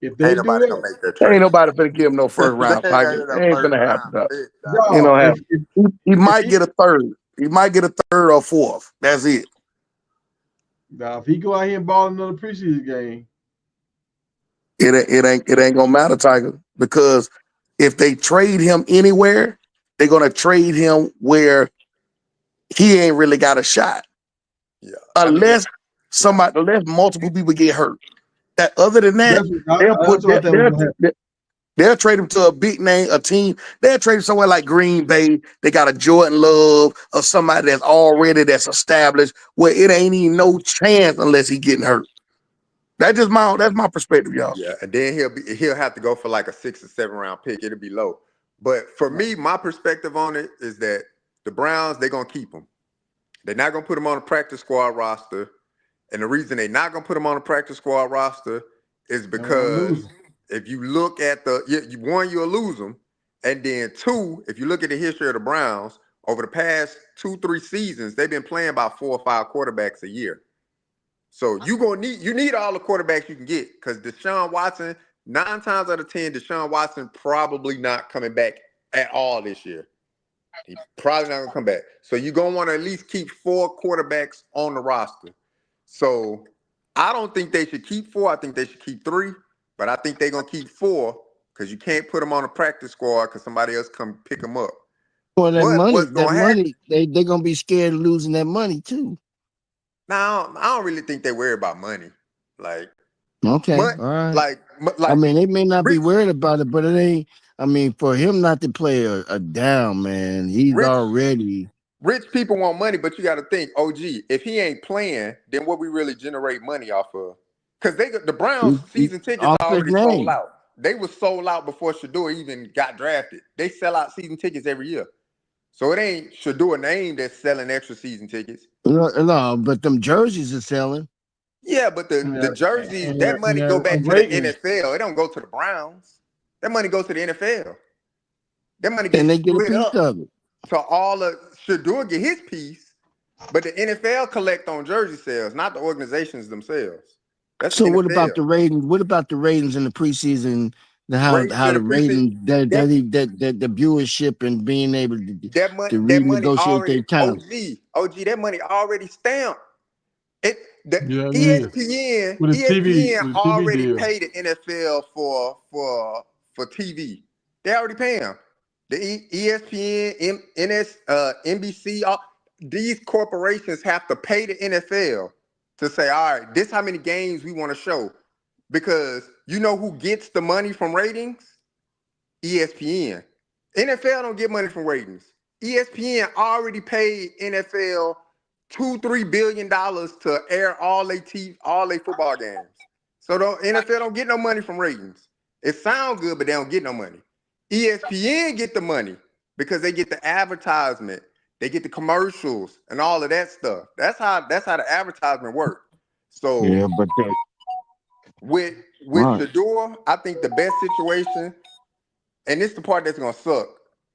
B: if they
C: ain't
B: do
C: nobody gonna
B: that,
C: make that trade.
F: Ain't nobody finna give him no first round.
C: They ain't
F: Like
C: gonna
F: it
C: get that
F: ain't
C: first
F: gonna happen.
C: round
F: Dog.
C: pick,
F: Ain't
B: no,
F: gonna happen. He might get a third. He might get a third or fourth. That's it.
B: now if he go out here and ball another preseason game,
F: It ain't gonna matter, Tiger, because if they trade him anywhere, they're gonna trade him where he ain't really got a shot.
C: Yeah,
F: Unless multiple people get hurt. Other than that,
B: that's what I thought was gonna happen.
F: they'll trade him to a big name, a team. They'll trade him somewhere like Green Bay. They got a Jordan Love or somebody that's established where it ain't even no chance unless he getting hurt. That's my perspective, y'all.
C: Yeah, and then he'll have to go for like a 6 or 7 round pick. It'll be low. But for me, my perspective on it is that the Browns, they're gonna keep him. They're not gonna put him on a practice squad roster. And the reason they're not gonna put him on a practice squad roster is because if you look at one, you'll lose him. And then two, if you look at the history of the Browns, over the past 2-3 seasons, they've been playing about 4 or 5 quarterbacks a year. So you need all the quarterbacks you can get, because Deshaun Watson, 9 times out of 10, Deshaun Watson probably not coming back at all this year. He's probably not gonna come back. So you're gonna want to at least keep 4 quarterbacks on the roster. So I don't think they should keep 4. I think they should keep 3, but I think they're gonna keep 4 because you can't put them on a practice squad because somebody else come pick them up.
D: Well, they're gonna be scared of losing that money too.
C: Now I don't really think they worry about money. Like,
D: okay, all right.
C: Like
D: I mean, they may not be worried about it, but it ain't. I mean, for him not to play a down, man, he's already.
C: Rich people want money, but you got to think, OG, if he ain't playing, then what we really generate money off of? Because the Browns season tickets already sold out. They were sold out before Shedeur even got drafted. They sell out season tickets every year. So it ain't Shedeur name that's selling extra season tickets.
D: No, but them jerseys are selling.
C: Yeah, but the jerseys, that money go back to the NFL. It don't go to the Browns. That money goes to the NFL. That money gets split up to all of Shedeur get his piece, but the NFL collect on jersey sales, not the organizations themselves.
D: So NFL. What about the ratings? What about the ratings in the preseason? How the ratings that the viewership and being able to renegotiate their time.
C: OG, that money already stamped.
B: ESPN
C: already paid the NFL for TV. They already pay them. The ESPN, NBC, these corporations have to pay the NFL to say, all right, this how many games we want to show. Because you know who gets the money from ratings? ESPN. NFL don't get money from ratings. ESPN already paid NFL $2-3 billion to air all their football games. So the NFL don't get no money from ratings. It sounds good, but they don't get no money. ESPN get the money because they get the advertisement, they get the commercials, and all of that stuff. That's how the advertisement works. So
D: yeah, but
C: with Shedeur, I think the best situation, and this is the part that's gonna suck.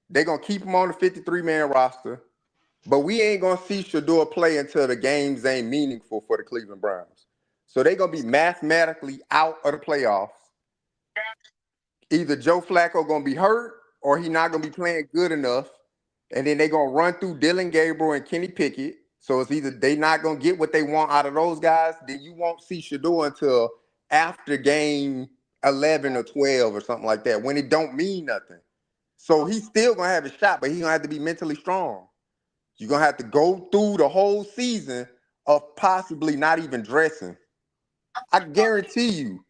C: They're gonna keep him on the 53-man roster. But we ain't going to see Shedeur play until the games ain't meaningful for the Cleveland Browns. So they're going to be mathematically out of the playoffs. Either Joe Flacco going to be hurt or he not going to be playing good enough. And then they're going to run through Dylan Gabriel and Kenny Pickett. So it's either they not going to get what they want out of those guys, then you won't see Shedeur until after game 11 or 12 or something like that, when it don't mean nothing. So he's still going to have a shot, but he's going to have to be mentally strong. You're going to have to go through the whole season of possibly not even dressing. I guarantee you,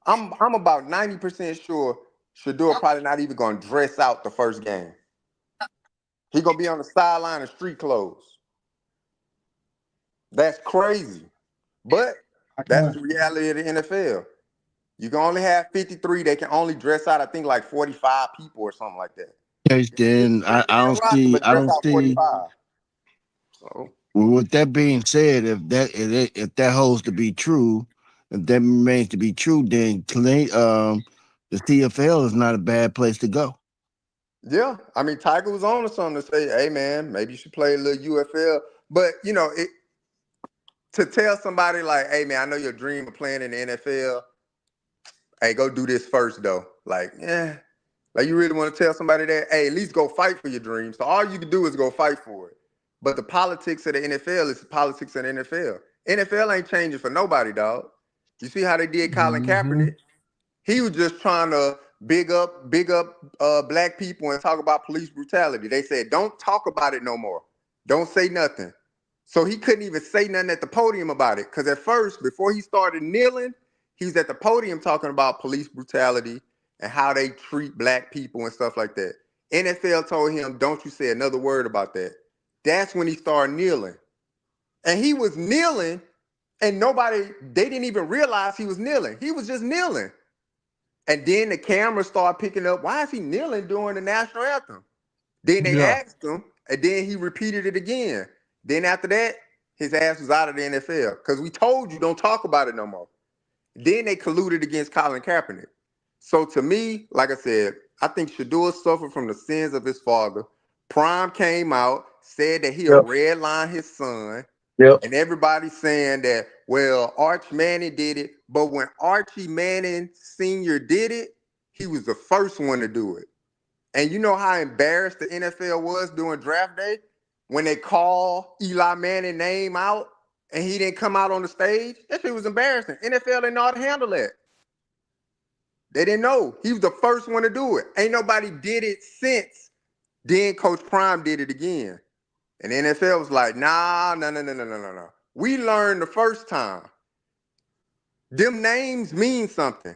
C: I'm about 90% sure Shedeur probably not even going to dress out the first game. He's going to be on the sideline in street clothes. That's crazy. But that's the reality of the NFL. You can only have 53. They can only dress out, I think, like 45 people or something like that.
D: Case then I don't
C: Roster,
D: see
C: but dress out 45. So
D: well, with that being said, if that holds to be true, if that remains to be true, then the CFL is not a bad place to go.
C: yeah, I mean, Tiger was on to something to say, hey man, maybe you should play a little UFL. But you know, to tell somebody like, hey man, I know your dream of playing in the NFL. Hey, go do this first though. Like, yeah. Like you really want to tell somebody that, hey, at least go fight for your dreams. So all you can do is go fight for it. But the politics of the NFL is the politics of the NFL. NFL ain't changing for nobody, dog. You see how they did Colin Kaepernick? He was just trying to big up black people and talk about police brutality. They said, don't talk about it no more. Don't say nothing. So he couldn't even say nothing at the podium about it. Because at first, before he started kneeling, he was at the podium talking about police brutality and how they treat black people and stuff like that. NFL told him, don't you say another word about that. That's when he started kneeling. And he was kneeling, and they didn't even realize he was kneeling. He was just kneeling. And then the camera started picking up, why is he kneeling during the national anthem? Then they asked him, and then he repeated it again. Then after that, his ass was out of the NFL because we told you don't talk about it no more. Then they colluded against Colin Kaepernick. So to me, like I said, I think Shedeur suffered from the sins of his father. Prime came out, said that he'll redline his son. And everybody's saying that, well, Arch Manning did it. But when Archie Manning Sr. did it, he was the first one to do it. And you know how embarrassed the NFL was during draft day? When they call Eli Manning's name out and he didn't come out on the stage? That shit was embarrassing. NFL didn't know how to handle that. They didn't know. He was the first one to do it. Ain't nobody did it since. Then Coach Prime did it again. And the NFL was like, nah. We learned the first time. Them names mean something.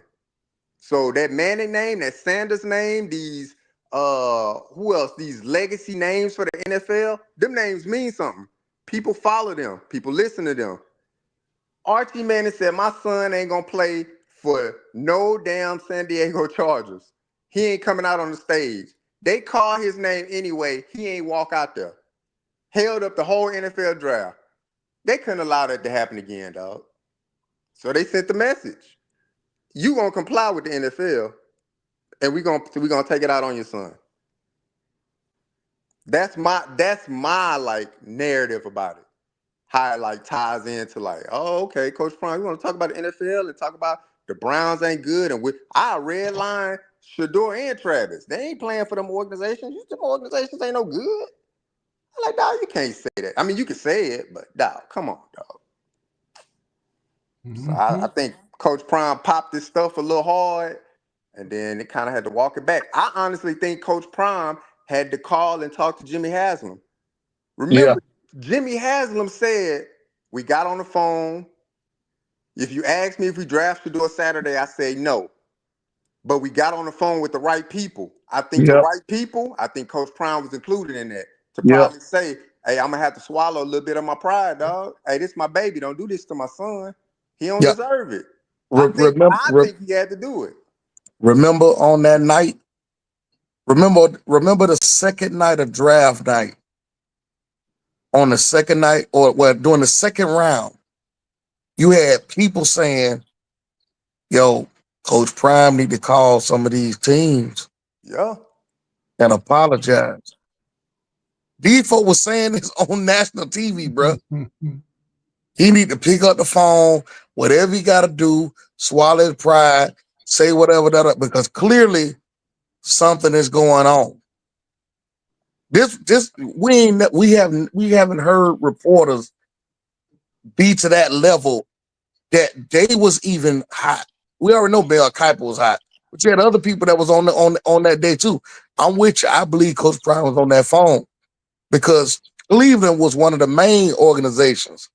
C: So that Manning name, that Sanders name, these who else? These legacy names for the NFL, them names mean something. People follow them. People listen to them. Archie Manning said, my son ain't gonna play for no damn San Diego Chargers. He ain't coming out on the stage. They call his name anyway. He ain't walk out there. Held up the whole NFL draft. They couldn't allow that to happen again, dog. So they sent the message. You gonna comply with the NFL, and we gonna take it out on your son. That's my like narrative about it. How it like ties into like, oh, okay, Coach Prime, you want to talk about the NFL and talk about the Browns ain't good, and I redline Shedeur and Travis. They ain't playing for them organizations. Them organizations ain't no good. I'm like, dog, you can't say that. I mean, you can say it, but dog, come on, dog. So I think Coach Prime popped this stuff a little hard, and then it kind of had to walk it back. I honestly think Coach Prime had to call and talk to Jimmy Haslam. Remember, Jimmy Haslam said, we got on the phone. If you ask me if we draft Shedeur Saturday, I say no. But we got on the phone with the right people. I think the right people, I think Coach Prime was included in that. To probably say, hey, I'm going to have to swallow a little bit of my pride, dog. Hey, this is my baby. Don't do this to my son. He don't deserve it. I think he had to do it.
F: Remember on that night? Remember the second night of draft night. On the second night, or well, during the second round, you had people saying, yo, Coach Prime need to call some of these teams and apologize. These folks was saying this on national TV, bro. He need to pick up the phone, whatever he got to do, swallow his pride, say whatever that, because clearly something is going on. We haven't heard reporters be to that level that they was even hot. We already know Mel Kiper was hot, but you had other people that was on that day too. I'm with you. I believe Coach Prime was on that phone because Cleveland was one of the main organizations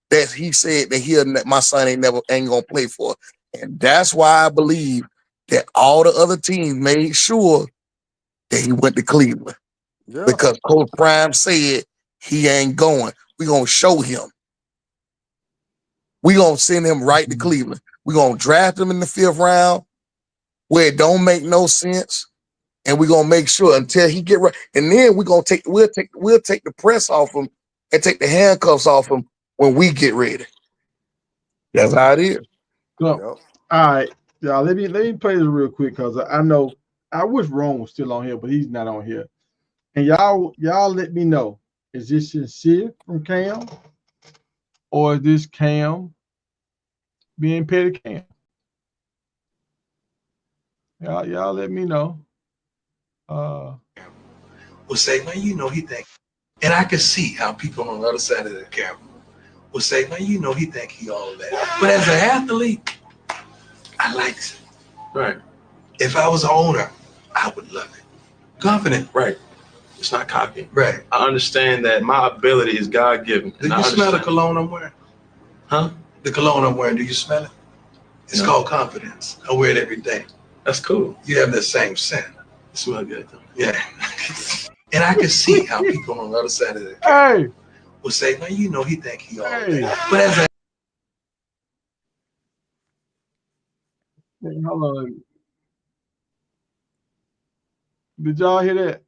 F: that he said that my son ain't gonna play for, and that's why I believe that all the other teams made sure that he went to Cleveland because Coach Prime said he ain't going. We gonna show him. We gonna send him right to Cleveland. We're gonna draft him in the 5th round where it don't make no sense. And we're gonna make sure until he get right. And then we'll take the press off him and take the handcuffs off him when we get ready. That's how it is.
B: So, all right, y'all. Let me play this real quick because I know I wish Rome was still on here, but he's not on here. And y'all let me know. Is this sincere from Cam? Or is this Cam being petty Cam? Y'all let me know.
J: Will say, man, you know he think, and I can see how people on the other side of the camera will say, man, you know he think he all that. But as an athlete, I like it. Right. If I was an owner, I would love it. Confident. Right. It's not cocky. Right. I understand that my ability is God-given. Do you smell the cologne I'm wearing? Huh? The cologne I'm wearing, do you smell it? It's called confidence. I wear it every day. That's cool. You have the same scent. It smells good, though. Yeah. And I can see how people on the other side of the camera will say, man, you know he think he all that. But as a
B: hold on. Did y'all hear that?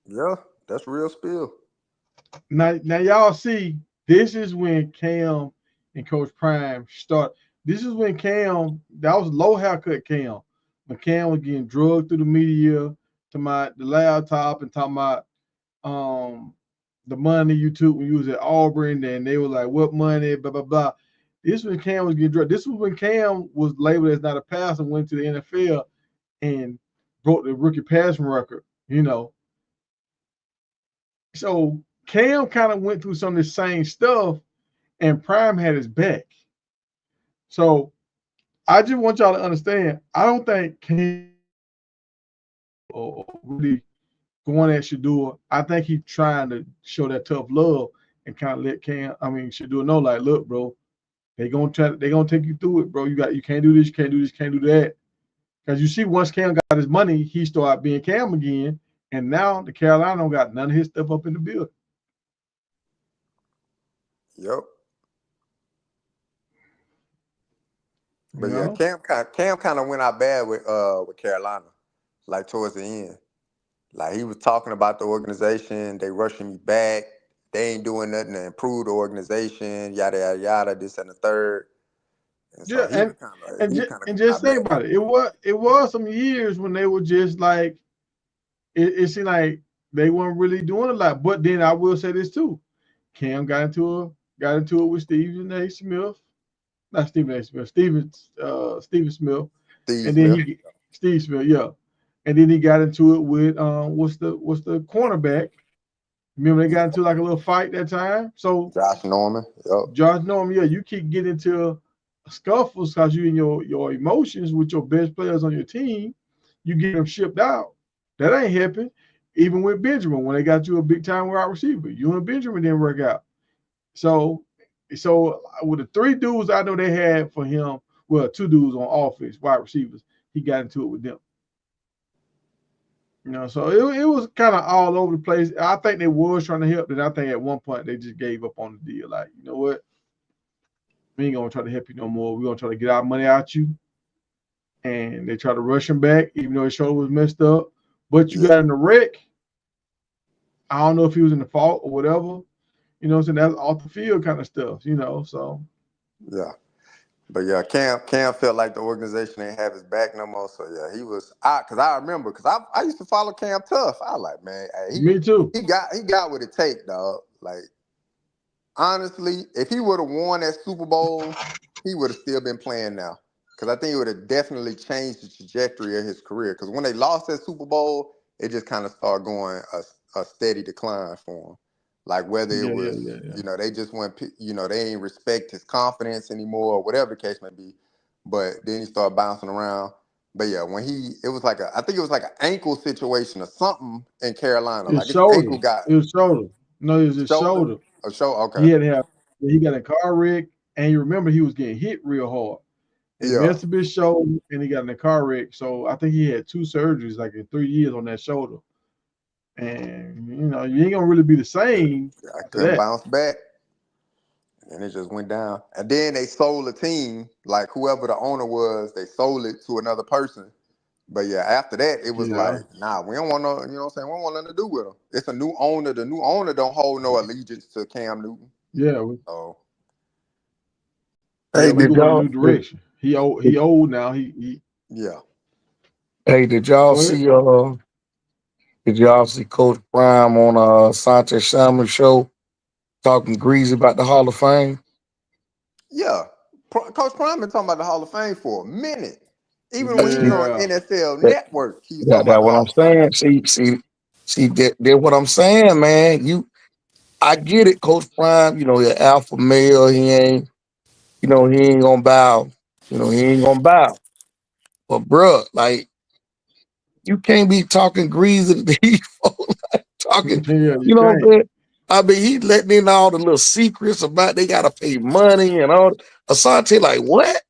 C: Yeah, that's real spill.
B: Now y'all see, this is when Cam and Coach Prime start. This is when Cam, that was low haircut Cam. When Cam was getting drugged through the media, to the laptop and talking about the money you took when you was at Auburn, and they were like, what money, blah, blah, blah. This is when Cam was getting drugged. This was when Cam was labeled as not a passer, went to the NFL and broke the rookie passing record, So Cam kind of went through some of the same stuff, and Prime had his back. So I just want y'all to understand, I don't think Cam or really going at Shedeur. I think he's trying to show that tough love and kind of let Shedeur know, like, look, bro, they're gonna take you through it, bro. You can't do this, you can't do this, can't do that. Because you see, once Cam got his money, he started being Cam again, and now the Carolina don't got none of his stuff up in the building.
C: Yep. But yeah, Cam kind of went out bad with Carolina, like towards the end. Like he was talking about the organization, they rushing me back, they ain't doing nothing to improve the organization, yada yada yada, this and the third. And so
B: just think about it. It was some years when they were just like, it seemed like they weren't really doing a lot. But then I will say this too. Cam got into it with Stephen A. Smith. Not Stephen A. Smith, Stephen Smith. Steve Smith, yeah. And then he got into it with what's the cornerback. Remember they got into like a little fight that time? So
C: Josh Norman,
B: yeah, you keep getting into scuffles because you in your emotions with your best players on your team, you get them shipped out. That ain't happen. Even with Benjamin, when they got you a big time wide receiver, you and Benjamin didn't work out. So with the 3 dudes I know they had for him, well, 2 dudes on offense, wide receivers, he got into it with them. So it was kind of all over the place. I think they was trying to help, and I think at one point they just gave up on the deal. Like, you know what? We ain't gonna try to help you no more. We're gonna try to get our money out you. And they tried to rush him back, even though his shoulder was messed up. But you got in the wreck. I don't know if he was in the fault or whatever. So that's off the field kind of stuff, so.
C: Yeah. But yeah, Cam felt like the organization didn't have his back no more. So yeah, he was out, because I remember, because I used to follow Cam tough. I was like, man,
B: me too.
C: He got what it take, dog. Like, honestly, if he would have won that Super Bowl, he would have still been playing now. Because I think it would have definitely changed the trajectory of his career. Because when they lost that Super Bowl, it just kind of started going a steady decline for him. Like whether it was, they just went, they ain't respect his confidence anymore, or whatever the case may be. But then he started bouncing around. But yeah, when it was like I think it was like an ankle situation or something in Carolina.
B: His ankle got. It was shoulder. No, it was his shoulder.
C: A shoulder, okay.
B: He got a car wreck, and you remember he was getting hit real hard. He messed up his shoulder, and he got in a car wreck. So I think he had 2 surgeries, like in 3 years, on that shoulder. And you ain't gonna really be the same.
C: I couldn't bounce back. And it just went down. And then they sold the team, like whoever the owner was, they sold it to another person. But yeah, after that, it was like, nah, we don't want no, you know what I'm saying? We don't want nothing to do with him. It's a new owner. The new owner don't hold no allegiance to Cam Newton.
B: Yeah.
C: So
F: Hey,
B: we
F: did
B: going a
F: y'all?
B: new direction. He old now. He
C: yeah.
F: Hey, did y'all see? Did y'all see Coach Prime on Sante Shaman show talking greasy about the Hall of Fame?
C: Yeah. Coach Prime been talking about the Hall of Fame for a minute. Even when he was on
B: Yeah.
C: NFL
F: That,
C: Network, he was talking about
F: that's
C: the
F: what I'm
C: Hall of Fame.
F: saying. See, that what I'm saying, man. I get it, Coach Prime. You know, he's alpha male. He ain't gonna bow. You know, he ain't gonna bow. But bruh, like, you can't be talking greasy to these folks, like, talking.
B: Yeah,
F: You
B: you
F: know what I'm
B: can't.
F: saying? I mean, he letting in all the little secrets about they gotta pay money and all. Asante, like, what?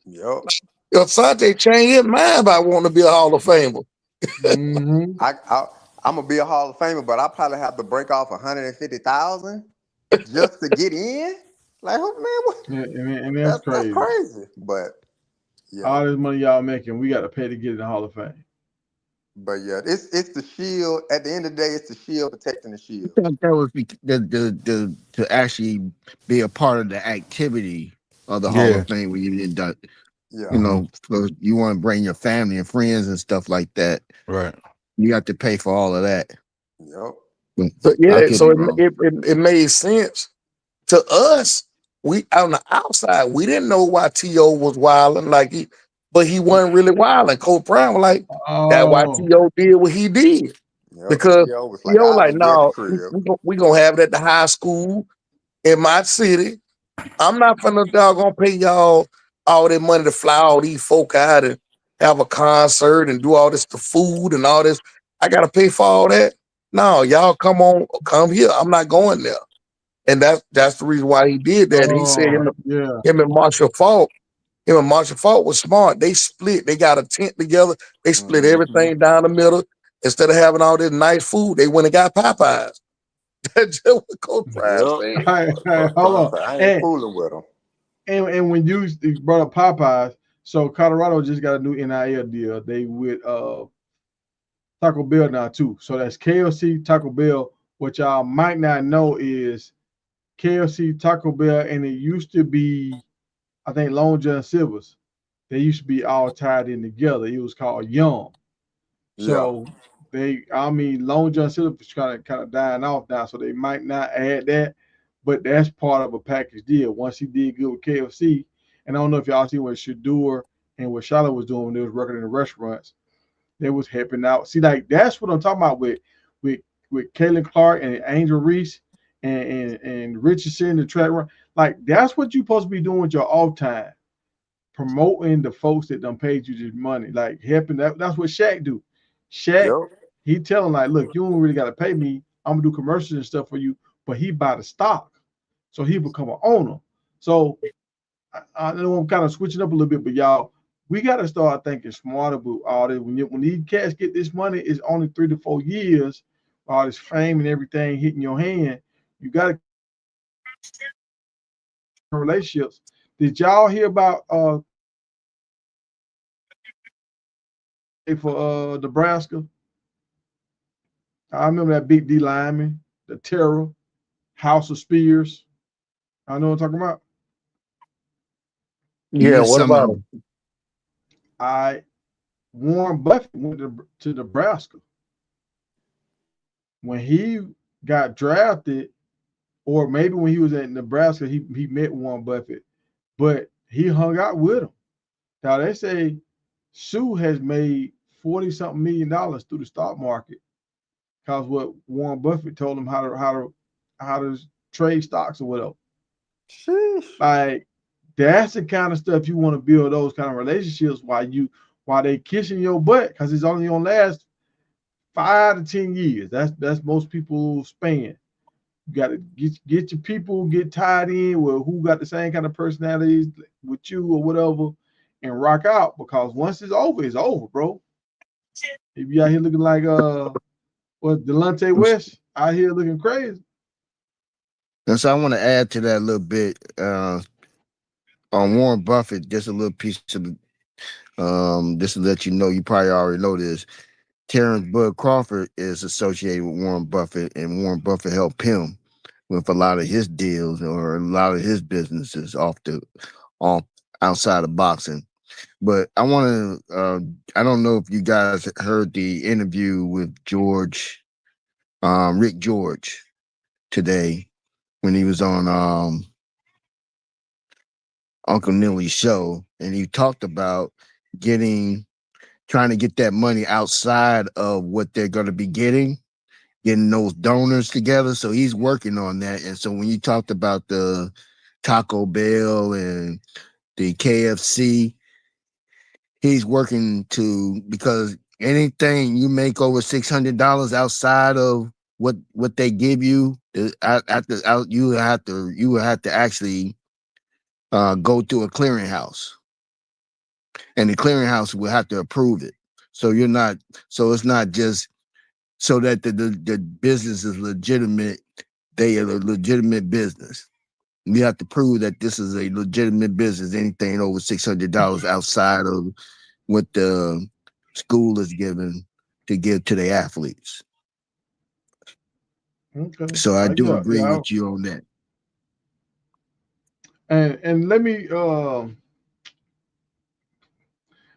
C: Yep.
F: Asante changed his mind about wanting to be a Hall of Famer.
B: Mm-hmm.
C: I'm gonna be a Hall of Famer, but I probably have to break off 150,000 just to get in. Like, oh, man, what?
B: And that's
C: That's
B: crazy.
C: crazy. But yeah,
B: All this money y'all making, we got to pay to get in the Hall of Fame.
C: but yeah, it's the shield. At the end of the day, it's the shield protecting the shield.
D: I thought that was the to actually be a part of the activity of the Hall
F: Yeah.
D: of Fame when you didn't done.
C: Yeah.
D: You know, so you want to bring your family and friends and stuff like that.
F: Right.
D: You have to pay for all of that.
C: Yep.
D: But
F: So
D: I
F: yeah,
D: could
F: so
D: be wrong.
F: it made sense to us. We on the outside, we didn't know why T.O. was wilding but he wasn't really wilding. Coach Brown was like, that's why
B: Oh,
F: T.O. did what he did.
C: Yep.
F: Because
C: T.O. was like,
F: T.O.
C: I'll
F: like,
C: just be at the
F: no,
C: crib.
F: we gonna have it at the high school in my city. I'm not finna gonna pay y'all all that money to fly all these folk out and have a concert and do all this the food and all this. I gotta pay for all that. No, y'all come here. I'm not going there. And that's the reason why he did that. He said
B: yeah.
F: him and Marshall Falk was smart. They split, they got a tent together, they split
C: Mm-hmm.
F: everything down the middle. Instead of having all this nice food, they went and got Popeyes. That's just what Coach Prime
C: Yep.
F: said.
B: Hold on.
C: I ain't fooling with him.
B: And when you brought up Popeyes, so Colorado just got a new NIL deal. They with Taco Bell now too. So that's KFC, Taco Bell. What y'all might not know is KFC, Taco Bell, and it used to be, I think, Long John Silver's. They used to be all tied in together. It was called Yum.
C: Yeah.
B: So Long John Silver is kind of dying off now, so they might not add that, but that's part of a package deal. Once he did good with KFC, and I don't know if y'all see what Shedeur and what Charlotte was doing when they was working in the restaurants, they was helping out. See, like that's what I'm talking about with with Caitlin Clark and Angel Reese and Richardson, the track run. Like that's what you're supposed to be doing with your off time, promoting the folks that done paid you this money, like helping. That's what Shaq do. Shaq,
C: Yep.
B: he tell him like, look, you don't really got to pay me. I'm gonna do commercials and stuff for you, but he buy the stock, so he become an owner. So I know I'm kind of switching up a little bit, but y'all, we got to start thinking smarter about all this. When these cats get this money, it's only 3 to 4 years. All this fame and everything hitting your hand, you got to relationships. Did y'all hear about for Nebraska? I remember that big D lineman, the terror, House of Spears. I know what I'm talking about.
F: Yeah,
D: Yeah,
F: what
D: some
F: about
D: of
F: him?
B: Warren Buffett went to Nebraska. When he got drafted, or maybe when he was at Nebraska, he met Warren Buffett, but he hung out with him. Now they say Sue has made 40-something million dollars through the stock market because what Warren Buffett told him how to trade stocks or whatever.
C: Sheesh.
B: Like that's the kind of stuff you want to build, those kind of relationships while they kissing your butt, because it's only gonna last 5 to 10 years. That's most people span. You got to get your people, get tied in with who got the same kind of personalities with you or whatever, and rock out, because once it's over, bro. If you out here looking like Delonte West out here looking crazy.
D: And so I want to add to that a little bit on Warren Buffett. Just a little piece of just to let you know, you probably already know this. Terrence Bud Crawford is associated with Warren Buffett, and Warren Buffett helped him with a lot of his deals or a lot of his businesses off outside of boxing. But I want to I don't know if you guys heard the interview with Rick George today when he was on Uncle Nilly's show, and he talked about trying to get that money outside of what they're going to be getting those donors together. So he's working on that. And so when you talked about the Taco Bell and the KFC, he's working because anything you make over $600 outside of what they give you, you would have to actually go to a clearinghouse, and the clearinghouse will have to approve it. So it's not just so that the business is legitimate. They are a legitimate business. You have to prove that this is a legitimate business. Anything over $600 outside of what the school is given to give to the athletes.
B: Okay.
D: So I do agree with you on that.
B: And let me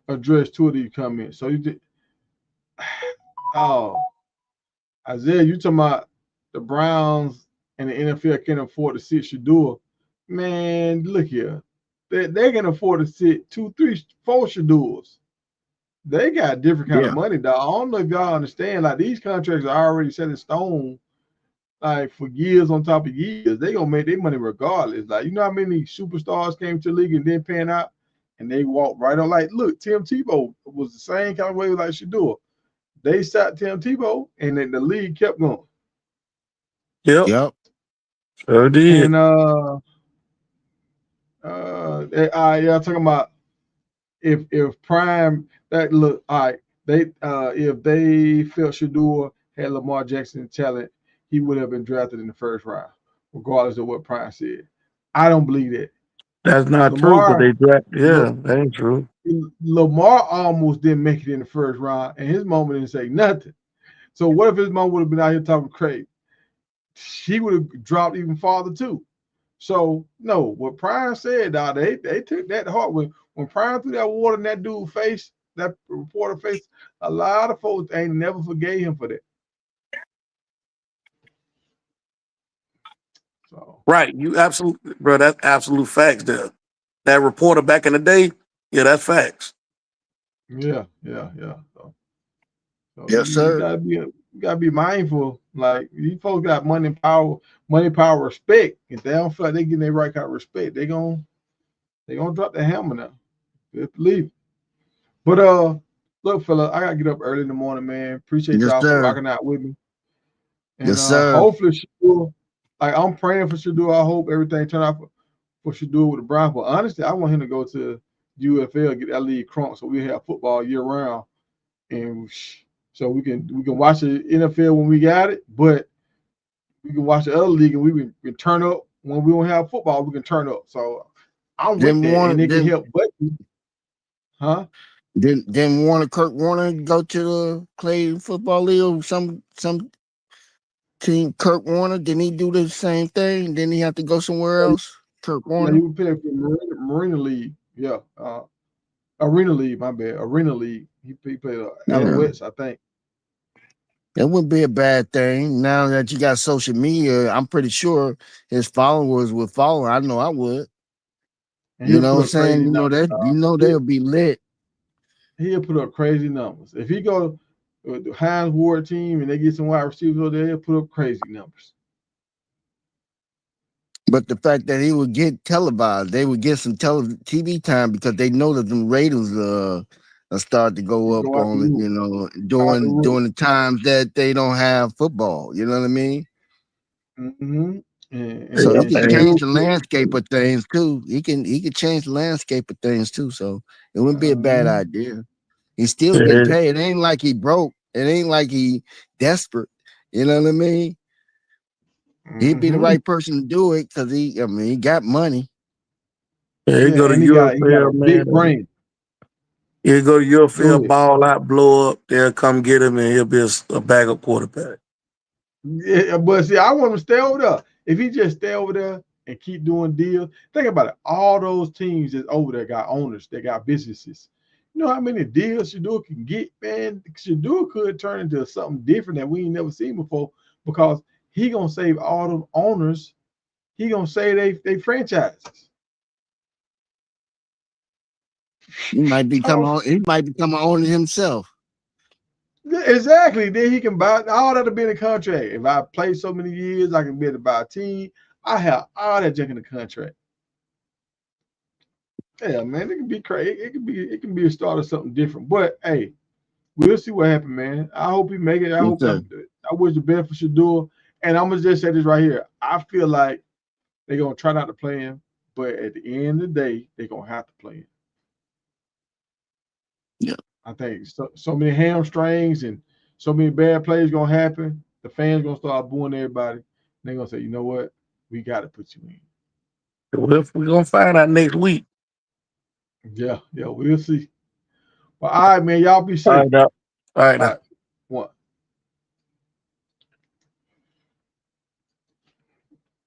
B: address two of these comments. So you did. Oh, Isaiah, you talking about the Browns and the NFL can't afford to sit Shedeur. Man, look here. They can afford to sit 2, 3, 4 Shedeurs. They got different kind of money, dog. I don't know if y'all understand. Like, these contracts are already set in stone, like, for years on top of years. They gonna make their money regardless. Like, you know how many superstars came to the league and didn't pan out, and they walked right on. Like, look, Tim Tebow was the same kind of way like Shedeur. They sat Tim Tebow, and then the league kept going.
F: Yep. Sure did.
B: And yeah, talking about if Prime that look all right, they if they felt Shedeur had Lamar Jackson talent, he would have been drafted in the first round, regardless of what Prime said. I don't believe that.
F: That's not true, but they draft. Yeah, that ain't true.
B: Lamar almost didn't make it in the first round, and his mama didn't say nothing. So what if his mom would have been out here talking crazy? She would have dropped even farther too. So no, what Prime said, dog, they took that hard. When Prime threw that water in that dude's face, that reporter face, a lot of folks ain't never forgave him for that. So
F: right, you absolutely, bro. That's absolute facts. There, that reporter back in the day, yeah, that's facts.
B: Yeah. So
D: yes, sir.
B: You gotta be mindful. Like, these folks got money, power, respect. If they don't feel like they getting their right kind of respect, they gonna drop the hammer now. Just leave it. But look, fella, I gotta get up early in the morning, man. Appreciate y'all for rocking out with me. And
D: yes, sir.
B: Hopefully Shedeur, like, I'm praying for Shedeur. I hope everything turn out for Shedeur with the Browns. But honestly, I want him to go to UFL, get that league crunk, so we have football year round, and so we can watch the NFL when we got it, but we can watch the other league and we can turn up when we don't have football. We can turn up. So I'm with that, and it can help. But
D: Didn't Kurt Warner go to the Clay Football League or some team? Kurt Warner, didn't he do the same thing? Didn't he have to go somewhere else? Kurt Warner?
B: Yeah, he would play for Marina League. Yeah. Arena League, my bad. Arena League. He played Alouettes, I think.
D: That wouldn't be a bad thing. Now that you got social media, I'm pretty sure his followers would follow. I know I would.
B: And
D: you know what I'm saying? You know they'll be lit.
B: He'll put up crazy numbers. If he go with the Hines Ward team and they get some wide receivers over there, he'll put up crazy numbers.
D: But the fact that he would get televised, they would get some TV time because they know that the ratings start to go up on it, you know, during the times that they don't have football. You know what I mean?
B: Mm-hmm.
D: So he can change the landscape of things too. He can change the landscape of things too. So it wouldn't be a bad idea. He's still getting paid. It ain't like he broke. It ain't like he desperate. You know what I mean? He'd be the right person to do it because he got money.
F: Yeah, he go to
B: he got
F: UFL,
B: a big
F: man.
B: brain.
F: He'll go to
B: Go
F: UFL,
B: ahead.
F: ball out, blow up. They'll come get him, and he'll be a backup quarterback.
B: Yeah, but see, I want him to stay over there. If he just stay over there and keep doing deals, think about it. All those teams that's over there got owners, they got businesses. You know how many deals Shedeur can get, man? Shedeur could turn into something different that we ain't never seen before because he gonna save all them owners. He gonna save they franchises.
D: He might become an owner himself.
B: Exactly. Then he can buy all that'll be in the contract. If I play so many years, I can be able to buy a team. I have all that junk in the contract. Yeah, man, it can be crazy. It can be a start of something different. But hey, we'll see what happens, man. I hope he make it. I wish the best for Shedeur. And I'm gonna just say this right here. I feel like they're gonna try not to play him, but at the end of the day, they're gonna have to play him.
D: Yeah.
B: I think so many hamstrings and so many bad plays gonna happen. The fans gonna start booing everybody. They're gonna say, you know what? We gotta put you in.
F: We're gonna find out next week.
B: Yeah, we'll see. Well, all right, man. Y'all be safe.
F: All right, now.
B: All right. One.